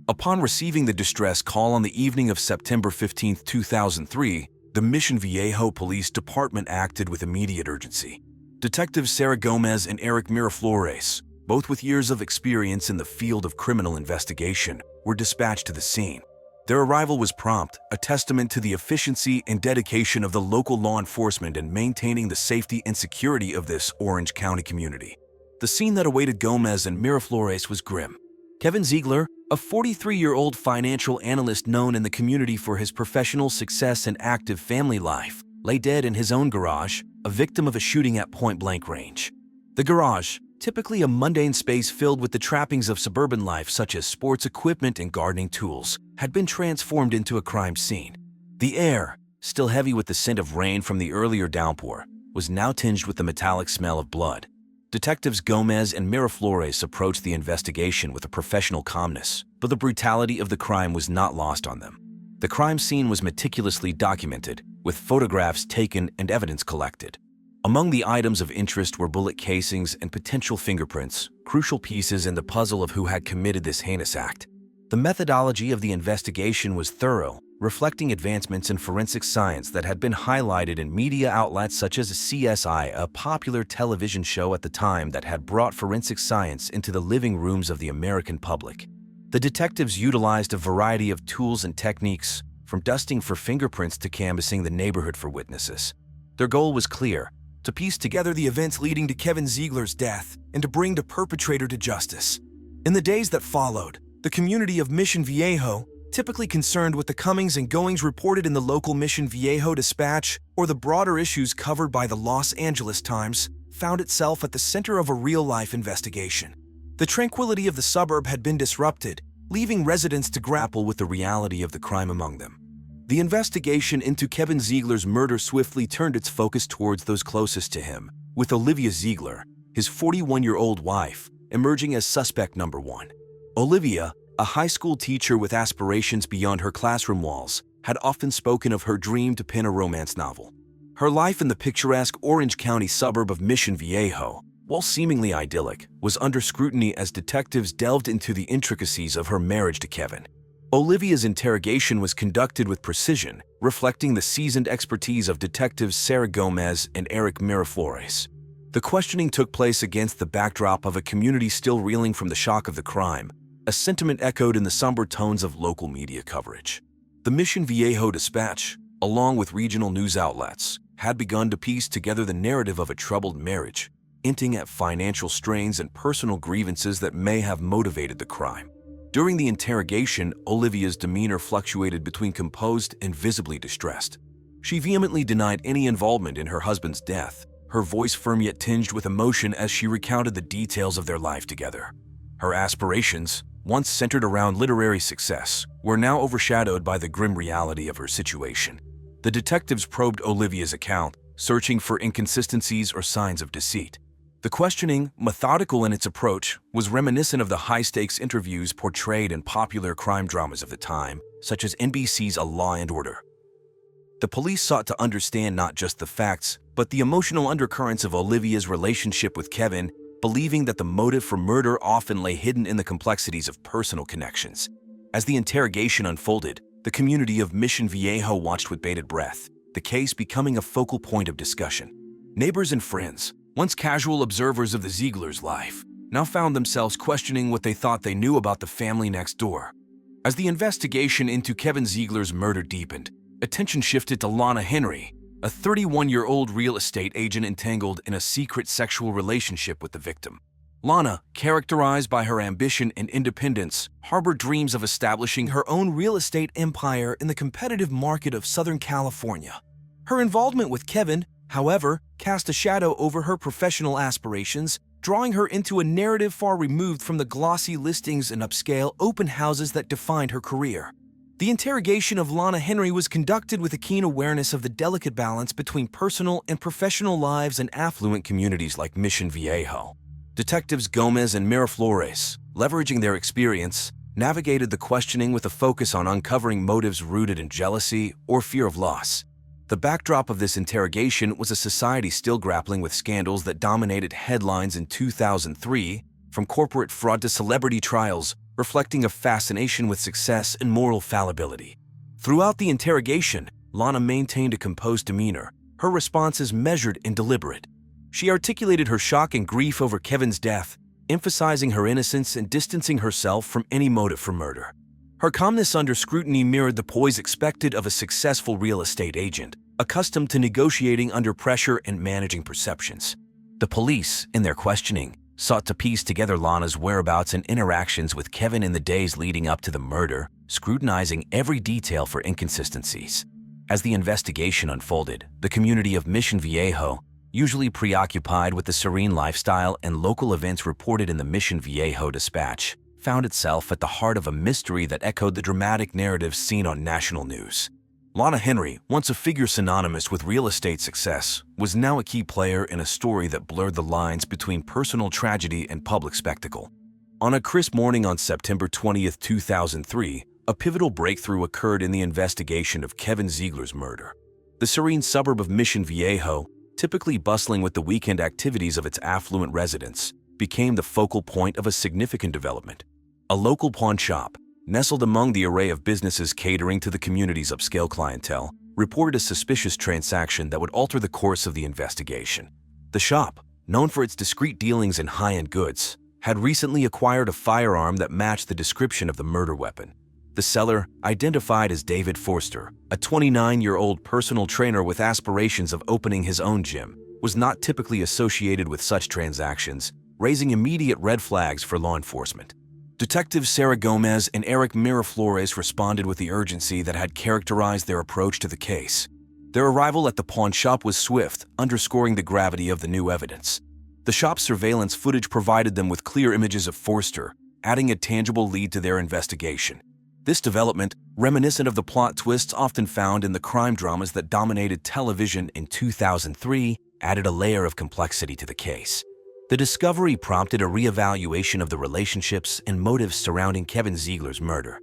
Upon receiving the distress call on the evening of September 15, 2003, the Mission Viejo Police Department acted with immediate urgency. Detectives Sarah Gomez and Eric Miraflores, both with years of experience in the field of criminal investigation, were dispatched to the scene. Their arrival was prompt, a testament to the efficiency and dedication of the local law enforcement in maintaining the safety and security of this Orange County community. The scene that awaited Gomez and Miraflores was grim. Kevin Zigler, a 43-year-old financial analyst known in the community for his professional success and active family life, lay dead in his own garage, a victim of a shooting at point-blank range. The garage, typically a mundane space filled with the trappings of suburban life such as sports equipment and gardening tools, had been transformed into a crime scene. The air, still heavy with the scent of rain from the earlier downpour, was now tinged with the metallic smell of blood. Detectives Gomez and Miraflores approached the investigation with a professional calmness, but the brutality of the crime was not lost on them. The crime scene was meticulously documented, with photographs taken and evidence collected. Among the items of interest were bullet casings and potential fingerprints, crucial pieces in the puzzle of who had committed this heinous act. The methodology of the investigation was thorough, reflecting advancements in forensic science that had been highlighted in media outlets such as CSI, a popular television show at the time that had brought forensic science into the living rooms of the American public. The detectives utilized a variety of tools and techniques, from dusting for fingerprints to canvassing the neighborhood for witnesses. Their goal was clear: to piece together the events leading to Kevin Ziegler's death and to bring the perpetrator to justice. In the days that followed, the community of Mission Viejo, typically concerned with the comings and goings reported in the local Mission Viejo dispatch or the broader issues covered by the Los Angeles Times, found itself at the center of a real-life investigation. The tranquility of the suburb had been disrupted, leaving residents to grapple with the reality of the crime among them. The investigation into Kevin Ziegler's murder swiftly turned its focus towards those closest to him, with Olivia Ziegler, his 41-year-old wife, emerging as suspect number one. Olivia, a high school teacher with aspirations beyond her classroom walls, had often spoken of her dream to pen a romance novel. Her life in the picturesque Orange County suburb of Mission Viejo, while seemingly idyllic, was under scrutiny as detectives delved into the intricacies of her marriage to Kevin. Olivia's interrogation was conducted with precision, reflecting the seasoned expertise of detectives Sarah Gomez and Eric Miraflores. The questioning took place against the backdrop of a community still reeling from the shock of the crime, a sentiment echoed in the somber tones of local media coverage. The Mission Viejo dispatch, along with regional news outlets, had begun to piece together the narrative of a troubled marriage, hinting at financial strains and personal grievances that may have motivated the crime. During the interrogation, Olivia's demeanor fluctuated between composed and visibly distressed. She vehemently denied any involvement in her husband's death, her voice firm yet tinged with emotion as she recounted the details of their life together. Her aspirations, once centered around literary success, were now overshadowed by the grim reality of her situation. The detectives probed Olivia's account, searching for inconsistencies or signs of deceit. The questioning, methodical in its approach, was reminiscent of the high-stakes interviews portrayed in popular crime dramas of the time, such as NBC's A Law and Order. The police sought to understand not just the facts, but the emotional undercurrents of Olivia's relationship with Kevin, believing that the motive for murder often lay hidden in the complexities of personal connections. As the interrogation unfolded, the community of Mission Viejo watched with bated breath, the case becoming a focal point of discussion. Neighbors and friends, once casual observers of the Ziegler's life, now found themselves questioning what they thought they knew about the family next door. As the investigation into Kevin Ziegler's murder deepened, attention shifted to Lana Henry, a 31-year-old real estate agent entangled in a secret sexual relationship with the victim. Lana, characterized by her ambition and independence, harbored dreams of establishing her own real estate empire in the competitive market of Southern California. Her involvement with Kevin, however, cast a shadow over her professional aspirations, drawing her into a narrative far removed from the glossy listings and upscale open houses that defined her career. The interrogation of Lana Henry was conducted with a keen awareness of the delicate balance between personal and professional lives in affluent communities like Mission Viejo. Detectives Gomez and Miraflores, leveraging their experience, navigated the questioning with a focus on uncovering motives rooted in jealousy or fear of loss. The backdrop of this interrogation was a society still grappling with scandals that dominated headlines in 2003, from corporate fraud to celebrity trials, reflecting a fascination with success and moral fallibility. Throughout the interrogation, Lana maintained a composed demeanor, her responses measured and deliberate. She articulated her shock and grief over Kevin's death, emphasizing her innocence and distancing herself from any motive for murder. Her calmness under scrutiny mirrored the poise expected of a successful real estate agent, accustomed to negotiating under pressure and managing perceptions. The police, in their questioning, sought to piece together Lana's whereabouts and interactions with Kevin in the days leading up to the murder, scrutinizing every detail for inconsistencies. As the investigation unfolded, the community of Mission Viejo, usually preoccupied with the serene lifestyle and local events reported in the Mission Viejo Dispatch, found itself at the heart of a mystery that echoed the dramatic narratives seen on national news. Lana Henry, once a figure synonymous with real estate success, was now a key player in a story that blurred the lines between personal tragedy and public spectacle. On a crisp morning on September 20, 2003, a pivotal breakthrough occurred in the investigation of Kevin Ziegler's murder. The serene suburb of Mission Viejo, typically bustling with the weekend activities of its affluent residents, became the focal point of a significant development. A local pawn shop, nestled among the array of businesses catering to the community's upscale clientele, reported a suspicious transaction that would alter the course of the investigation. The shop, known for its discreet dealings in high-end goods, had recently acquired a firearm that matched the description of the murder weapon. The seller, identified as David Forster, a 29-year-old personal trainer with aspirations of opening his own gym, was not typically associated with such transactions, raising immediate red flags for law enforcement. Detectives Sarah Gomez and Eric Miraflores responded with the urgency that had characterized their approach to the case. Their arrival at the pawn shop was swift, underscoring the gravity of the new evidence. The shop's surveillance footage provided them with clear images of Forster, adding a tangible lead to their investigation. This development, reminiscent of the plot twists often found in the crime dramas that dominated television in 2003, added a layer of complexity to the case. The discovery prompted a reevaluation of the relationships and motives surrounding Kevin Ziegler's murder.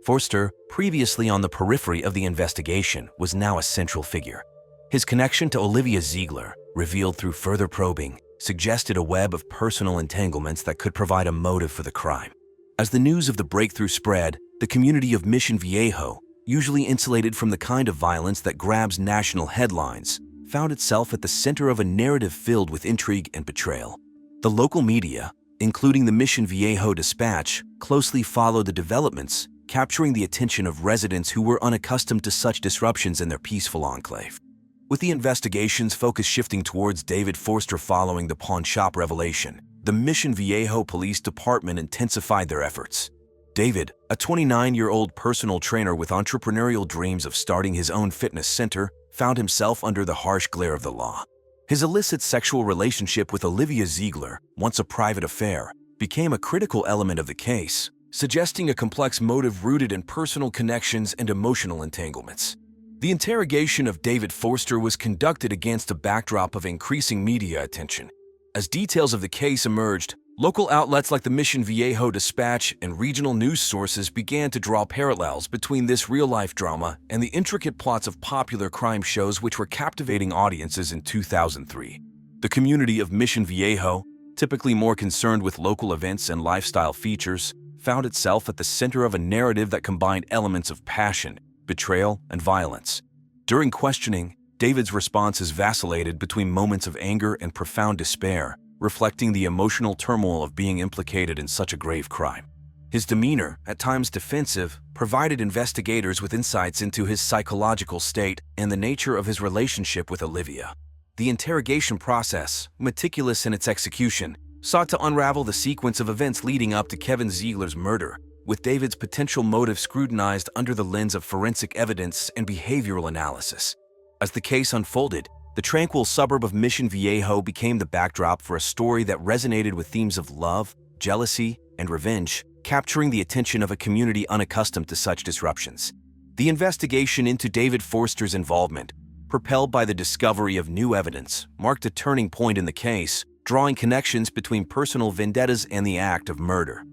Forster, previously on the periphery of the investigation, was now a central figure. His connection to Olivia Ziegler, revealed through further probing, suggested a web of personal entanglements that could provide a motive for the crime. As the news of the breakthrough spread, the community of Mission Viejo, usually insulated from the kind of violence that grabs national headlines, found itself at the center of a narrative filled with intrigue and betrayal. The local media, including the Mission Viejo Dispatch, closely followed the developments, capturing the attention of residents who were unaccustomed to such disruptions in their peaceful enclave. With the investigation's focus shifting towards David Forster following the pawn shop revelation, the Mission Viejo Police Department intensified their efforts. David, a 29-year-old personal trainer with entrepreneurial dreams of starting his own fitness center, found himself under the harsh glare of the law. His illicit sexual relationship with Olivia Ziegler, once a private affair, became a critical element of the case, suggesting a complex motive rooted in personal connections and emotional entanglements. The interrogation of David Forster was conducted against a backdrop of increasing media attention. As details of the case emerged, local outlets like the Mission Viejo Dispatch and regional news sources began to draw parallels between this real-life drama and the intricate plots of popular crime shows which were captivating audiences in 2003. The community of Mission Viejo, typically more concerned with local events and lifestyle features, found itself at the center of a narrative that combined elements of passion, betrayal, and violence. During questioning, David's responses vacillated between moments of anger and profound despair, reflecting the emotional turmoil of being implicated in such a grave crime. His demeanor, at times defensive, provided investigators with insights into his psychological state and the nature of his relationship with Olivia. The interrogation process, meticulous in its execution, sought to unravel the sequence of events leading up to Kevin Ziegler's murder, with David's potential motive scrutinized under the lens of forensic evidence and behavioral analysis. As the case unfolded, the tranquil suburb of Mission Viejo became the backdrop for a story that resonated with themes of love, jealousy, and revenge, capturing the attention of a community unaccustomed to such disruptions. The investigation into David Forster's involvement, propelled by the discovery of new evidence, marked a turning point in the case, drawing connections between personal vendettas and the act of murder.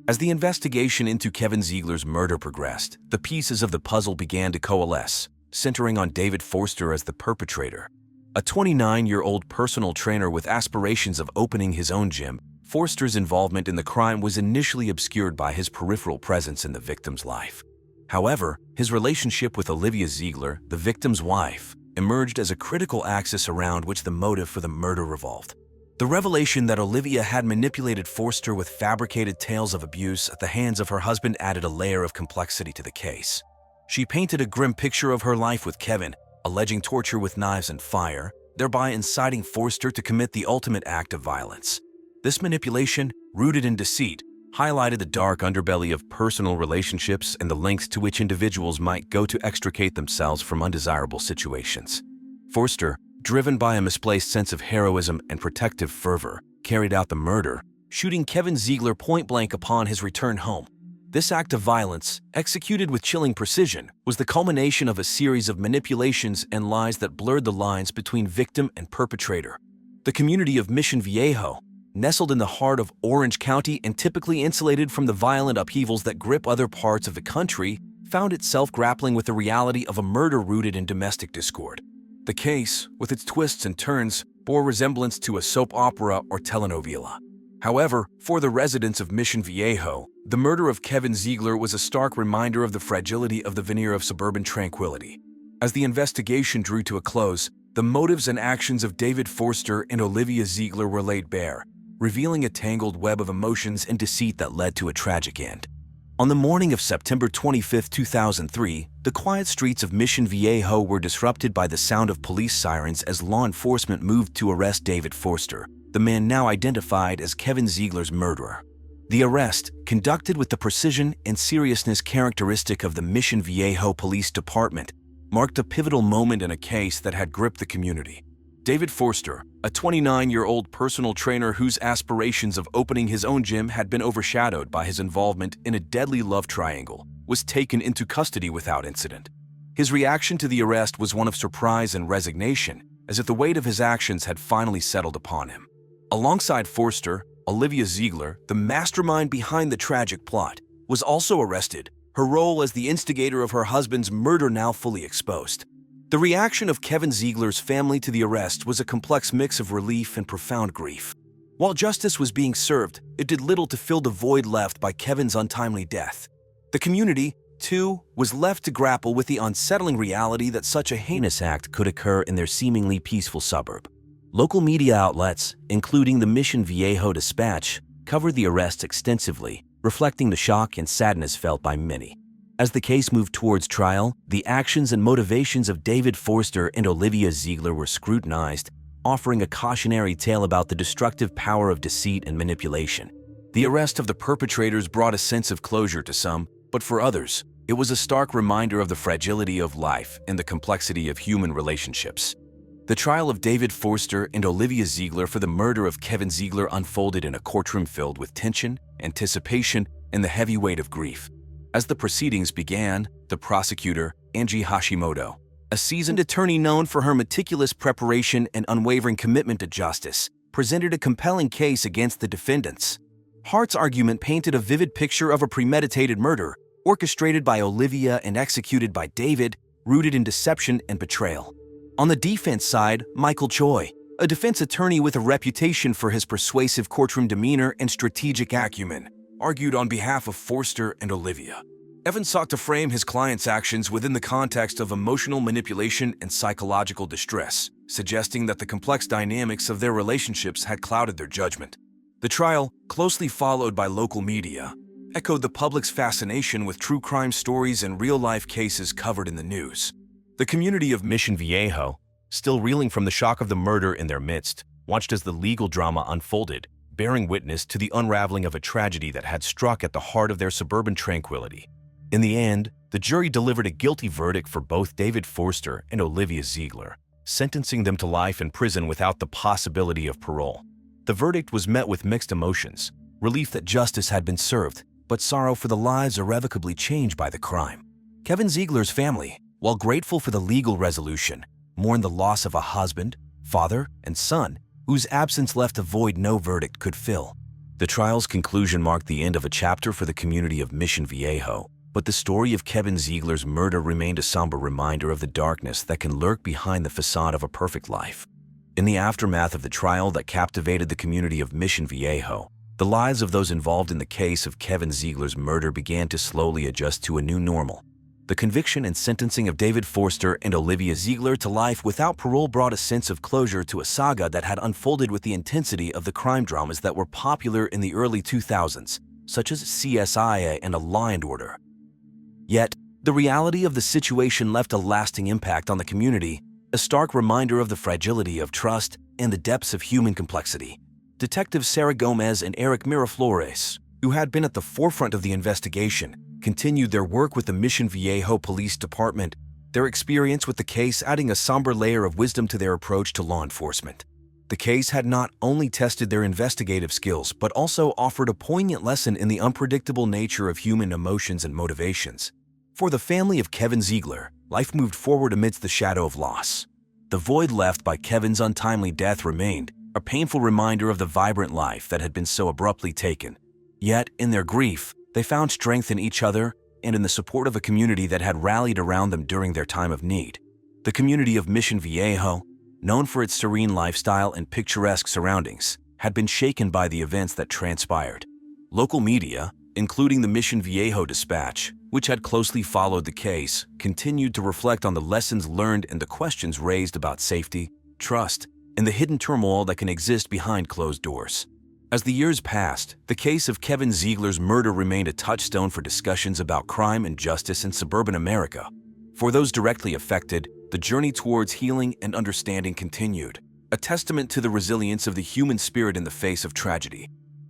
As the investigation into Kevin Ziegler's murder progressed, the pieces of the puzzle began to coalesce, centering on David Forster as the perpetrator. A 29-year-old personal trainer with aspirations of opening his own gym, Forster's involvement in the crime was initially obscured by his peripheral presence in the victim's life. However, his relationship with Olivia Ziegler, the victim's wife, emerged as a critical axis around which the motive for the murder revolved. The revelation that Olivia had manipulated Forster with fabricated tales of abuse at the hands of her husband added a layer of complexity to the case. She painted a grim picture of her life with Kevin, alleging torture with knives and fire, thereby inciting Forster to commit the ultimate act of violence. This manipulation, rooted in deceit, highlighted the dark underbelly of personal relationships and the lengths to which individuals might go to extricate themselves from undesirable situations. Forster, driven by a misplaced sense of heroism and protective fervor, carried out the murder, shooting Kevin Ziegler point-blank upon his return home. This act of violence, executed with chilling precision, was the culmination of a series of manipulations and lies that blurred the lines between victim and perpetrator. The community of Mission Viejo, nestled in the heart of Orange County and typically insulated from the violent upheavals that grip other parts of the country, found itself grappling with the reality of a murder rooted in domestic discord. The case, with its twists and turns, bore resemblance to a soap opera or telenovela. However, for the residents of Mission Viejo, the murder of Kevin Ziegler was a stark reminder of the fragility of the veneer of suburban tranquility. As the investigation drew to a close, the motives and actions of David Forster and Olivia Ziegler were laid bare, revealing a tangled web of emotions and deceit that led to a tragic end. On the morning of September 25, 2003, the quiet streets of Mission Viejo were disrupted by the sound of police sirens as law enforcement moved to arrest David Forster, the man now identified as Kevin Ziegler's murderer. The arrest, conducted with the precision and seriousness characteristic of the Mission Viejo Police Department, marked a pivotal moment in a case that had gripped the community. David Forster, a 29-year-old personal trainer whose aspirations of opening his own gym had been overshadowed by his involvement in a deadly love triangle, was taken into custody without incident. His reaction to the arrest was one of surprise and resignation, as if the weight of his actions had finally settled upon him. Alongside Forster, Olivia Ziegler, the mastermind behind the tragic plot, was also arrested, her role as the instigator of her husband's murder now fully exposed. The reaction of Kevin Ziegler's family to the arrest was a complex mix of relief and profound grief. While justice was being served, it did little to fill the void left by Kevin's untimely death. The community, too, was left to grapple with the unsettling reality that such a heinous act could occur in their seemingly peaceful suburb. Local media outlets, including the Mission Viejo Dispatch, covered the arrest extensively, reflecting the shock and sadness felt by many. As the case moved towards trial, the actions and motivations of David Forster and Olivia Ziegler were scrutinized, offering a cautionary tale about the destructive power of deceit and manipulation. The arrest of the perpetrators brought a sense of closure to some, but for others, it was a stark reminder of the fragility of life and the complexity of human relationships. The trial of David Forster and Olivia Ziegler for the murder of Kevin Ziegler unfolded in a courtroom filled with tension, anticipation, and the heavy weight of grief. As the proceedings began, the prosecutor, Angie Hashimoto, A seasoned attorney known for her meticulous preparation and unwavering commitment to justice, presented a compelling case against the defendants. Hart's argument painted a vivid picture of a premeditated murder, orchestrated by Olivia and executed by David, rooted in deception and betrayal. On the defense side, Michael Choi, a defense attorney with a reputation for his persuasive courtroom demeanor and strategic acumen, argued on behalf of Forster and Olivia. Evans sought to frame his client's actions within the context of emotional manipulation and psychological distress, suggesting that the complex dynamics of their relationships had clouded their judgment. The trial, closely followed by local media, echoed the public's fascination with true crime stories and real-life cases covered in the news. The community of Mission Viejo, still reeling from the shock of the murder in their midst, watched as the legal drama unfolded, bearing witness to the unraveling of a tragedy that had struck at the heart of their suburban tranquility. In the end, the jury delivered a guilty verdict for both David Forster and Olivia Zigler, sentencing them to life in prison without the possibility of parole. The verdict was met with mixed emotions, relief that justice had been served, but sorrow for the lives irrevocably changed by the crime. Kevin Ziegler's family, while grateful for the legal resolution, mourned the loss of a husband, father, and son, whose absence left a void no verdict could fill. The trial's conclusion marked the end of a chapter for the community of Mission Viejo, but the story of Kevin Ziegler's murder remained a somber reminder of the darkness that can lurk behind the facade of a perfect life. In the aftermath of the trial that captivated the community of Mission Viejo, the lives of those involved in the case of Kevin Ziegler's murder began to slowly adjust to a new normal. The conviction and sentencing of David Forster and Olivia Ziegler to life without parole brought a sense of closure to a saga that had unfolded with the intensity of the crime dramas that were popular in the early 2000s, such as CSI and A Law and Order. Yet, the reality of the situation left a lasting impact on the community, a stark reminder of the fragility of trust and the depths of human complexity. Detectives Sarah Gomez and Eric Miraflores, who had been at the forefront of the investigation, continued their work with the Mission Viejo Police Department, their experience with the case adding a somber layer of wisdom to their approach to law enforcement. The case had not only tested their investigative skills, but also offered a poignant lesson in the unpredictable nature of human emotions and motivations. For the family of Kevin Ziegler, life moved forward amidst the shadow of loss. The void left by Kevin's untimely death remained, a painful reminder of the vibrant life that had been so abruptly taken. Yet, in their grief, they found strength in each other and in the support of a community that had rallied around them during their time of need. The community of Mission Viejo, known for its serene lifestyle and picturesque surroundings, had been shaken by the events that transpired. Local media, including the Mission Viejo Dispatch, which had closely followed the case, continued to reflect on the lessons learned and the questions raised about safety, trust, and the hidden turmoil that can exist behind closed doors. As the years passed, the case of Kevin Ziegler's murder remained a touchstone for discussions about crime and justice in suburban America. For those directly affected, the journey towards healing and understanding continued, a testament to the resilience of the human spirit in the face of tragedy.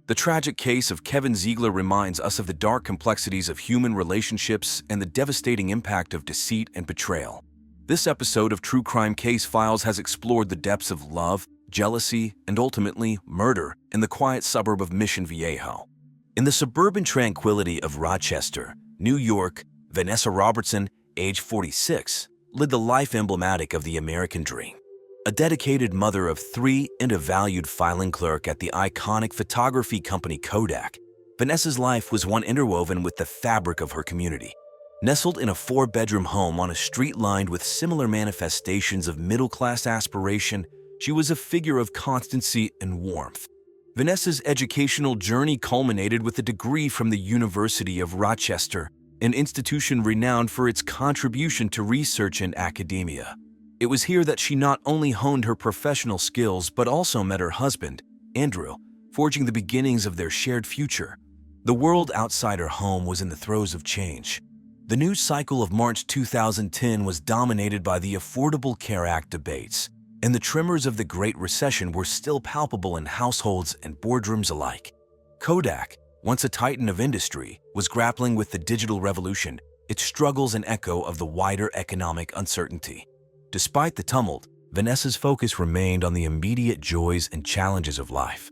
The tragic case of Kevin Ziegler reminds us of the dark complexities of human relationships and the devastating impact of deceit and betrayal. This episode of True Crime Case Files has explored the depths of love, jealousy, and ultimately murder in the quiet suburb of Mission Viejo. In the suburban tranquility of Rochester, New York, Vanessa Robertson, age 46, led the life emblematic of the American dream. A dedicated mother of three and a valued filing clerk at the iconic photography company Kodak, Vanessa's life was one interwoven with the fabric of her community. Nestled in a 4-bedroom home on a street lined with similar manifestations of middle-class aspiration, she was a figure of constancy and warmth. Vanessa's educational journey culminated with a degree from the University of Rochester, an institution renowned for its contribution to research and academia. It was here that she not only honed her professional skills but also met her husband, Andrew, forging the beginnings of their shared future. The world outside her home was in the throes of change. The news cycle of March 2010 was dominated by the Affordable Care Act debates, and the tremors of the Great Recession were still palpable in households and boardrooms alike. Kodak, once a titan of industry, was grappling with the digital revolution, its struggles an echo of the wider economic uncertainty. Despite the tumult, Vanessa's focus remained on the immediate joys and challenges of life.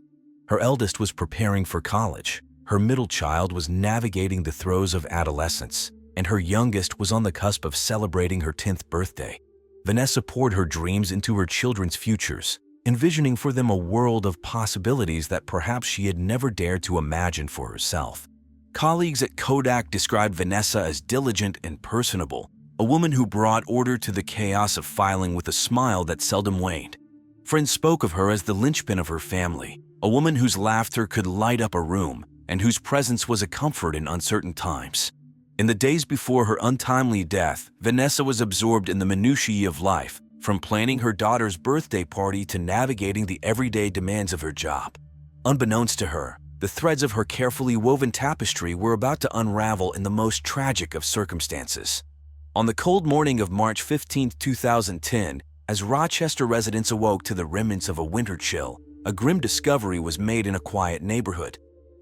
Her eldest was preparing for college, her middle child was navigating the throes of adolescence, and her youngest was on the cusp of celebrating her 10th birthday. Vanessa poured her dreams into her children's futures, envisioning for them a world of possibilities that perhaps she had never dared to imagine for herself. Colleagues at Kodak described Vanessa as diligent and personable, a woman who brought order to the chaos of filing with a smile that seldom waned. Friends spoke of her as the linchpin of her family, a woman whose laughter could light up a room and whose presence was a comfort in uncertain times. In the days before her untimely death, Vanessa was absorbed in the minutiae of life, from planning her daughter's birthday party to navigating the everyday demands of her job. Unbeknownst to her, the threads of her carefully woven tapestry were about to unravel in the most tragic of circumstances. On the cold morning of March 15, 2010, as Rochester residents awoke to the remnants of a winter chill, a grim discovery was made in a quiet neighborhood.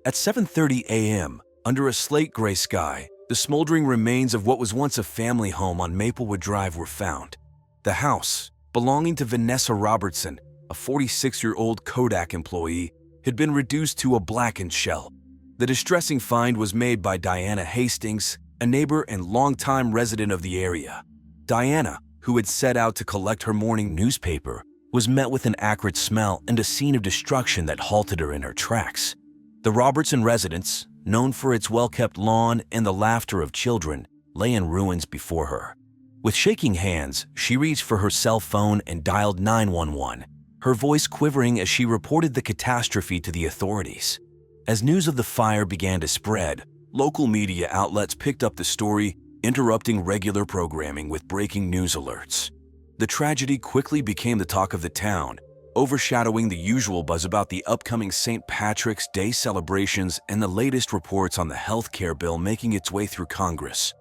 At 7:30 a.m., under a slate-gray sky, the smoldering remains of what was once a family home on Maplewood Drive were found. The house, belonging to Vanessa Robertson, a 46-year-old Kodak employee, had been reduced to a blackened shell. The distressing find was made by Diana Hastings, a neighbor and longtime resident of the area. Diana, who had set out to collect her morning newspaper, was met with an acrid smell and a scene of destruction that halted her in her tracks. The Robertson residence, known for its well-kept lawn and the laughter of children, lay in ruins before her. With shaking hands, she reached for her cell phone and dialed 911, her voice quivering as she reported the catastrophe to the authorities. As news of the fire began to spread, local media outlets picked up the story, interrupting regular programming with breaking news alerts. The tragedy quickly became the talk of the town, overshadowing the usual buzz about the upcoming St. Patrick's Day celebrations and the latest reports on the health care bill making its way through Congress.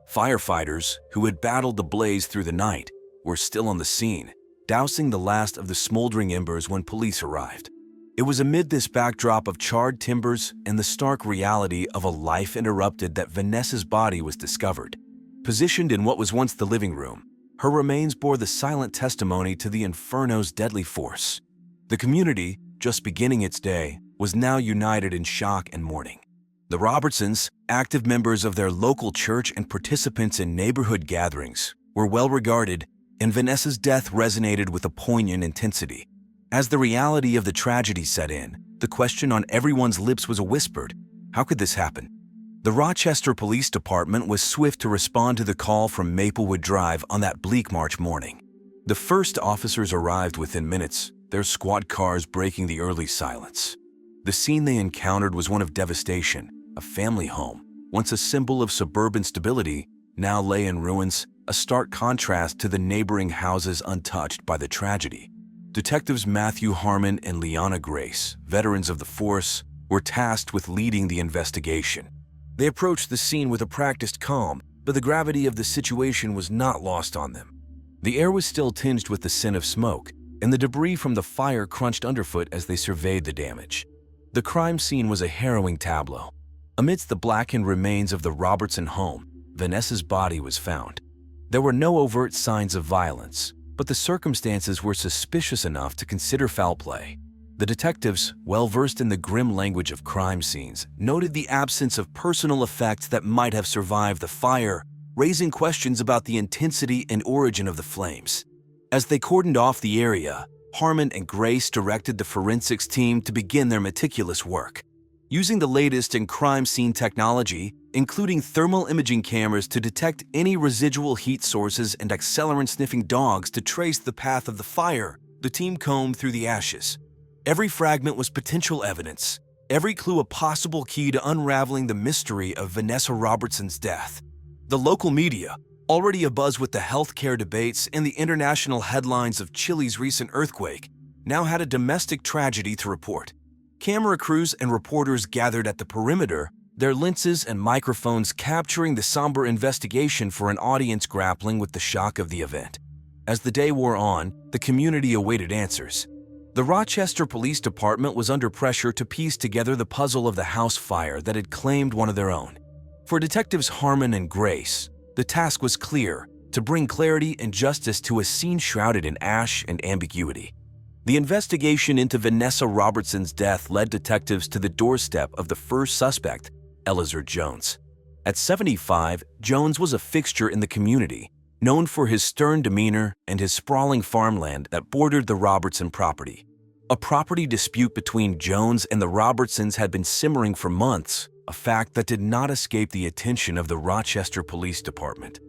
Firefighters, who had battled the blaze through the night, were still on the scene, dousing the last of the smoldering embers when police arrived. It was amid this backdrop of charred timbers and the stark reality of a life interrupted that Vanessa's body was discovered. Positioned in what was once the living room, her remains bore the silent testimony to the inferno's deadly force. The community, just beginning its day, was now united in shock and mourning. The Robertsons, active members of their local church and participants in neighborhood gatherings, were well regarded, and Vanessa's death resonated with a poignant intensity. As the reality of the tragedy set in, the question on everyone's lips was whispered, how could this happen? The Rochester Police Department was swift to respond to the call from Maplewood Drive on that bleak March morning. The first officers arrived within minutes, their squad cars breaking the early silence. The scene they encountered was one of devastation. A family home, once a symbol of suburban stability, now lay in ruins, a stark contrast to the neighboring houses untouched by the tragedy. Detectives Matthew Harmon and Liana Grace, veterans of the force, were tasked with leading the investigation. They approached the scene with a practiced calm, but the gravity of the situation was not lost on them. The air was still tinged with the scent of smoke, and the debris from the fire crunched underfoot as they surveyed the damage. The crime scene was a harrowing tableau. Amidst the blackened remains of the Robertson home, Vanessa's body was found. There were no overt signs of violence, but the circumstances were suspicious enough to consider foul play. The detectives, well versed in the grim language of crime scenes, noted the absence of personal effects that might have survived the fire, raising questions about the intensity and origin of the flames. As they cordoned off the area, Harmon and Grace directed the forensics team to begin their meticulous work. Using the latest in crime scene technology, including thermal imaging cameras to detect any residual heat sources and accelerant-sniffing dogs to trace the path of the fire, the team combed through the ashes. Every fragment was potential evidence, every clue a possible key to unraveling the mystery of Vanessa Robertson's death. The local media, already abuzz with the healthcare debates and the international headlines of Chile's recent earthquake, now had a domestic tragedy to report. Camera crews and reporters gathered at the perimeter, their lenses and microphones capturing the somber investigation for an audience grappling with the shock of the event. As the day wore on, the community awaited answers. The Rochester Police Department was under pressure to piece together the puzzle of the house fire that had claimed one of their own. For Detectives Harmon and Grace, the task was clear: to bring clarity and justice to a scene shrouded in ash and ambiguity. The investigation into Vanessa Robertson's death led detectives to the doorstep of the first suspect, Elzar Jones. At 75, Jones was a fixture in the community, known for his stern demeanor and his sprawling farmland that bordered the Robertson property. A property dispute between Jones and the Robertsons had been simmering for months, a fact that did not escape the attention of the Rochester Police Department.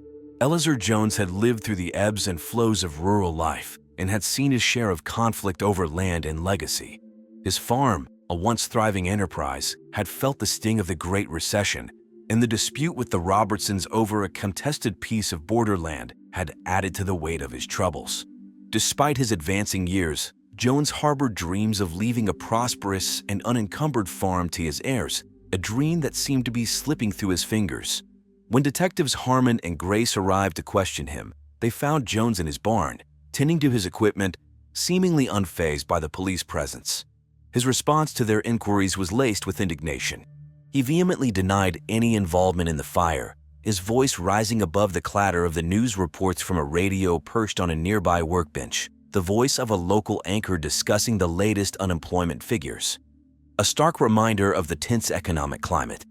Elzar Jones had lived through the ebbs and flows of rural life and had seen his share of conflict over land and legacy. His farm, a once thriving enterprise, had felt the sting of the Great Recession, and the dispute with the Robertsons over a contested piece of borderland had added to the weight of his troubles. Despite his advancing years, Jones harbored dreams of leaving a prosperous and unencumbered farm to his heirs, a dream that seemed to be slipping through his fingers. When detectives Harmon and Grace arrived to question him, they found Jones in his barn, tending to his equipment, seemingly unfazed by the police presence. His response to their inquiries was laced with indignation. He vehemently denied any involvement in the fire, his voice rising above the clatter of the news reports from a radio perched on a nearby workbench, the voice of a local anchor discussing the latest unemployment figures. A stark reminder of the tense economic climate.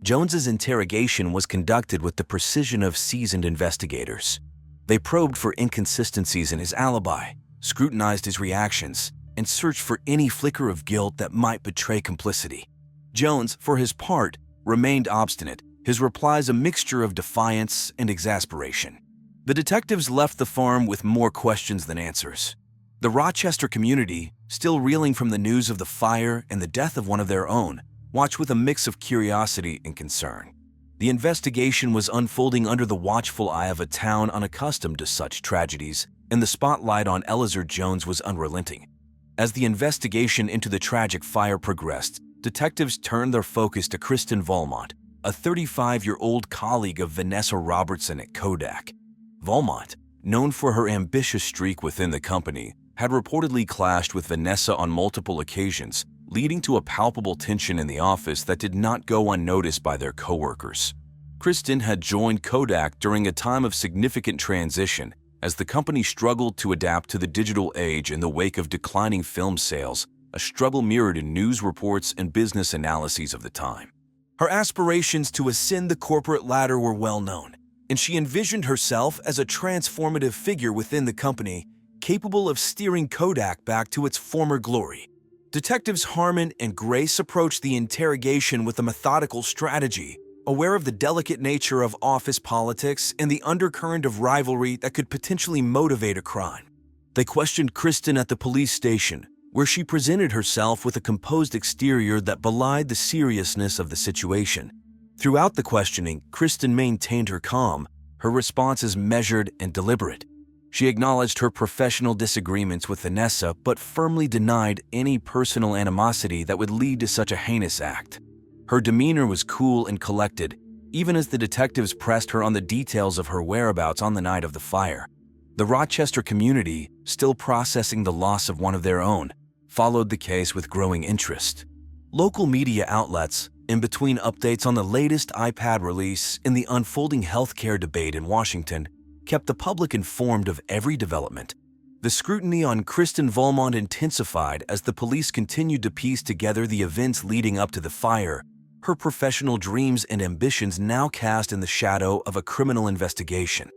Jones's interrogation was conducted with the precision of seasoned investigators. They probed for inconsistencies in his alibi, scrutinized his reactions, and searched for any flicker of guilt that might betray complicity. Jones, for his part, remained obstinate, his replies a mixture of defiance and exasperation. The detectives left the farm with more questions than answers. The Rochester community, still reeling from the news of the fire and the death of one of their own, watched with a mix of curiosity and concern. The investigation was unfolding under the watchful eye of a town unaccustomed to such tragedies, and the spotlight on Elzar Jones was unrelenting. As the investigation into the tragic fire progressed, detectives turned their focus to Kristen Valmont, a 35-year-old colleague of Vanessa Robertson at Kodak. Valmont, known for her ambitious streak within the company, had reportedly clashed with Vanessa on multiple occasions, leading to a palpable tension in the office that did not go unnoticed by their coworkers. Kristen had joined Kodak during a time of significant transition as the company struggled to adapt to the digital age in the wake of declining film sales, a struggle mirrored in news reports and business analyses of the time. Her aspirations to ascend the corporate ladder were well known, and she envisioned herself as a transformative figure within the company, capable of steering Kodak back to its former glory. Detectives Harmon and Grace approached the interrogation with a methodical strategy, aware of the delicate nature of office politics and the undercurrent of rivalry that could potentially motivate a crime. They questioned Kristen at the police station, where she presented herself with a composed exterior that belied the seriousness of the situation. Throughout the questioning, Kristen maintained her calm, her responses measured and deliberate. She acknowledged her professional disagreements with Vanessa, but firmly denied any personal animosity that would lead to such a heinous act. Her demeanor was cool and collected, even as the detectives pressed her on the details of her whereabouts on the night of the fire. The Rochester community, still processing the loss of one of their own, followed the case with growing interest. Local media outlets, in between updates on the latest iPad release and the unfolding healthcare debate in Washington, kept the public informed of every development. The scrutiny on Kristen Valmont intensified as the police continued to piece together the events leading up to the fire. Her professional dreams and ambitions now cast in the shadow of a criminal investigation.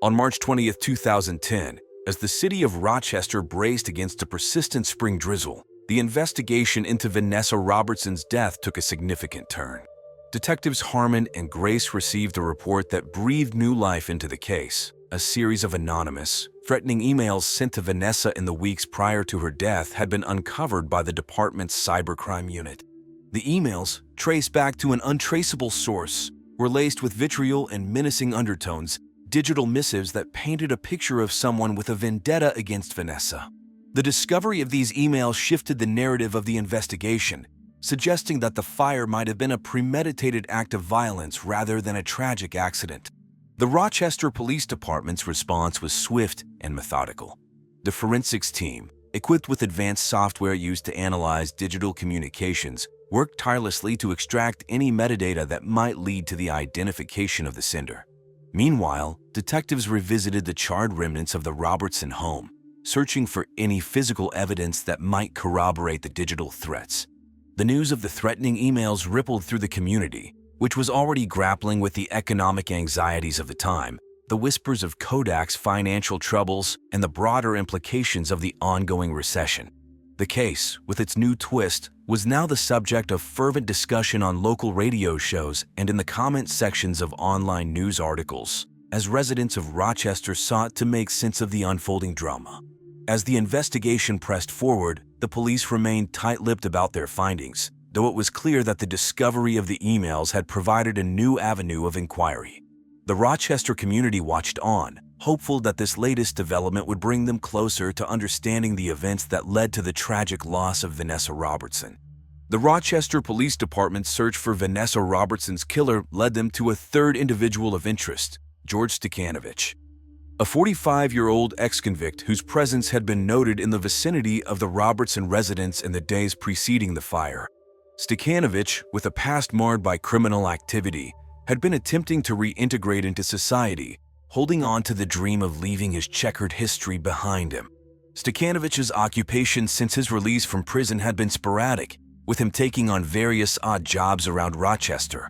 On March 20, 2010, as the city of Rochester braced against a persistent spring drizzle, the investigation into Vanessa Robertson's death took a significant turn. Detectives Harmon and Grace received a report that breathed new life into the case. A series of anonymous, threatening emails sent to Vanessa in the weeks prior to her death had been uncovered by the department's cybercrime unit. The emails, traced back to an untraceable source, were laced with vitriol and menacing undertones, digital missives that painted a picture of someone with a vendetta against Vanessa. The discovery of these emails shifted the narrative of the investigation, suggesting that the fire might have been a premeditated act of violence rather than a tragic accident. The Rochester Police Department's response was swift and methodical. The forensics team, equipped with advanced software used to analyze digital communications, worked tirelessly to extract any metadata that might lead to the identification of the sender. Meanwhile, detectives revisited the charred remnants of the Robertson home, searching for any physical evidence that might corroborate the digital threats. The news of the threatening emails rippled through the community, which was already grappling with the economic anxieties of the time. the whispers of Kodak's financial troubles, and the broader implications of the ongoing recession. The case, with its new twist, was now the subject of fervent discussion on local radio shows and in the comment sections of online news articles, as residents of Rochester sought to make sense of the unfolding drama. As the investigation pressed forward, the police remained tight-lipped about their findings, though it was clear that the discovery of the emails had provided a new avenue of inquiry. The Rochester community watched on, hopeful that this latest development would bring them closer to understanding the events that led to the tragic loss of Vanessa Robertson. The Rochester Police Department's search for Vanessa Robertson's killer led them to a third individual of interest, George Stekanovich, a 45-year-old ex-convict whose presence had been noted in the vicinity of the Robertson residence in the days preceding the fire. Stekanovich, with a past marred by criminal activity, had been attempting to reintegrate into society, holding on to the dream of leaving his checkered history behind him. Stekanovich's occupation since his release from prison had been sporadic, with him taking on various odd jobs around Rochester.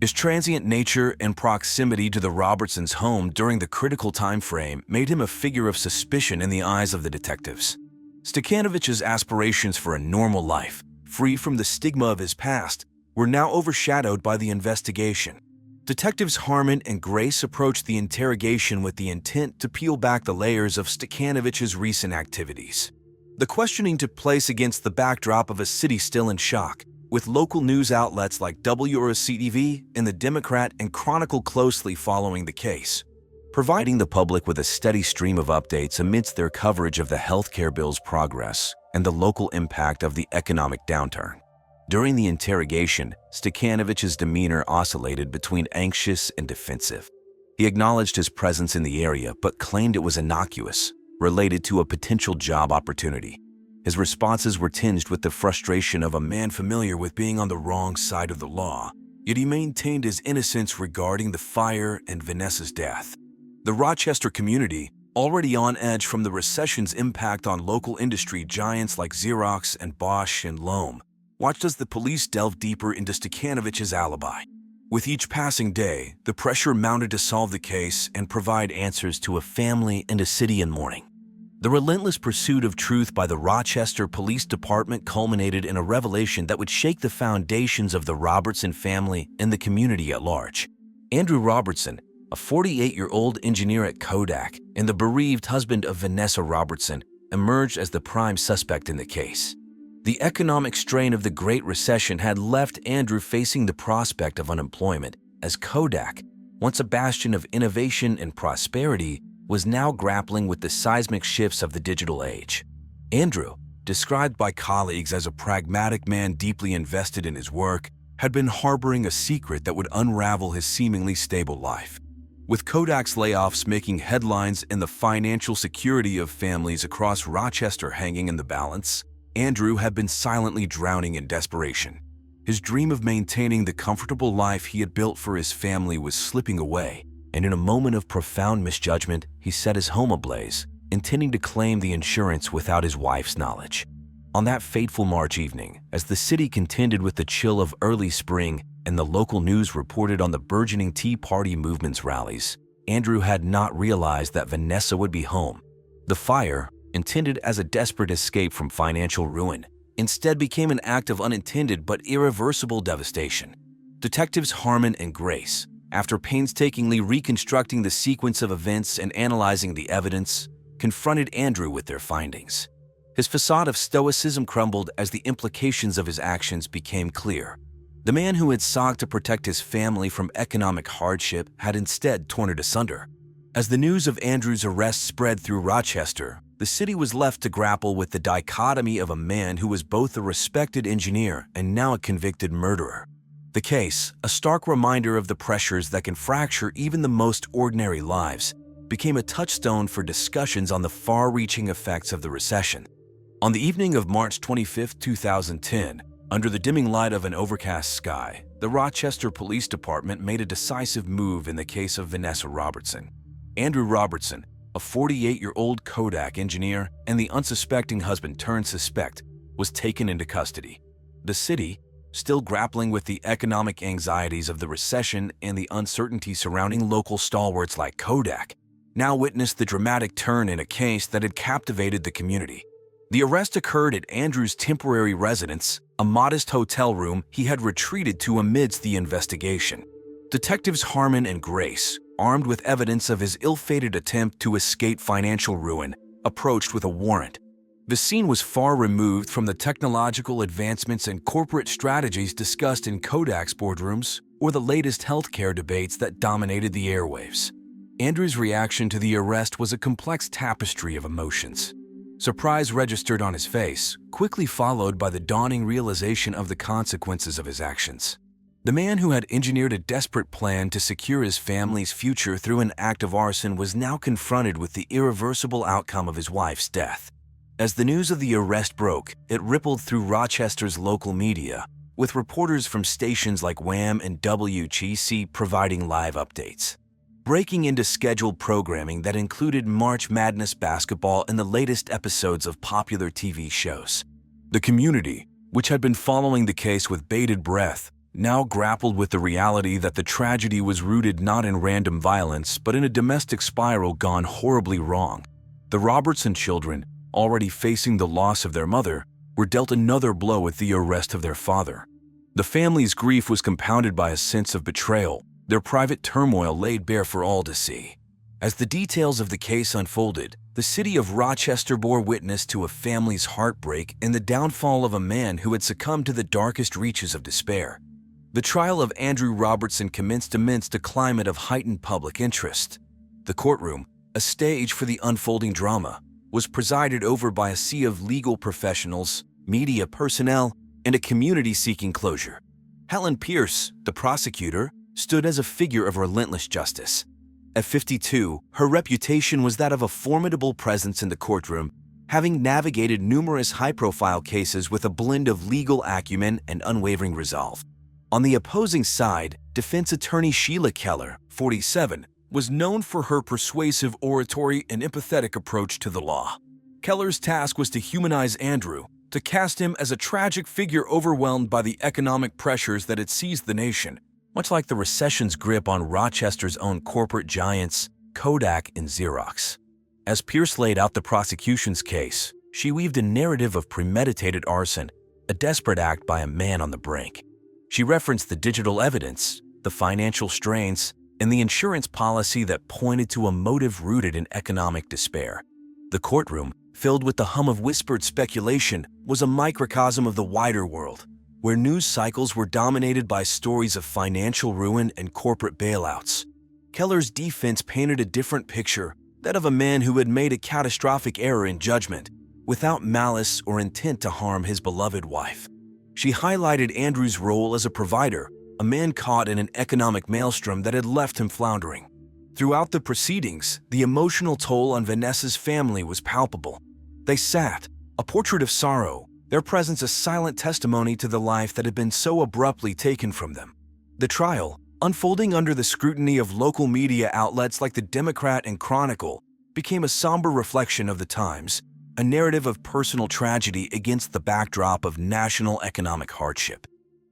His transient nature and proximity to the Robertsons' home during the critical time frame made him a figure of suspicion in the eyes of the detectives. Stekanovich's aspirations for a normal life, free from the stigma of his past, were now overshadowed by the investigation. Detectives Harmon and Grace approached the interrogation with the intent to peel back the layers of Stekanovich's recent activities. The questioning took place against the backdrop of a city still in shock, with local news outlets like WRCTV and the Democrat and Chronicle closely following the case, providing the public with a steady stream of updates amidst their coverage of the healthcare bill's progress and the local impact of the economic downturn. During the interrogation, Stekanovich's demeanor oscillated between anxious and defensive. He acknowledged his presence in the area but claimed it was innocuous, related to a potential job opportunity. His responses were tinged with the frustration of a man familiar with being on the wrong side of the law, yet he maintained his innocence regarding the fire and Vanessa's death. The Rochester community, already on edge from the recession's impact on local industry giants like Xerox and Bosch and Lohm, watched as the police delved deeper into Stekanovich's alibi. With each passing day, the pressure mounted to solve the case and provide answers to a family and a city in mourning. The relentless pursuit of truth by the Rochester Police Department culminated in a revelation that would shake the foundations of the Robertson family and the community at large. Andrew Robertson, a 48-year-old engineer at Kodak and the bereaved husband of Vanessa Robertson, emerged as the prime suspect in the case. The economic strain of the Great Recession had left Andrew facing the prospect of unemployment, as Kodak, once a bastion of innovation and prosperity, was now grappling with the seismic shifts of the digital age. Andrew, described by colleagues as a pragmatic man deeply invested in his work, had been harboring a secret that would unravel his seemingly stable life. With Kodak's layoffs making headlines and the financial security of families across Rochester hanging in the balance, Andrew had been silently drowning in desperation. His dream of maintaining the comfortable life he had built for his family was slipping away, and in a moment of profound misjudgment, he set his home ablaze, intending to claim the insurance without his wife's knowledge. On that fateful March evening, as the city contended with the chill of early spring and the local news reported on the burgeoning Tea Party movement's rallies, Andrew had not realized that Vanessa would be home. The fire, intended as a desperate escape from financial ruin, instead became an act of unintended but irreversible devastation. Detectives Harmon and Grace, after painstakingly reconstructing the sequence of events and analyzing the evidence, confronted Andrew with their findings. His facade of stoicism crumbled as the implications of his actions became clear. The man who had sought to protect his family from economic hardship had instead torn it asunder. As the news of Andrew's arrest spread through Rochester, the city was left to grapple with the dichotomy of a man who was both a respected engineer and now a convicted murderer. The case, a stark reminder of the pressures that can fracture even the most ordinary lives, became a touchstone for discussions on the far-reaching effects of the recession. On the evening of March 25, 2010, under the dimming light of an overcast sky, the Rochester Police Department made a decisive move in the case of Vanessa Robertson. Andrew Robertson, a 48-year-old Kodak engineer and the unsuspecting husband turned suspect, was taken into custody. The city, still grappling with the economic anxieties of the recession and the uncertainty surrounding local stalwarts like Kodak, now witnessed the dramatic turn in a case that had captivated the community. The arrest occurred at Andrew's temporary residence, a modest hotel room he had retreated to amidst the investigation. Detectives Harmon and Grace, armed with evidence of his ill-fated attempt to escape financial ruin, approached with a warrant. The scene was far removed from the technological advancements and corporate strategies discussed in Kodak's boardrooms or the latest healthcare debates that dominated the airwaves. Andrew's reaction to the arrest was a complex tapestry of emotions. Surprise registered on his face, quickly followed by the dawning realization of the consequences of his actions. The man who had engineered a desperate plan to secure his family's future through an act of arson was now confronted with the irreversible outcome of his wife's death. As the news of the arrest broke, it rippled through Rochester's local media, with reporters from stations like Wham and WGC providing live updates. Breaking into scheduled programming that included March Madness basketball and the latest episodes of popular TV shows. The community, which had been following the case with bated breath, now grappled with the reality that the tragedy was rooted not in random violence but in a domestic spiral gone horribly wrong. The Robertson children, already facing the loss of their mother, were dealt another blow with the arrest of their father. The family's grief was compounded by a sense of betrayal, their private turmoil laid bare for all to see. As the details of the case unfolded, the city of Rochester bore witness to a family's heartbreak and the downfall of a man who had succumbed to the darkest reaches of despair. The trial of Andrew Robertson commenced amidst a climate of heightened public interest. The courtroom, a stage for the unfolding drama, was presided over by a sea of legal professionals, media personnel, and a community seeking closure. Helen Pierce, the prosecutor, stood as a figure of relentless justice. At 52, her reputation was that of a formidable presence in the courtroom, having navigated numerous high-profile cases with a blend of legal acumen and unwavering resolve. On the opposing side, defense attorney Sheila Keller, 47, was known for her persuasive oratory and empathetic approach to the law. Keller's task was to humanize Andrew, to cast him as a tragic figure overwhelmed by the economic pressures that had seized the nation, much like the recession's grip on Rochester's own corporate giants, Kodak and Xerox. As Pierce laid out the prosecution's case, she weaved a narrative of premeditated arson, a desperate act by a man on the brink. She referenced the digital evidence, the financial strains, and the insurance policy that pointed to a motive rooted in economic despair. The courtroom, filled with the hum of whispered speculation, was a microcosm of the wider world, where news cycles were dominated by stories of financial ruin and corporate bailouts. Keller's defense painted a different picture, that of a man who had made a catastrophic error in judgment, without malice or intent to harm his beloved wife. She highlighted Andrew's role as a provider, a man caught in an economic maelstrom that had left him floundering. Throughout the proceedings, the emotional toll on Vanessa's family was palpable. They sat, a portrait of sorrow, their presence a silent testimony to the life that had been so abruptly taken from them. The trial, unfolding under the scrutiny of local media outlets like the Democrat and Chronicle, became a somber reflection of the times, a narrative of personal tragedy against the backdrop of national economic hardship.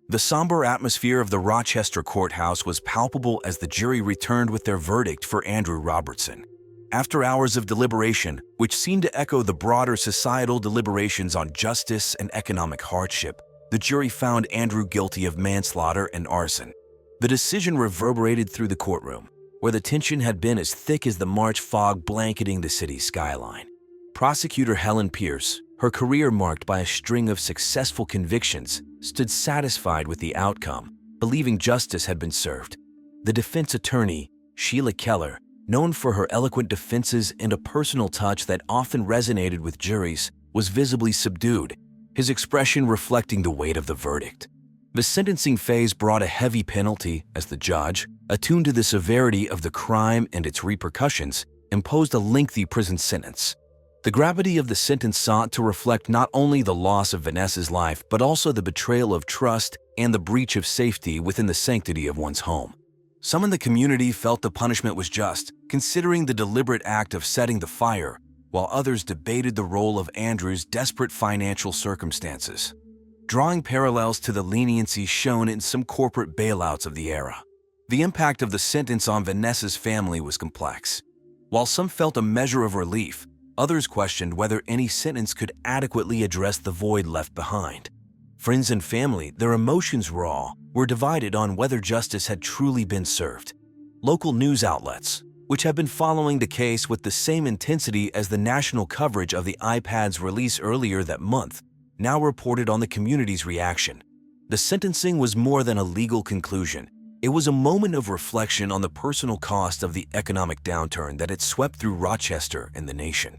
The somber atmosphere of the Rochester courthouse was palpable as the jury returned with their verdict for Andrew Robertson. After hours of deliberation, which seemed to echo the broader societal deliberations on justice and economic hardship, the jury found Andrew guilty of manslaughter and arson. The decision reverberated through the courtroom, where the tension had been as thick as the March fog blanketing the city's skyline. Prosecutor Helen Pierce, her career marked by a string of successful convictions, stood satisfied with the outcome, believing justice had been served. The defense attorney, Sheila Keller, known for her eloquent defenses and a personal touch that often resonated with juries, was visibly subdued, his expression reflecting the weight of the verdict. The sentencing phase brought a heavy penalty as the judge, attuned to the severity of the crime and its repercussions, imposed a lengthy prison sentence. The gravity of the sentence sought to reflect not only the loss of Vanessa's life, but also the betrayal of trust and the breach of safety within the sanctity of one's home. Some in the community felt the punishment was just, considering the deliberate act of setting the fire, while others debated the role of Andrew's desperate financial circumstances. drawing parallels to the leniency shown in some corporate bailouts of the era. The impact of the sentence on Vanessa's family was complex. While some felt a measure of relief, others questioned whether any sentence could adequately address the void left behind. Friends and family, their emotions raw, were divided on whether justice had truly been served. Local news outlets, which have been following the case with the same intensity as the national coverage of the iPad's release earlier that month, now reported on the community's reaction. The sentencing was more than a legal conclusion. It was a moment of reflection on the personal cost of the economic downturn that had swept through Rochester and the nation.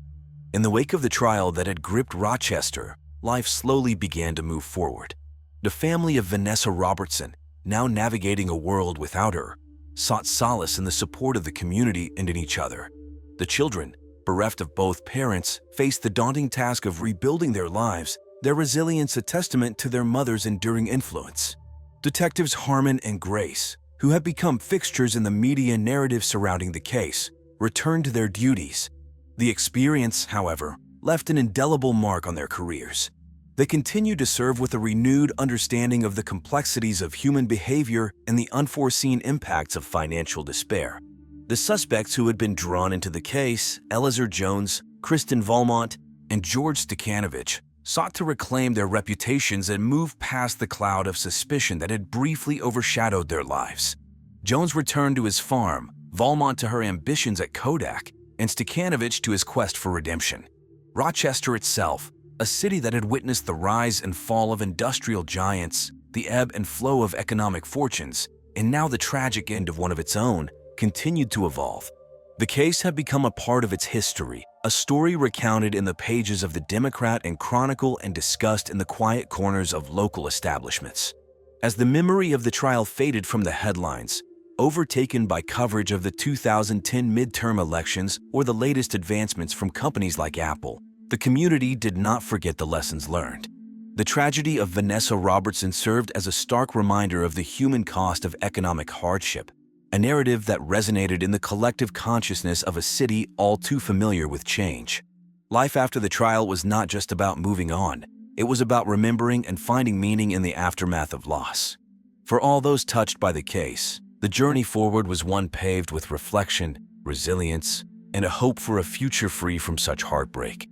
In the wake of the trial that had gripped Rochester, life slowly began to move forward. The family of Vanessa Robertson, now navigating a world without her, sought solace in the support of the community and in each other. The children, bereft of both parents, faced the daunting task of rebuilding their lives, their resilience a testament to their mother's enduring influence. Detectives Harmon and Grace, who have become fixtures in the media narrative surrounding the case, returned to their duties. The experience, however, left an indelible mark on their careers. They continued to serve with a renewed understanding of the complexities of human behavior and the unforeseen impacts of financial despair. The suspects who had been drawn into the case, Elzar Jones, Kristen Valmont, and George Stekanovich, sought to reclaim their reputations and move past the cloud of suspicion that had briefly overshadowed their lives. Jones returned to his farm, Valmont to her ambitions at Kodak, and Stekanovich to his quest for redemption. Rochester itself, a city that had witnessed the rise and fall of industrial giants, the ebb and flow of economic fortunes, and now the tragic end of one of its own, continued to evolve. The case had become a part of its history, a story recounted in the pages of the Democrat and chronicled and discussed in the quiet corners of local establishments. As the memory of the trial faded from the headlines, overtaken by coverage of the 2010 midterm elections or the latest advancements from companies like Apple, the community did not forget the lessons learned. The tragedy of Vanessa Robertson served as a stark reminder of the human cost of economic hardship, a narrative that resonated in the collective consciousness of a city all too familiar with change. Life after the trial was not just about moving on. It was about remembering and finding meaning in the aftermath of loss. For all those touched by the case, the journey forward was one paved with reflection, resilience, and a hope for a future free from such heartbreak.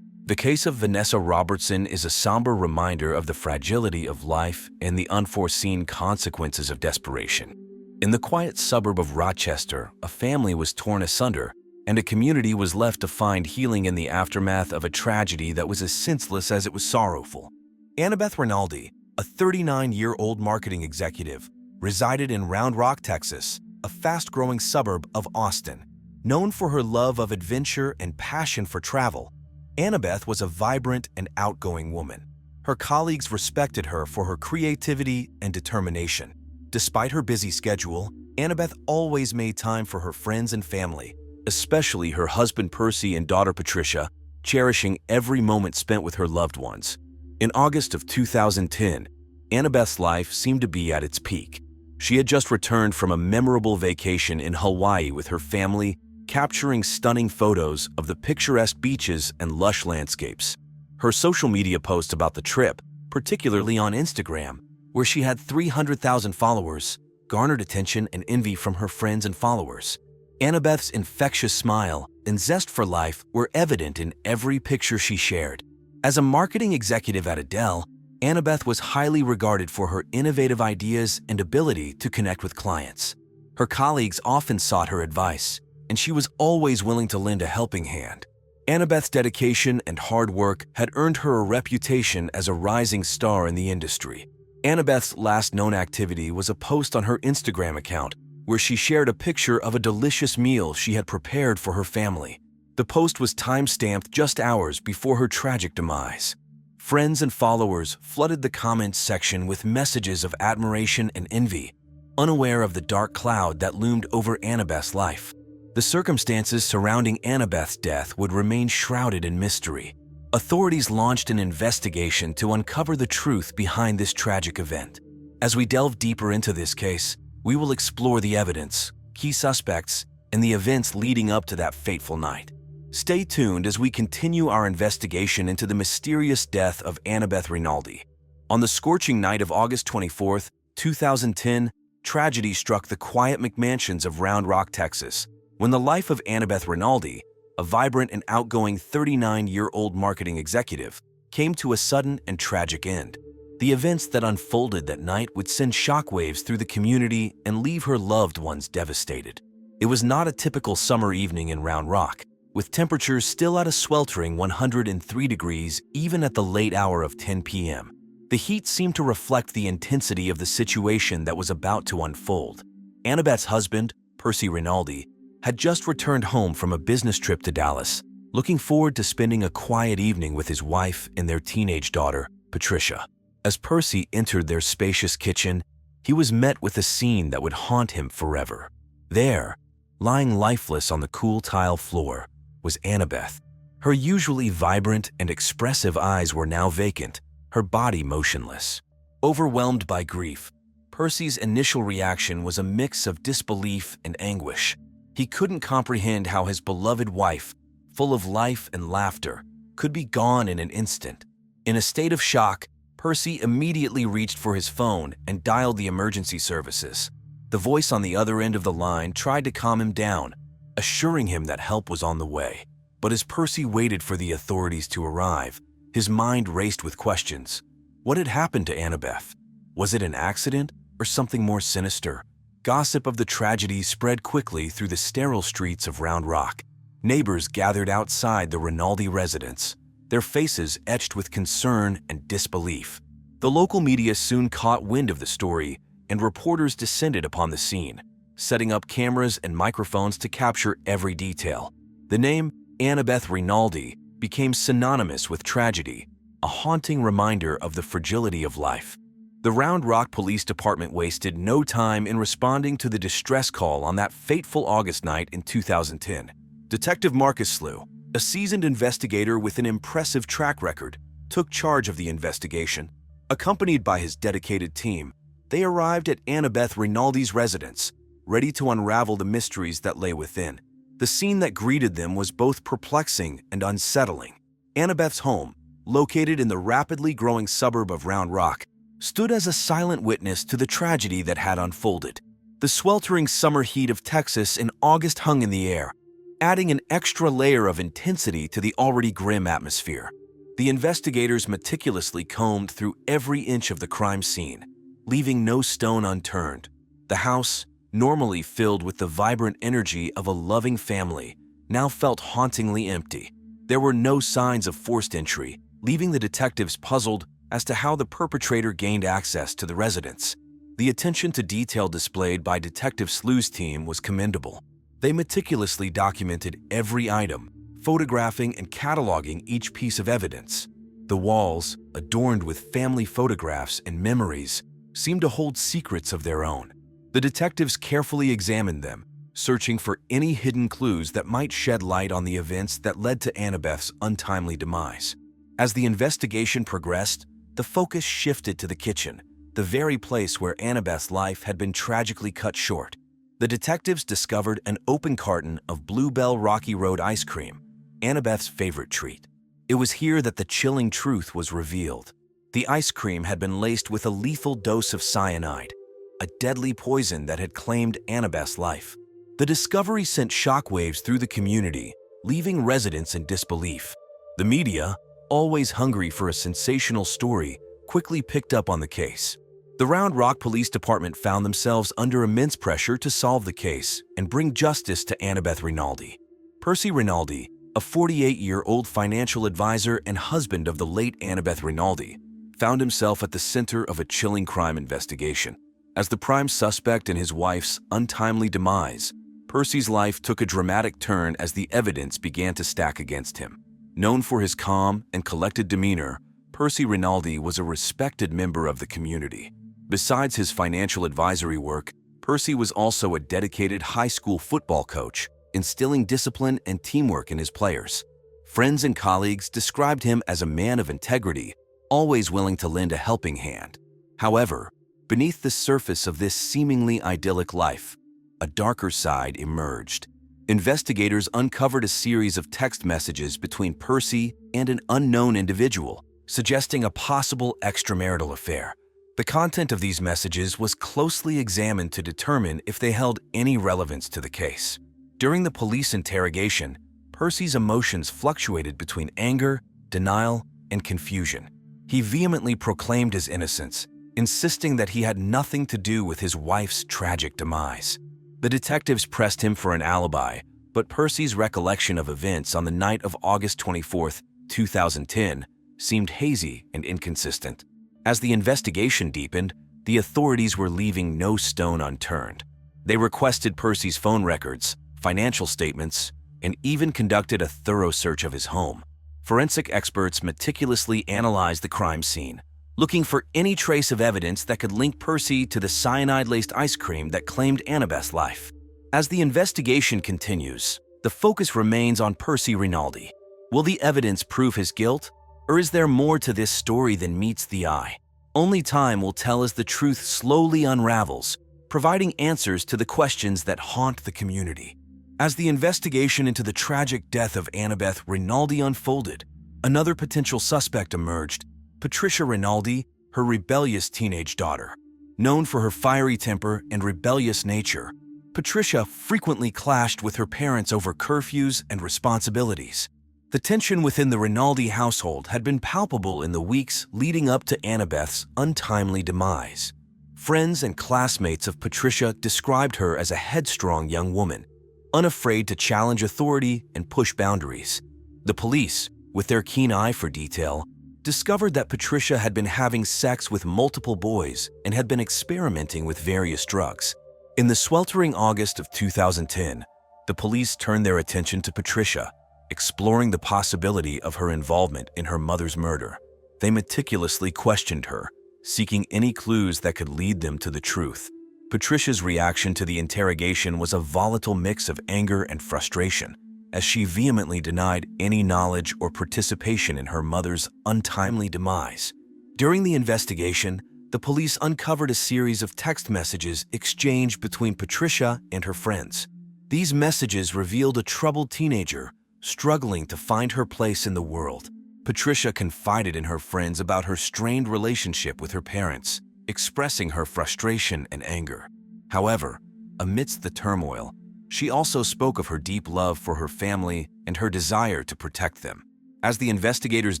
The case of Vanessa Robertson is a somber reminder of the fragility of life and the unforeseen consequences of desperation. In the quiet suburb of Rochester, a family was torn asunder, and a community was left to find healing in the aftermath of a tragedy that was as senseless as it was sorrowful. Annabeth Renaldi, a 39-year-old marketing executive, resided in Round Rock, Texas, a fast-growing suburb of Austin. Known for her love of adventure and passion for travel, Annabeth was a vibrant and outgoing woman. Her colleagues respected her for her creativity and determination. Despite her busy schedule, Annabeth always made time for her friends and family, especially her husband Percy and daughter Patricia, cherishing every moment spent with her loved ones. In August of 2010, Annabeth's life seemed to be at its peak. She had just returned from a memorable vacation in Hawaii with her family, capturing stunning photos of the picturesque beaches and lush landscapes. Her social media posts about the trip, particularly on Instagram, where she had 300,000 followers, garnered attention and envy from her friends and followers. Annabeth's infectious smile and zest for life were evident in every picture she shared. As a marketing executive at Adele, Annabeth was highly regarded for her innovative ideas and ability to connect with clients. Her colleagues often sought her advice, and she was always willing to lend a helping hand. Annabeth's dedication and hard work had earned her a reputation as a rising star in the industry. Annabeth's last known activity was a post on her Instagram account where she shared a picture of a delicious meal she had prepared for her family. The post was time-stamped just hours before her tragic demise. Friends and followers flooded the comments section with messages of admiration and envy, unaware of the dark cloud that loomed over Annabeth's life. The circumstances surrounding Annabeth's death would remain shrouded in mystery. Authorities launched an investigation to uncover the truth behind this tragic event. As we delve deeper into this case, we will explore the evidence, key suspects, and the events leading up to that fateful night. Stay tuned as we continue our investigation into the mysterious death of Annabeth Renaldi. On the scorching night of August 24th, 2010, tragedy struck the quiet McMansions of Round Rock, Texas, when the life of Annabeth Renaldi, a vibrant and outgoing 39-year-old marketing executive, came to a sudden and tragic end. The events that unfolded that night would send shockwaves through the community and leave her loved ones devastated. It was not a typical summer evening in Round Rock, with temperatures still at a sweltering 103 degrees even at the late hour of 10 p.m. The heat seemed to reflect the intensity of the situation that was about to unfold. Annabeth's husband, Percy Renaldi, had just returned home from a business trip to Dallas, looking forward to spending a quiet evening with his wife and their teenage daughter, Patricia. As Percy entered their spacious kitchen, he was met with a scene that would haunt him forever. There, lying lifeless on the cool tile floor, was Annabeth. Her usually vibrant and expressive eyes were now vacant, her body motionless. Overwhelmed by grief, Percy's initial reaction was a mix of disbelief and anguish. He couldn't comprehend how his beloved wife, full of life and laughter, could be gone in an instant. In a state of shock, Percy immediately reached for his phone and dialed the emergency services. The voice on the other end of the line tried to calm him down, assuring him that help was on the way. But as Percy waited for the authorities to arrive, his mind raced with questions. What had happened to Annabeth? Was it an accident or something more sinister? Gossip of the tragedy spread quickly through the sterile streets of Round Rock. Neighbors gathered outside the Renaldi residence, their faces etched with concern and disbelief. The local media soon caught wind of the story, and reporters descended upon the scene, setting up cameras and microphones to capture every detail. The name Annabeth Renaldi became synonymous with tragedy, a haunting reminder of the fragility of life. The Round Rock Police Department wasted no time in responding to the distress call on that fateful August night in 2010. Detective Marcus Slew, a seasoned investigator with an impressive track record, took charge of the investigation. Accompanied by his dedicated team, they arrived at Annabeth Renaldi's residence, ready to unravel the mysteries that lay within. The scene that greeted them was both perplexing and unsettling. Annabeth's home, located in the rapidly growing suburb of Round Rock, stood as a silent witness to the tragedy that had unfolded. The sweltering summer heat of Texas in August hung in the air, adding an extra layer of intensity to the already grim atmosphere. The investigators meticulously combed through every inch of the crime scene, leaving no stone unturned. The house, normally filled with the vibrant energy of a loving family, now felt hauntingly empty. There were no signs of forced entry, leaving the detectives puzzled as to how the perpetrator gained access to the residence. The attention to detail displayed by Detective Slew's team was commendable. They meticulously documented every item, photographing and cataloging each piece of evidence. The walls, adorned with family photographs and memories, seemed to hold secrets of their own. The detectives carefully examined them, searching for any hidden clues that might shed light on the events that led to Annabeth's untimely demise. As the investigation progressed, the focus shifted to the kitchen, the very place where Annabeth's life had been tragically cut short. The detectives discovered an open carton of Bluebell Rocky Road ice cream, Annabeth's favorite treat. It was here that the chilling truth was revealed. The ice cream had been laced with a lethal dose of cyanide, a deadly poison that had claimed Annabeth's life. The discovery sent shockwaves through the community, leaving residents in disbelief. The media, always hungry for a sensational story, quickly picked up on the case. The Round Rock Police Department found themselves under immense pressure to solve the case and bring justice to Annabeth Renaldi. Percy Renaldi, a 48-year-old financial advisor and husband of the late Annabeth Renaldi, found himself at the center of a chilling crime investigation. As the prime suspect in his wife's untimely demise, Percy's life took a dramatic turn as the evidence began to stack against him. Known for his calm and collected demeanor, Percy Renaldi was a respected member of the community. Besides his financial advisory work, Percy was also a dedicated high school football coach, instilling discipline and teamwork in his players. Friends and colleagues described him as a man of integrity, always willing to lend a helping hand. However, beneath the surface of this seemingly idyllic life, a darker side emerged. Investigators uncovered a series of text messages between Percy and an unknown individual, suggesting a possible extramarital affair. The content of these messages was closely examined to determine if they held any relevance to the case. During the police interrogation, Percy's emotions fluctuated between anger, denial, and confusion. He vehemently proclaimed his innocence, insisting that he had nothing to do with his wife's tragic demise. The detectives pressed him for an alibi, but Percy's recollection of events on the night of August 24, 2010, seemed hazy and inconsistent. As the investigation deepened, the authorities were leaving no stone unturned. They requested Percy's phone records, financial statements, and even conducted a thorough search of his home. Forensic experts meticulously analyzed the crime scene, looking for any trace of evidence that could link Percy to the cyanide-laced ice cream that claimed Annabeth's life. As the investigation continues, the focus remains on Percy Rinaldi. Will the evidence prove his guilt, or is there more to this story than meets the eye? Only time will tell as the truth slowly unravels, providing answers to the questions that haunt the community. As the investigation into the tragic death of Annabeth Rinaldi unfolded, another potential suspect emerged: Patricia Rinaldi, her rebellious teenage daughter. Known for her fiery temper and rebellious nature, Patricia frequently clashed with her parents over curfews and responsibilities. The tension within the Rinaldi household had been palpable in the weeks leading up to Annabeth's untimely demise. Friends and classmates of Patricia described her as a headstrong young woman, unafraid to challenge authority and push boundaries. The police, with their keen eye for detail, discovered that Patricia had been having sex with multiple boys and had been experimenting with various drugs. In the sweltering August of 2010, the police turned their attention to Patricia, exploring the possibility of her involvement in her mother's murder. They meticulously questioned her, seeking any clues that could lead them to the truth. Patricia's reaction to the interrogation was a volatile mix of anger and frustration, as she vehemently denied any knowledge or participation in her mother's untimely demise. During the investigation, the police uncovered a series of text messages exchanged between Patricia and her friends. These messages revealed a troubled teenager struggling to find her place in the world. Patricia confided in her friends about her strained relationship with her parents, expressing her frustration and anger. However, amidst the turmoil, she also spoke of her deep love for her family and her desire to protect them. As the investigators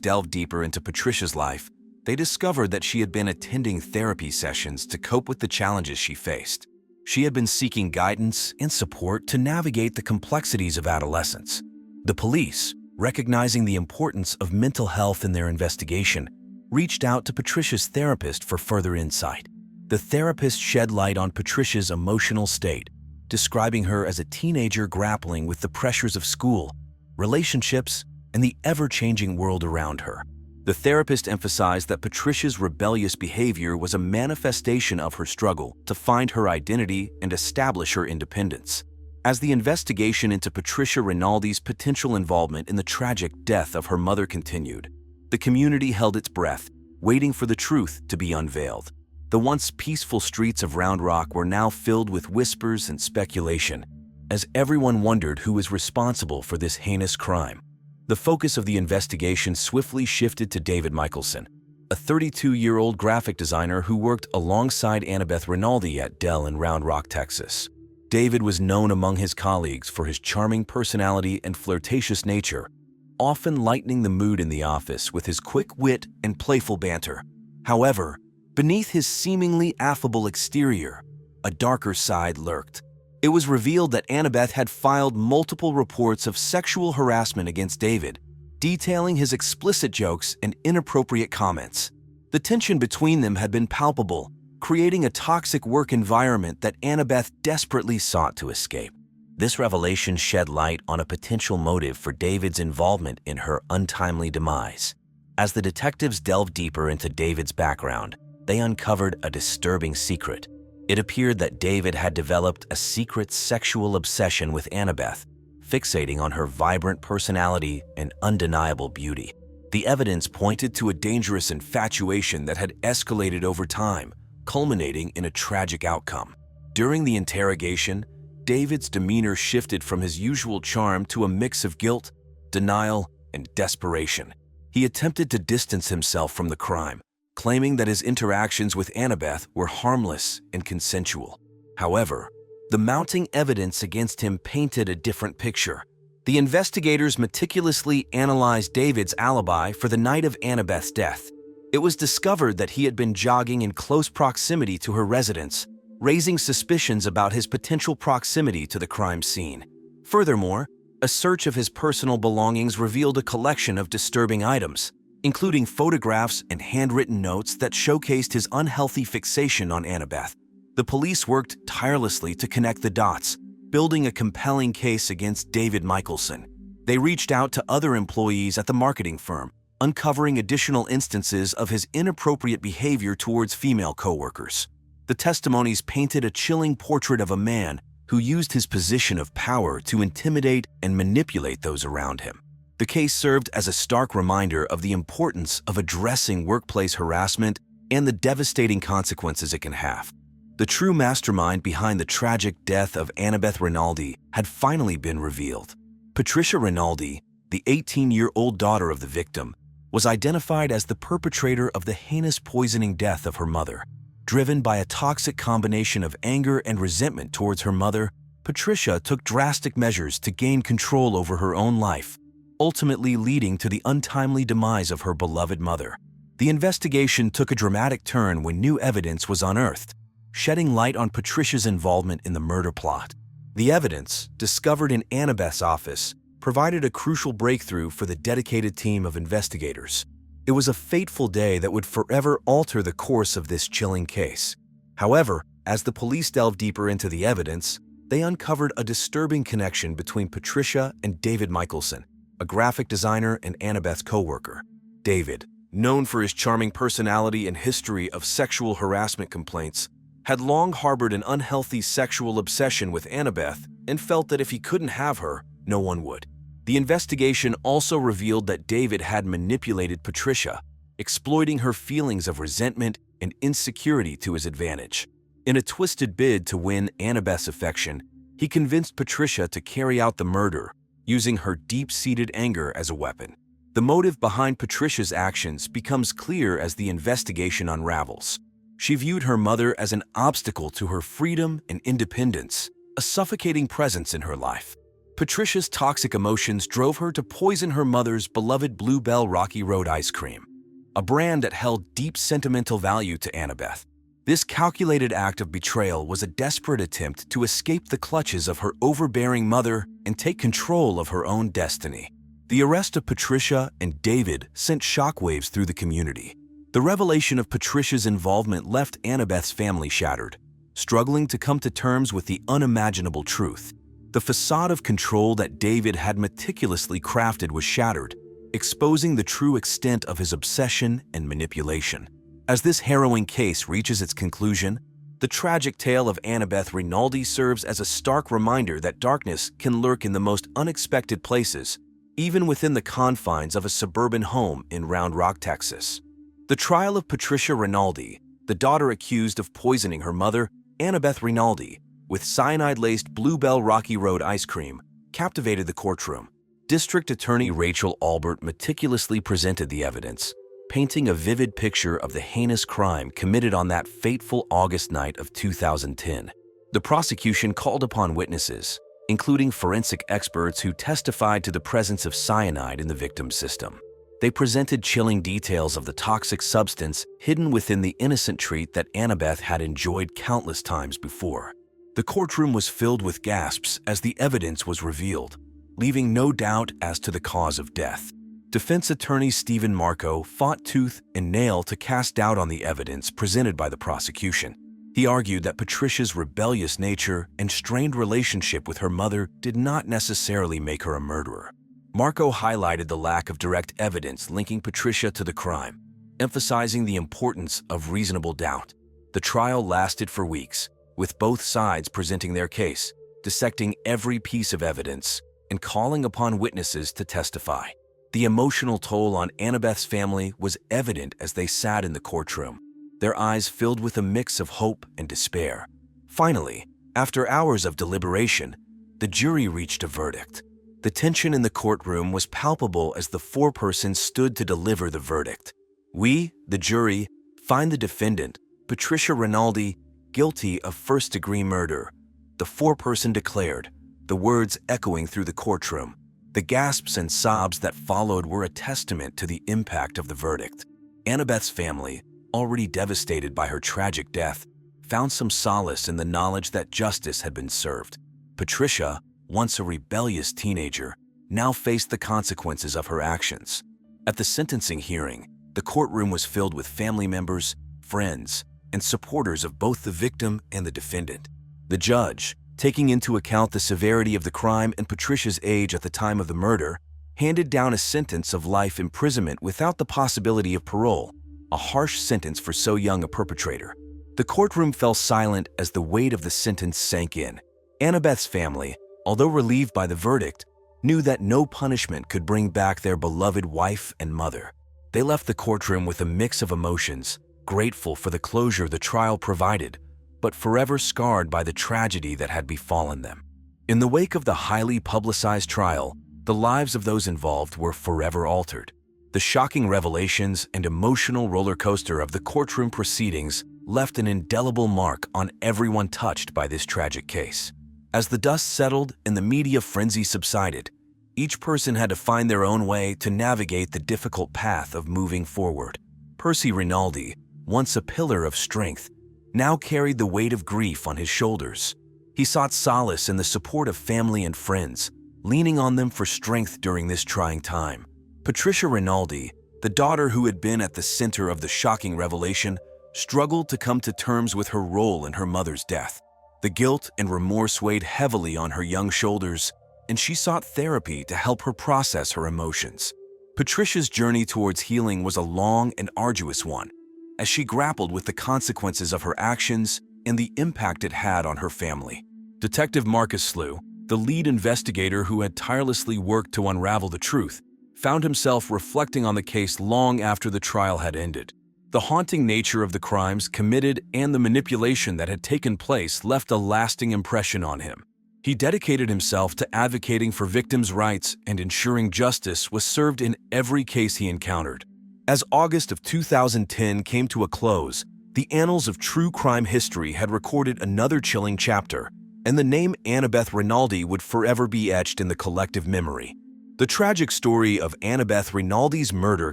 delved deeper into Patricia's life, they discovered that she had been attending therapy sessions to cope with the challenges she faced. She had been seeking guidance and support to navigate the complexities of adolescence. The police, recognizing the importance of mental health in their investigation, reached out to Patricia's therapist for further insight. The therapist shed light on Patricia's emotional state, describing her as a teenager grappling with the pressures of school, relationships, and the ever-changing world around her. The therapist emphasized that Patricia's rebellious behavior was a manifestation of her struggle to find her identity and establish her independence. As the investigation into Patricia Rinaldi's potential involvement in the tragic death of her mother continued, the community held its breath, waiting for the truth to be unveiled. The once peaceful streets of Round Rock were now filled with whispers and speculation, as everyone wondered who was responsible for this heinous crime. The focus of the investigation swiftly shifted to David Michelson, a 32-year-old graphic designer who worked alongside Annabeth Rinaldi at Dell in Round Rock, Texas. David was known among his colleagues for his charming personality and flirtatious nature, often lightening the mood in the office with his quick wit and playful banter. However, beneath his seemingly affable exterior, a darker side lurked. It was revealed that Annabeth had filed multiple reports of sexual harassment against David, detailing his explicit jokes and inappropriate comments. The tension between them had been palpable, creating a toxic work environment that Annabeth desperately sought to escape. This revelation shed light on a potential motive for David's involvement in her untimely demise. As the detectives delved deeper into David's background, they uncovered a disturbing secret. It appeared that David had developed a secret sexual obsession with Annabeth, fixating on her vibrant personality and undeniable beauty. The evidence pointed to a dangerous infatuation that had escalated over time, culminating in a tragic outcome. During the interrogation, David's demeanor shifted from his usual charm to a mix of guilt, denial, and desperation. He attempted to distance himself from the crime, claiming that his interactions with Annabeth were harmless and consensual. However, the mounting evidence against him painted a different picture. The investigators meticulously analyzed David's alibi for the night of Annabeth's death. It was discovered that he had been jogging in close proximity to her residence, raising suspicions about his potential proximity to the crime scene. Furthermore, a search of his personal belongings revealed a collection of disturbing items, including photographs and handwritten notes that showcased his unhealthy fixation on Annabeth. The police worked tirelessly to connect the dots, building a compelling case against David Michelson. They reached out to other employees at the marketing firm, uncovering additional instances of his inappropriate behavior towards female coworkers. The testimonies painted a chilling portrait of a man who used his position of power to intimidate and manipulate those around him. The case served as a stark reminder of the importance of addressing workplace harassment and the devastating consequences it can have. The true mastermind behind the tragic death of Annabeth Renaldi had finally been revealed. Patricia Renaldi, the 18-year-old daughter of the victim, was identified as the perpetrator of the heinous poisoning death of her mother. Driven by a toxic combination of anger and resentment towards her mother, Patricia took drastic measures to gain control over her own life, ultimately leading to the untimely demise of her beloved mother. The investigation took a dramatic turn when new evidence was unearthed, shedding light on Patricia's involvement in the murder plot. The evidence, discovered in Annabeth's office, provided a crucial breakthrough for the dedicated team of investigators. It was a fateful day that would forever alter the course of this chilling case. However, as the police delved deeper into the evidence, they uncovered a disturbing connection between Patricia and David Michelson, a graphic designer and Annabeth's co-worker. David, known for his charming personality and history of sexual harassment complaints, had long harbored an unhealthy sexual obsession with Annabeth and felt that if he couldn't have her, no one would. The investigation also revealed that David had manipulated Patricia, exploiting her feelings of resentment and insecurity to his advantage. In a twisted bid to win Annabeth's affection, he convinced Patricia to carry out the murder, using her deep-seated anger as a weapon. The motive behind Patricia's actions becomes clear as the investigation unravels. She viewed her mother as an obstacle to her freedom and independence, a suffocating presence in her life. Patricia's toxic emotions drove her to poison her mother's beloved Bluebell Rocky Road ice cream, a brand that held deep sentimental value to Annabeth. This calculated act of betrayal was a desperate attempt to escape the clutches of her overbearing mother and take control of her own destiny. The arrest of Patricia and David sent shockwaves through the community. The revelation of Patricia's involvement left Annabeth's family shattered, struggling to come to terms with the unimaginable truth. The facade of control that David had meticulously crafted was shattered, exposing the true extent of his obsession and manipulation. As this harrowing case reaches its conclusion, the tragic tale of Annabeth Renaldi serves as a stark reminder that darkness can lurk in the most unexpected places, even within the confines of a suburban home in Round Rock, Texas. The trial of Patricia Renaldi, the daughter accused of poisoning her mother, Annabeth Renaldi, with cyanide-laced Bluebell Rocky Road ice cream, captivated the courtroom. District Attorney Rachel Albert meticulously presented the evidence, painting a vivid picture of the heinous crime committed on that fateful August night of 2010. The prosecution called upon witnesses, including forensic experts who testified to the presence of cyanide in the victim's system. They presented chilling details of the toxic substance hidden within the innocent treat that Annabeth had enjoyed countless times before. The courtroom was filled with gasps as the evidence was revealed, leaving no doubt as to the cause of death. Defense attorney Stephen Marco fought tooth and nail to cast doubt on the evidence presented by the prosecution. He argued that Patricia's rebellious nature and strained relationship with her mother did not necessarily make her a murderer. Marco highlighted the lack of direct evidence linking Patricia to the crime, emphasizing the importance of reasonable doubt. The trial lasted for weeks, with both sides presenting their case, dissecting every piece of evidence, and calling upon witnesses to testify. The emotional toll on Annabeth's family was evident as they sat in the courtroom, their eyes filled with a mix of hope and despair. Finally, after hours of deliberation, the jury reached a verdict. The tension in the courtroom was palpable as the foreperson stood to deliver the verdict. We, the jury, find the defendant, Patricia Renaldi, guilty of first-degree murder. The foreperson declared, the words echoing through the courtroom. The gasps and sobs that followed were a testament to the impact of the verdict. Annabeth's family, already devastated by her tragic death, found some solace in the knowledge that justice had been served. Patricia, once a rebellious teenager, now faced the consequences of her actions. At the sentencing hearing, the courtroom was filled with family members, friends, and supporters of both the victim and the defendant. The judge, taking into account the severity of the crime and Patricia's age at the time of the murder, handed down a sentence of life imprisonment without the possibility of parole, a harsh sentence for so young a perpetrator. The courtroom fell silent as the weight of the sentence sank in. Annabeth's family, although relieved by the verdict, knew that no punishment could bring back their beloved wife and mother. They left the courtroom with a mix of emotions, grateful for the closure the trial provided, but forever scarred by the tragedy that had befallen them. In the wake of the highly publicized trial, the lives of those involved were forever altered. The shocking revelations and emotional roller coaster of the courtroom proceedings left an indelible mark on everyone touched by this tragic case. As the dust settled and the media frenzy subsided, each person had to find their own way to navigate the difficult path of moving forward. Percy Renaldi, once a pillar of strength, now carried the weight of grief on his shoulders. He sought solace in the support of family and friends, leaning on them for strength during this trying time. Patricia Renaldi, the daughter who had been at the center of the shocking revelation, struggled to come to terms with her role in her mother's death. The guilt and remorse weighed heavily on her young shoulders, and she sought therapy to help her process her emotions. Patricia's journey towards healing was a long and arduous one, as she grappled with the consequences of her actions and the impact it had on her family. Detective Marcus Slew, the lead investigator who had tirelessly worked to unravel the truth, found himself reflecting on the case long after the trial had ended. The haunting nature of the crimes committed and the manipulation that had taken place left a lasting impression on him. He dedicated himself to advocating for victims' rights and ensuring justice was served in every case he encountered. As August of 2010 came to a close, the annals of true crime history had recorded another chilling chapter, and the name Annabeth Renaldi would forever be etched in the collective memory. The tragic story of Annabeth Renaldi's murder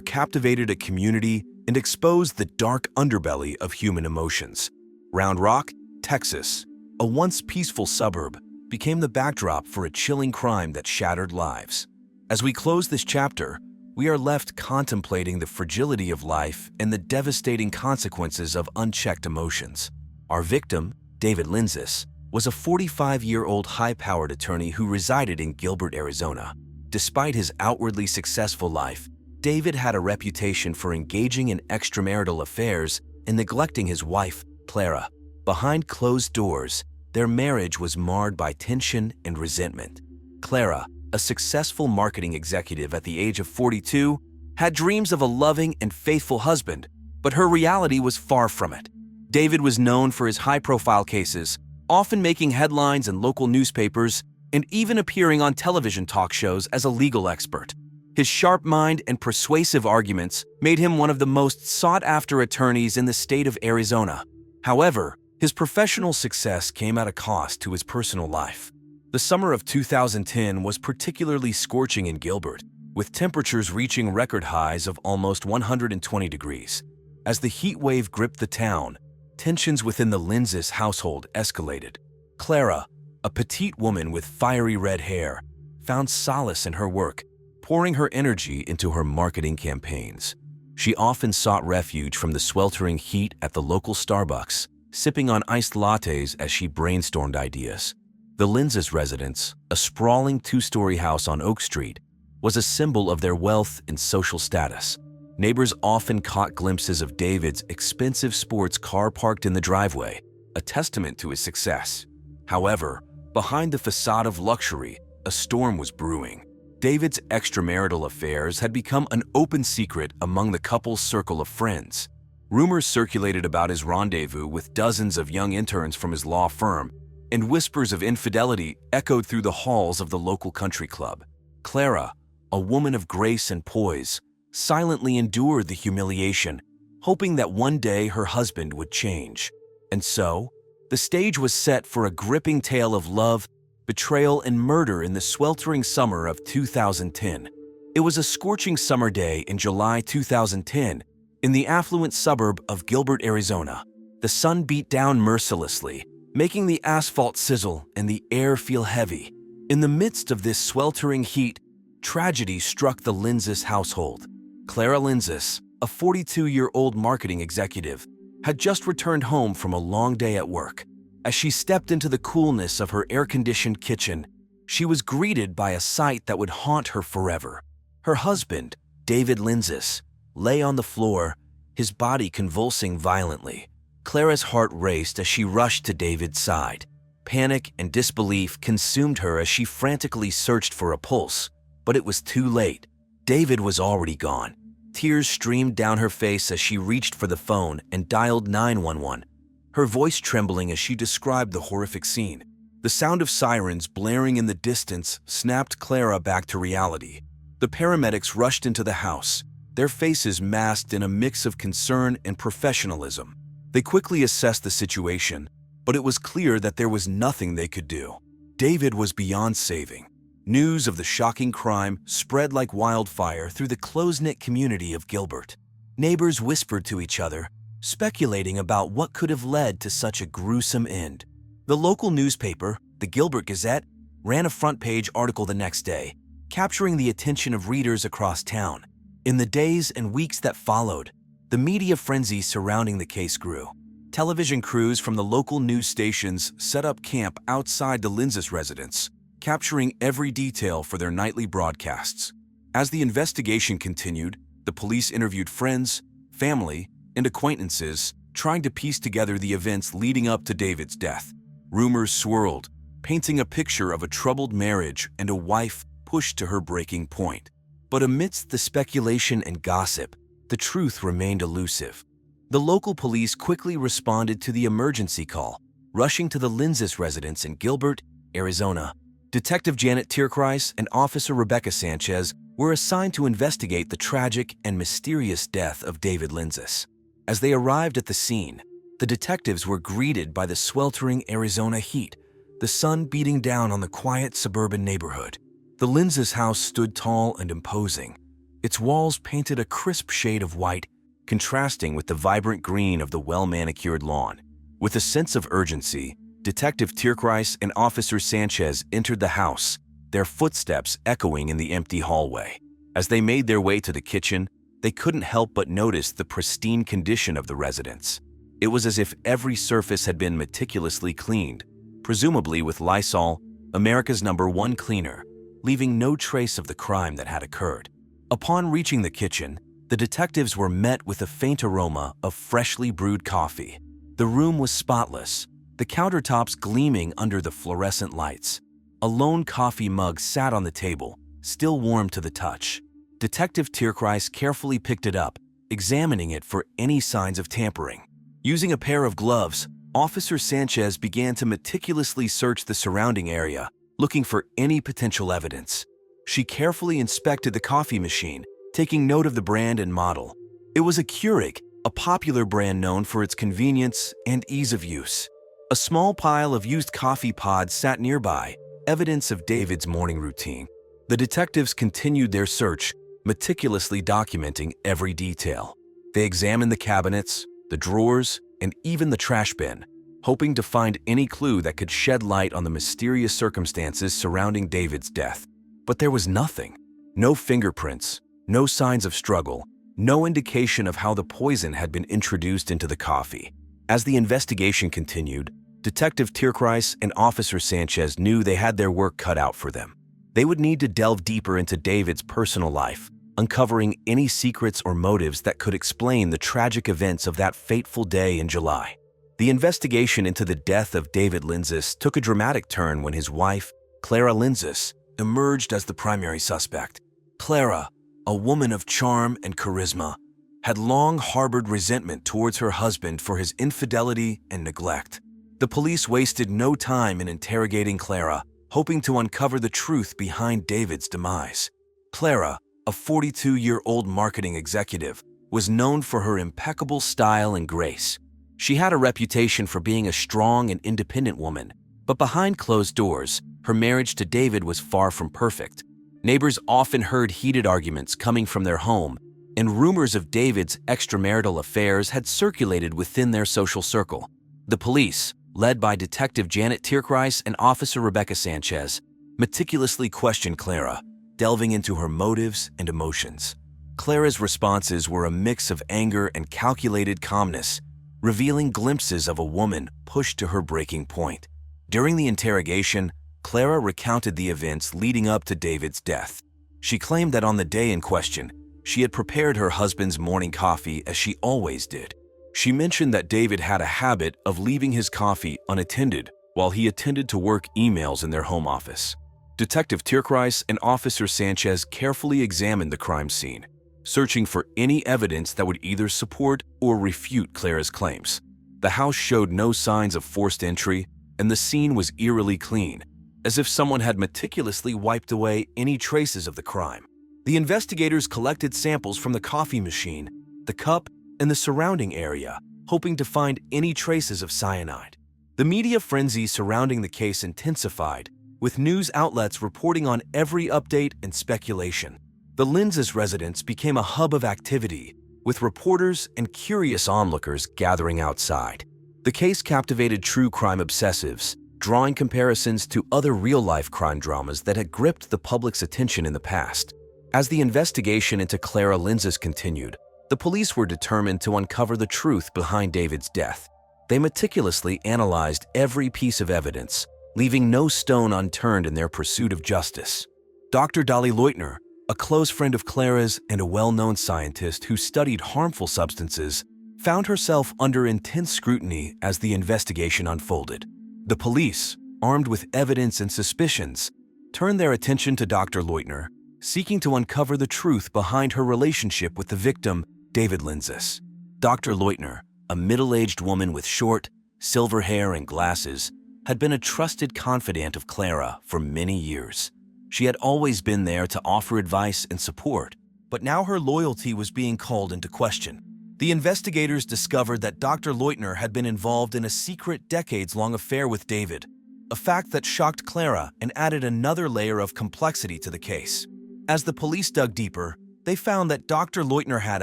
captivated a community and exposed the dark underbelly of human emotions. Round Rock, Texas, a once peaceful suburb, became the backdrop for a chilling crime that shattered lives. As we close this chapter, we are left contemplating the fragility of life and the devastating consequences of unchecked emotions. Our victim, David Lindes, was a 45-year-old high-powered attorney who resided in Gilbert, Arizona. Despite his outwardly successful life, David had a reputation for engaging in extramarital affairs and neglecting his wife, Clara. Behind closed doors, their marriage was marred by tension and resentment. Clara, a successful marketing executive at the age of 42, had dreams of a loving and faithful husband, but her reality was far from it. David was known for his high-profile cases, often making headlines in local newspapers and even appearing on television talk shows as a legal expert. His sharp mind and persuasive arguments made him one of the most sought-after attorneys in the state of Arizona. However, his professional success came at a cost to his personal life. The summer of 2010 was particularly scorching in Gilbert, with temperatures reaching record highs of almost 120 degrees. As the heat wave gripped the town, tensions within the Lindes household escalated. Clara, a petite woman with fiery red hair, found solace in her work, pouring her energy into her marketing campaigns. She often sought refuge from the sweltering heat at the local Starbucks, sipping on iced lattes as she brainstormed ideas. The Lindes residence, a sprawling two-story house on Oak Street, was a symbol of their wealth and social status. Neighbors often caught glimpses of David's expensive sports car parked in the driveway, a testament to his success. However, behind the facade of luxury, a storm was brewing. David's extramarital affairs had become an open secret among the couple's circle of friends. Rumors circulated about his rendezvous with dozens of young interns from his law firm, and whispers of infidelity echoed through the halls of the local country club. Clara, a woman of grace and poise, silently endured the humiliation, hoping that one day her husband would change. And so, the stage was set for a gripping tale of love, betrayal, and murder in the sweltering summer of 2010. It was a scorching summer day in July 2010 in the affluent suburb of Gilbert, Arizona. The sun beat down mercilessly, making the asphalt sizzle and the air feel heavy. In the midst of this sweltering heat, tragedy struck the Lindes household. Clara Lindes, a 42-year-old marketing executive, had just returned home from a long day at work. As she stepped into the coolness of her air-conditioned kitchen, she was greeted by a sight that would haunt her forever. Her husband, David Lindes, lay on the floor, his body convulsing violently. Clara's heart raced as she rushed to David's side. Panic and disbelief consumed her as she frantically searched for a pulse, but it was too late. David was already gone. Tears streamed down her face as she reached for the phone and dialed 911, her voice trembling as she described the horrific scene. The sound of sirens blaring in the distance snapped Clara back to reality. The paramedics rushed into the house, their faces masked in a mix of concern and professionalism. They quickly assessed the situation, but it was clear that there was nothing they could do. David was beyond saving. News of the shocking crime spread like wildfire through the close-knit community of Gilbert. Neighbors whispered to each other, speculating about what could have led to such a gruesome end. The local newspaper, the Gilbert Gazette, ran a front-page article the next day, capturing the attention of readers across town. In the days and weeks that followed, the media frenzy surrounding the case grew. Television crews from the local news stations set up camp outside the Lindes residence, capturing every detail for their nightly broadcasts. As the investigation continued, the police interviewed friends, family, and acquaintances, trying to piece together the events leading up to David's death. Rumors swirled, painting a picture of a troubled marriage and a wife pushed to her breaking point. But amidst the speculation and gossip, the truth remained elusive. The local police quickly responded to the emergency call, rushing to the Lindes residence in Gilbert, Arizona. Detective Janet Tierkreis and Officer Rebecca Sanchez were assigned to investigate the tragic and mysterious death of David Lindes. As they arrived at the scene, the detectives were greeted by the sweltering Arizona heat, the sun beating down on the quiet suburban neighborhood. The Lindes house stood tall and imposing, its walls painted a crisp shade of white, contrasting with the vibrant green of the well-manicured lawn. With a sense of urgency, Detective Tierkreis and Officer Sanchez entered the house, their footsteps echoing in the empty hallway. As they made their way to the kitchen, they couldn't help but notice the pristine condition of the residence. It was as if every surface had been meticulously cleaned, presumably with Lyall, America's #1 cleaner, leaving no trace of the crime that had occurred. Upon reaching the kitchen, the detectives were met with a faint aroma of freshly brewed coffee. The room was spotless, the countertops gleaming under the fluorescent lights. A lone coffee mug sat on the table, still warm to the touch. Detective Tierkreis carefully picked it up, examining it for any signs of tampering. Using a pair of gloves, Officer Sanchez began to meticulously search the surrounding area, looking for any potential evidence. She carefully inspected the coffee machine, taking note of the brand and model. It was a Keurig, a popular brand known for its convenience and ease of use. A small pile of used coffee pods sat nearby, evidence of David's morning routine. The detectives continued their search, meticulously documenting every detail. They examined the cabinets, the drawers, and even the trash bin, hoping to find any clue that could shed light on the mysterious circumstances surrounding David's death. But there was nothing. No fingerprints, no signs of struggle, no indication of how the poison had been introduced into the coffee. As the investigation continued, Detective Tierkreis and Officer Sanchez knew they had their work cut out for them. They would need to delve deeper into David's personal life, uncovering any secrets or motives that could explain the tragic events of that fateful day in July. The investigation into the death of David Lindes took a dramatic turn when his wife, Clara Lindes, emerged as the primary suspect. Clara, a woman of charm and charisma, had long harbored resentment towards her husband for his infidelity and neglect. The police wasted no time in interrogating Clara, hoping to uncover the truth behind David's demise. Clara, a 42-year-old marketing executive, was known for her impeccable style and grace. She had a reputation for being a strong and independent woman, but behind closed doors, her marriage to David was far from perfect. Neighbors often heard heated arguments coming from their home, and rumors of David's extramarital affairs had circulated within their social circle. The police, led by Detective Janet Tierkreis and Officer Rebecca Sanchez, meticulously questioned Clara, delving into her motives and emotions. Clara's responses were a mix of anger and calculated calmness, revealing glimpses of a woman pushed to her breaking point. During the interrogation, Clara recounted the events leading up to David's death. She claimed that on the day in question, she had prepared her husband's morning coffee as she always did. She mentioned that David had a habit of leaving his coffee unattended while he attended to work emails in their home office. Detective Tierkreis and Officer Sanchez carefully examined the crime scene, searching for any evidence that would either support or refute Clara's claims. The house showed no signs of forced entry, and the scene was eerily clean, as if someone had meticulously wiped away any traces of the crime. The investigators collected samples from the coffee machine, the cup, and the surrounding area, hoping to find any traces of cyanide. The media frenzy surrounding the case intensified, with news outlets reporting on every update and speculation. The Lindes residence became a hub of activity, with reporters and curious onlookers gathering outside. The case captivated true crime obsessives, drawing comparisons to other real-life crime dramas that had gripped the public's attention in the past. As the investigation into Clara Lindes continued, the police were determined to uncover the truth behind David's death. They meticulously analyzed every piece of evidence, leaving no stone unturned in their pursuit of justice. Dr. Dolly Leutner, a close friend of Clara's and a well-known scientist who studied harmful substances, found herself under intense scrutiny as the investigation unfolded. The police, armed with evidence and suspicions, turned their attention to Dr. Leutner, seeking to uncover the truth behind her relationship with the victim, David Lindes. Dr. Leutner, a middle-aged woman with short, silver hair and glasses, had been a trusted confidant of Clara for many years. She had always been there to offer advice and support, but now her loyalty was being called into question. The investigators discovered that Dr. Leutner had been involved in a secret decades-long affair with David, a fact that shocked Clara and added another layer of complexity to the case. As the police dug deeper, they found that Dr. Leutner had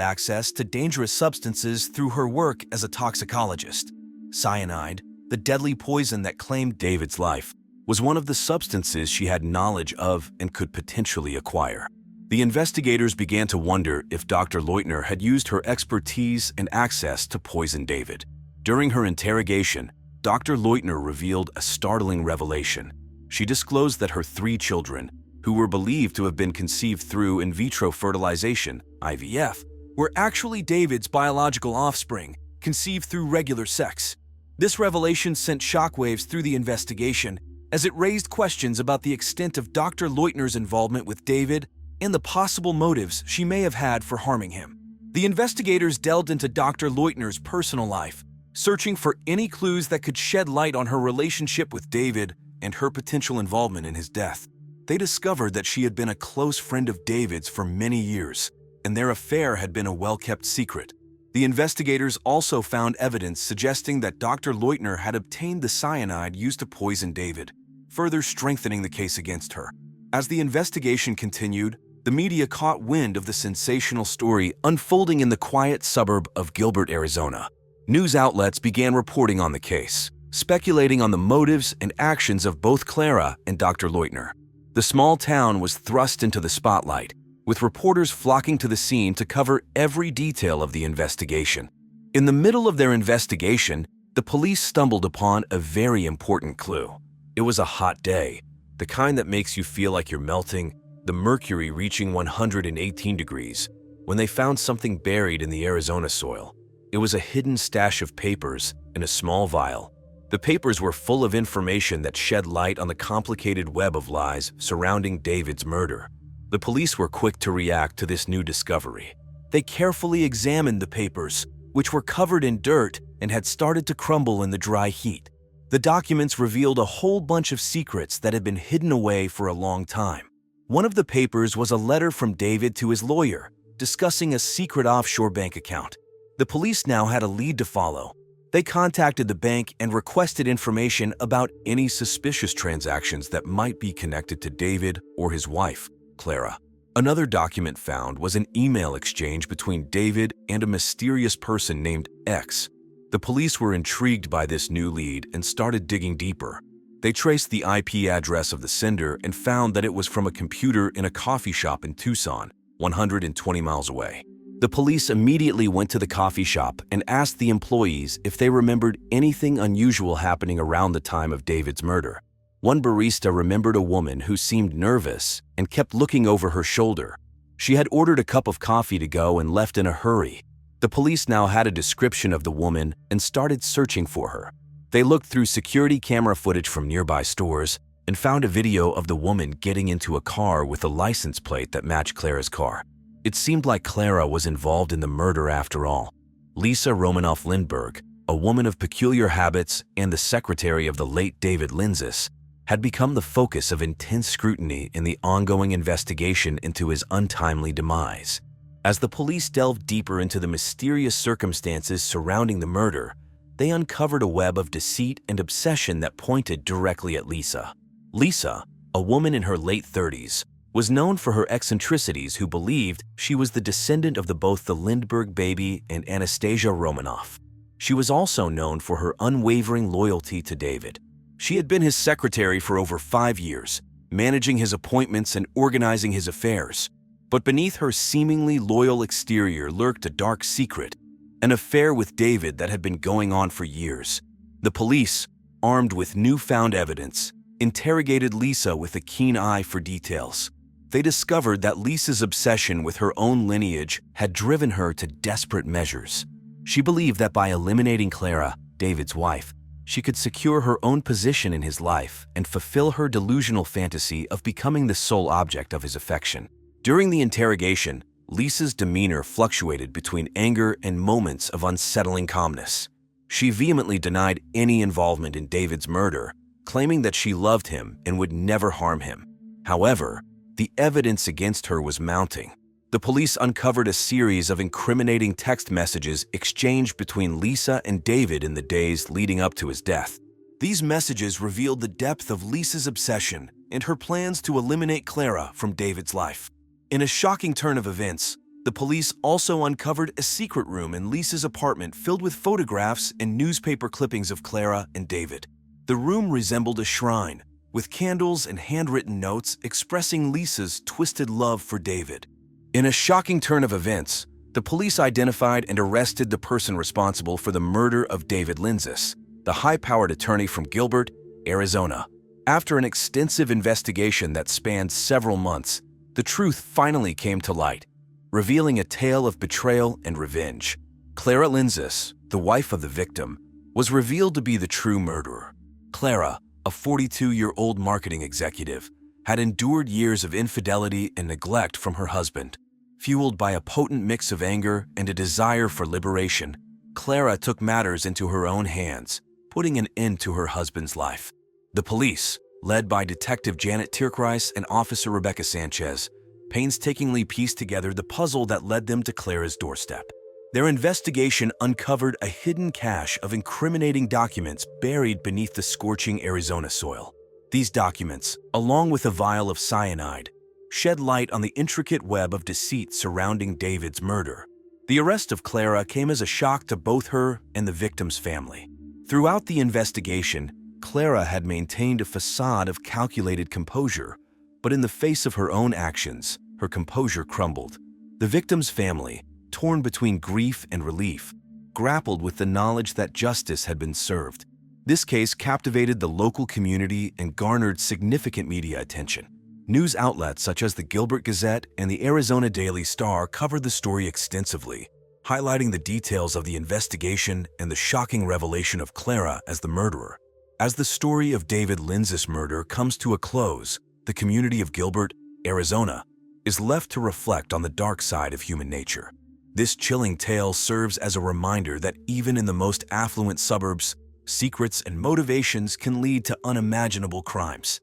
access to dangerous substances through her work as a toxicologist. Cyanide, the deadly poison that claimed David's life, was one of the substances she had knowledge of and could potentially acquire. The investigators began to wonder if Dr. Leutner had used her expertise and access to poison David. During her interrogation, Dr. Leutner revealed a startling revelation. She disclosed that her 3 children, who were believed to have been conceived through in vitro fertilization, IVF, were actually David's biological offspring, conceived through regular sex. This revelation sent shockwaves through the investigation, as it raised questions about the extent of Dr. Leutner's involvement with David and the possible motives she may have had for harming him. The investigators delved into Dr. Leutner's personal life, searching for any clues that could shed light on her relationship with David and her potential involvement in his death. They discovered that she had been a close friend of David's for many years, and their affair had been a well-kept secret. The investigators also found evidence suggesting that Dr. Leutner had obtained the cyanide used to poison David, further strengthening the case against her. As the investigation continued, the media caught wind of the sensational story unfolding in the quiet suburb of Gilbert, Arizona. News outlets began reporting on the case, speculating on the motives and actions of both Clara and Dr. Leutner. The small town was thrust into the spotlight, with reporters flocking to the scene to cover every detail of the investigation. In the middle of their investigation, the police stumbled upon a very important clue. It was a hot day, the kind that makes you feel like you're melting, the mercury reaching 118 degrees, when they found something buried in the Arizona soil. It was a hidden stash of papers in a small vial. The papers were full of information that shed light on the complicated web of lies surrounding David's murder. The police were quick to react to this new discovery. They carefully examined the papers, which were covered in dirt and had started to crumble in the dry heat. The documents revealed a whole bunch of secrets that had been hidden away for a long time. One of the papers was a letter from David to his lawyer, discussing a secret offshore bank account. The police now had a lead to follow. They contacted the bank and requested information about any suspicious transactions that might be connected to David or his wife, Clara. Another document found was an email exchange between David and a mysterious person named X. The police were intrigued by this new lead and started digging deeper. They traced the IP address of the sender and found that it was from a computer in a coffee shop in Tucson, 120 miles away. The police immediately went to the coffee shop and asked the employees if they remembered anything unusual happening around the time of David's murder. One barista remembered a woman who seemed nervous and kept looking over her shoulder. She had ordered a cup of coffee to go and left in a hurry. The police now had a description of the woman and started searching for her. They looked through security camera footage from nearby stores and found a video of the woman getting into a car with a license plate that matched Clara's car. It seemed like Clara was involved in the murder after all. Lisa Romanoff Lindbergh, a woman of peculiar habits and the secretary of the late David Lindes, had become the focus of intense scrutiny in the ongoing investigation into his untimely demise. As the police delved deeper into the mysterious circumstances surrounding the murder, they uncovered a web of deceit and obsession that pointed directly at Lisa. Lisa, a woman in her late 30s, was known for her eccentricities who believed she was the descendant of both the Lindbergh baby and Anastasia Romanoff. She was also known for her unwavering loyalty to David. She had been his secretary for over 5 years, managing his appointments and organizing his affairs. But beneath her seemingly loyal exterior lurked a dark secret, an affair with David that had been going on for years. The police, armed with newfound evidence, interrogated Lisa with a keen eye for details. They discovered that Lisa's obsession with her own lineage had driven her to desperate measures. She believed that by eliminating Clara, David's wife, she could secure her own position in his life and fulfill her delusional fantasy of becoming the sole object of his affection. During the interrogation, Lisa's demeanor fluctuated between anger and moments of unsettling calmness. She vehemently denied any involvement in David's murder, claiming that she loved him and would never harm him. However, the evidence against her was mounting. The police uncovered a series of incriminating text messages exchanged between Lisa and David in the days leading up to his death. These messages revealed the depth of Lisa's obsession and her plans to eliminate Clara from David's life. In a shocking turn of events, the police also uncovered a secret room in Lisa's apartment filled with photographs and newspaper clippings of Clara and David. The room resembled a shrine, with candles and handwritten notes expressing Lisa's twisted love for David. In a shocking turn of events, the police identified and arrested the person responsible for the murder of David Lindes, the high-powered attorney from Gilbert, Arizona. After an extensive investigation that spanned several months, the truth finally came to light, revealing a tale of betrayal and revenge. Clara Lindes, the wife of the victim, was revealed to be the true murderer. Clara, a 42-year-old marketing executive, had endured years of infidelity and neglect from her husband. Fueled by a potent mix of anger and a desire for liberation, Clara took matters into her own hands, putting an end to her husband's life. The police, led by Detective Janet Tierkreis and Officer Rebecca Sanchez, painstakingly pieced together the puzzle that led them to Clara's doorstep. Their investigation uncovered a hidden cache of incriminating documents buried beneath the scorching Arizona soil. These documents, along with a vial of cyanide, shed light on the intricate web of deceit surrounding David's murder. The arrest of Clara came as a shock to both her and the victim's family. Throughout the investigation, Clara had maintained a facade of calculated composure, but in the face of her own actions, her composure crumbled. The victim's family, torn between grief and relief, grappled with the knowledge that justice had been served. This case captivated the local community and garnered significant media attention. News outlets such as the Gilbert Gazette and the Arizona Daily Star covered the story extensively, highlighting the details of the investigation and the shocking revelation of Clara as the murderer. As the story of David Lindes' murder comes to a close, the community of Gilbert, Arizona, is left to reflect on the dark side of human nature. This chilling tale serves as a reminder that even in the most affluent suburbs, Secrets and motivations can lead to unimaginable crimes.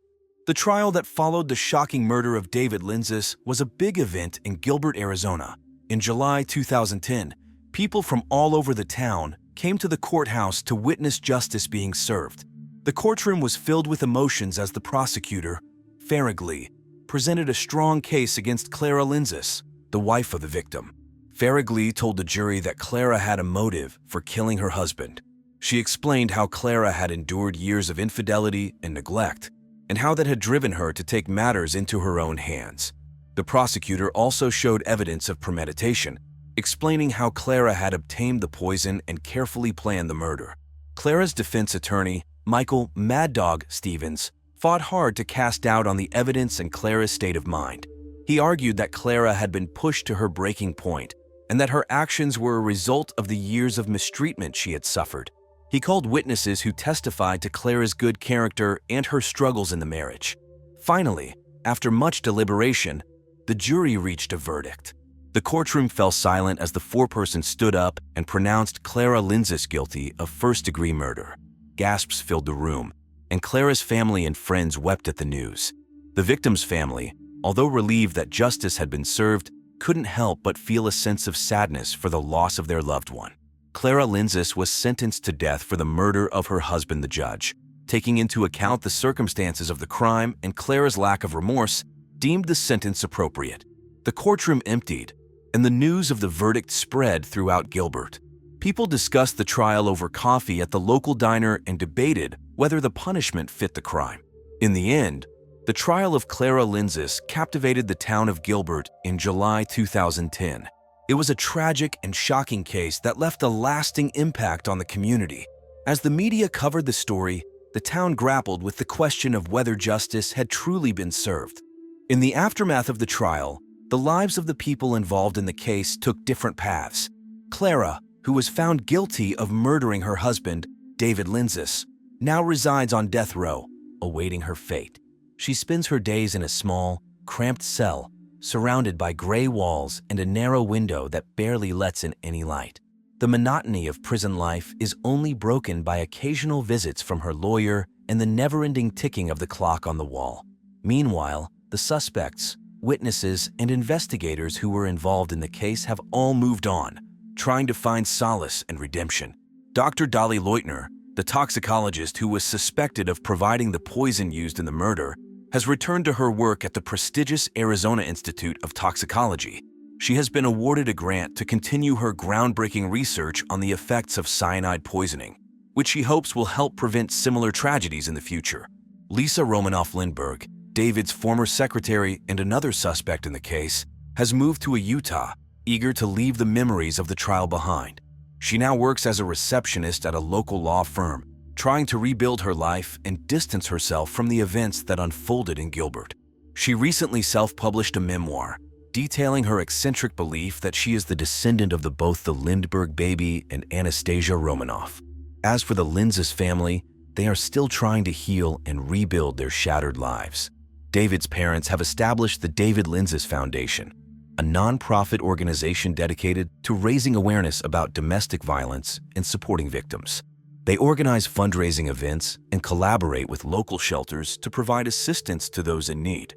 The trial that followed the shocking murder of David Lindes was a big event in Gilbert, Arizona. In July 2010, people from all over the town came to the courthouse to witness justice being served. The courtroom was filled with emotions as the prosecutor, Farragley, presented a strong case against Clara Lindes, the wife of the victim. Farragley told the jury that Clara had a motive for killing her husband. She explained how Clara had endured years of infidelity and neglect, and how that had driven her to take matters into her own hands. The prosecutor also showed evidence of premeditation, explaining how Clara had obtained the poison and carefully planned the murder. Clara's defense attorney, Michael Mad Dog Stevens, fought hard to cast doubt on the evidence and Clara's state of mind. He argued that Clara had been pushed to her breaking point and that her actions were a result of the years of mistreatment she had suffered. He called witnesses who testified to Clara's good character and her struggles in the marriage. Finally, after much deliberation, the jury reached a verdict. The courtroom fell silent as the foreperson stood up and pronounced Clara Lindes guilty of first-degree murder. Gasps filled the room, and Clara's family and friends wept at the news. The victim's family, although relieved that justice had been served, couldn't help but feel a sense of sadness for the loss of their loved one. Clara Lindes was sentenced to death for the murder of her husband, the judge. Taking into account the circumstances of the crime and Clara's lack of remorse, deemed the sentence appropriate. The courtroom emptied, and the news of the verdict spread throughout Gilbert. People discussed the trial over coffee at the local diner and debated whether the punishment fit the crime. In the end, the trial of Clara Lindes captivated the town of Gilbert in July 2010. It was a tragic and shocking case that left a lasting impact on the community. As the media covered the story, the town grappled with the question of whether justice had truly been served. In the aftermath of the trial, the lives of the people involved in the case took different paths. Clara, who was found guilty of murdering her husband, David Lindes, now resides on death row, awaiting her fate. She spends her days in a small, cramped cell, surrounded by gray walls and a narrow window that barely lets in any light. The monotony of prison life is only broken by occasional visits from her lawyer and the never-ending ticking of the clock on the wall. Meanwhile, the suspects, witnesses, and investigators who were involved in the case have all moved on, trying to find solace and redemption. Dr. Dolly Leutner, the toxicologist who was suspected of providing the poison used in the murder, has returned to her work at the prestigious Arizona Institute of Toxicology. She has been awarded a grant to continue her groundbreaking research on the effects of cyanide poisoning, which she hopes will help prevent similar tragedies in the future. Lisa Romanoff-Lindbergh, David's former secretary and another suspect in the case, has moved to Utah, eager to leave the memories of the trial behind. She now works as a receptionist at a local law firm, trying to rebuild her life and distance herself from the events that unfolded in Gilbert. She recently self-published a memoir, detailing her eccentric belief that she is the descendant of both the Lindbergh baby and Anastasia Romanoff. As for the Lindes family, they are still trying to heal and rebuild their shattered lives. David's parents have established the David Lindes Foundation, a non-profit organization dedicated to raising awareness about domestic violence and supporting victims. They organize fundraising events and collaborate with local shelters to provide assistance to those in need.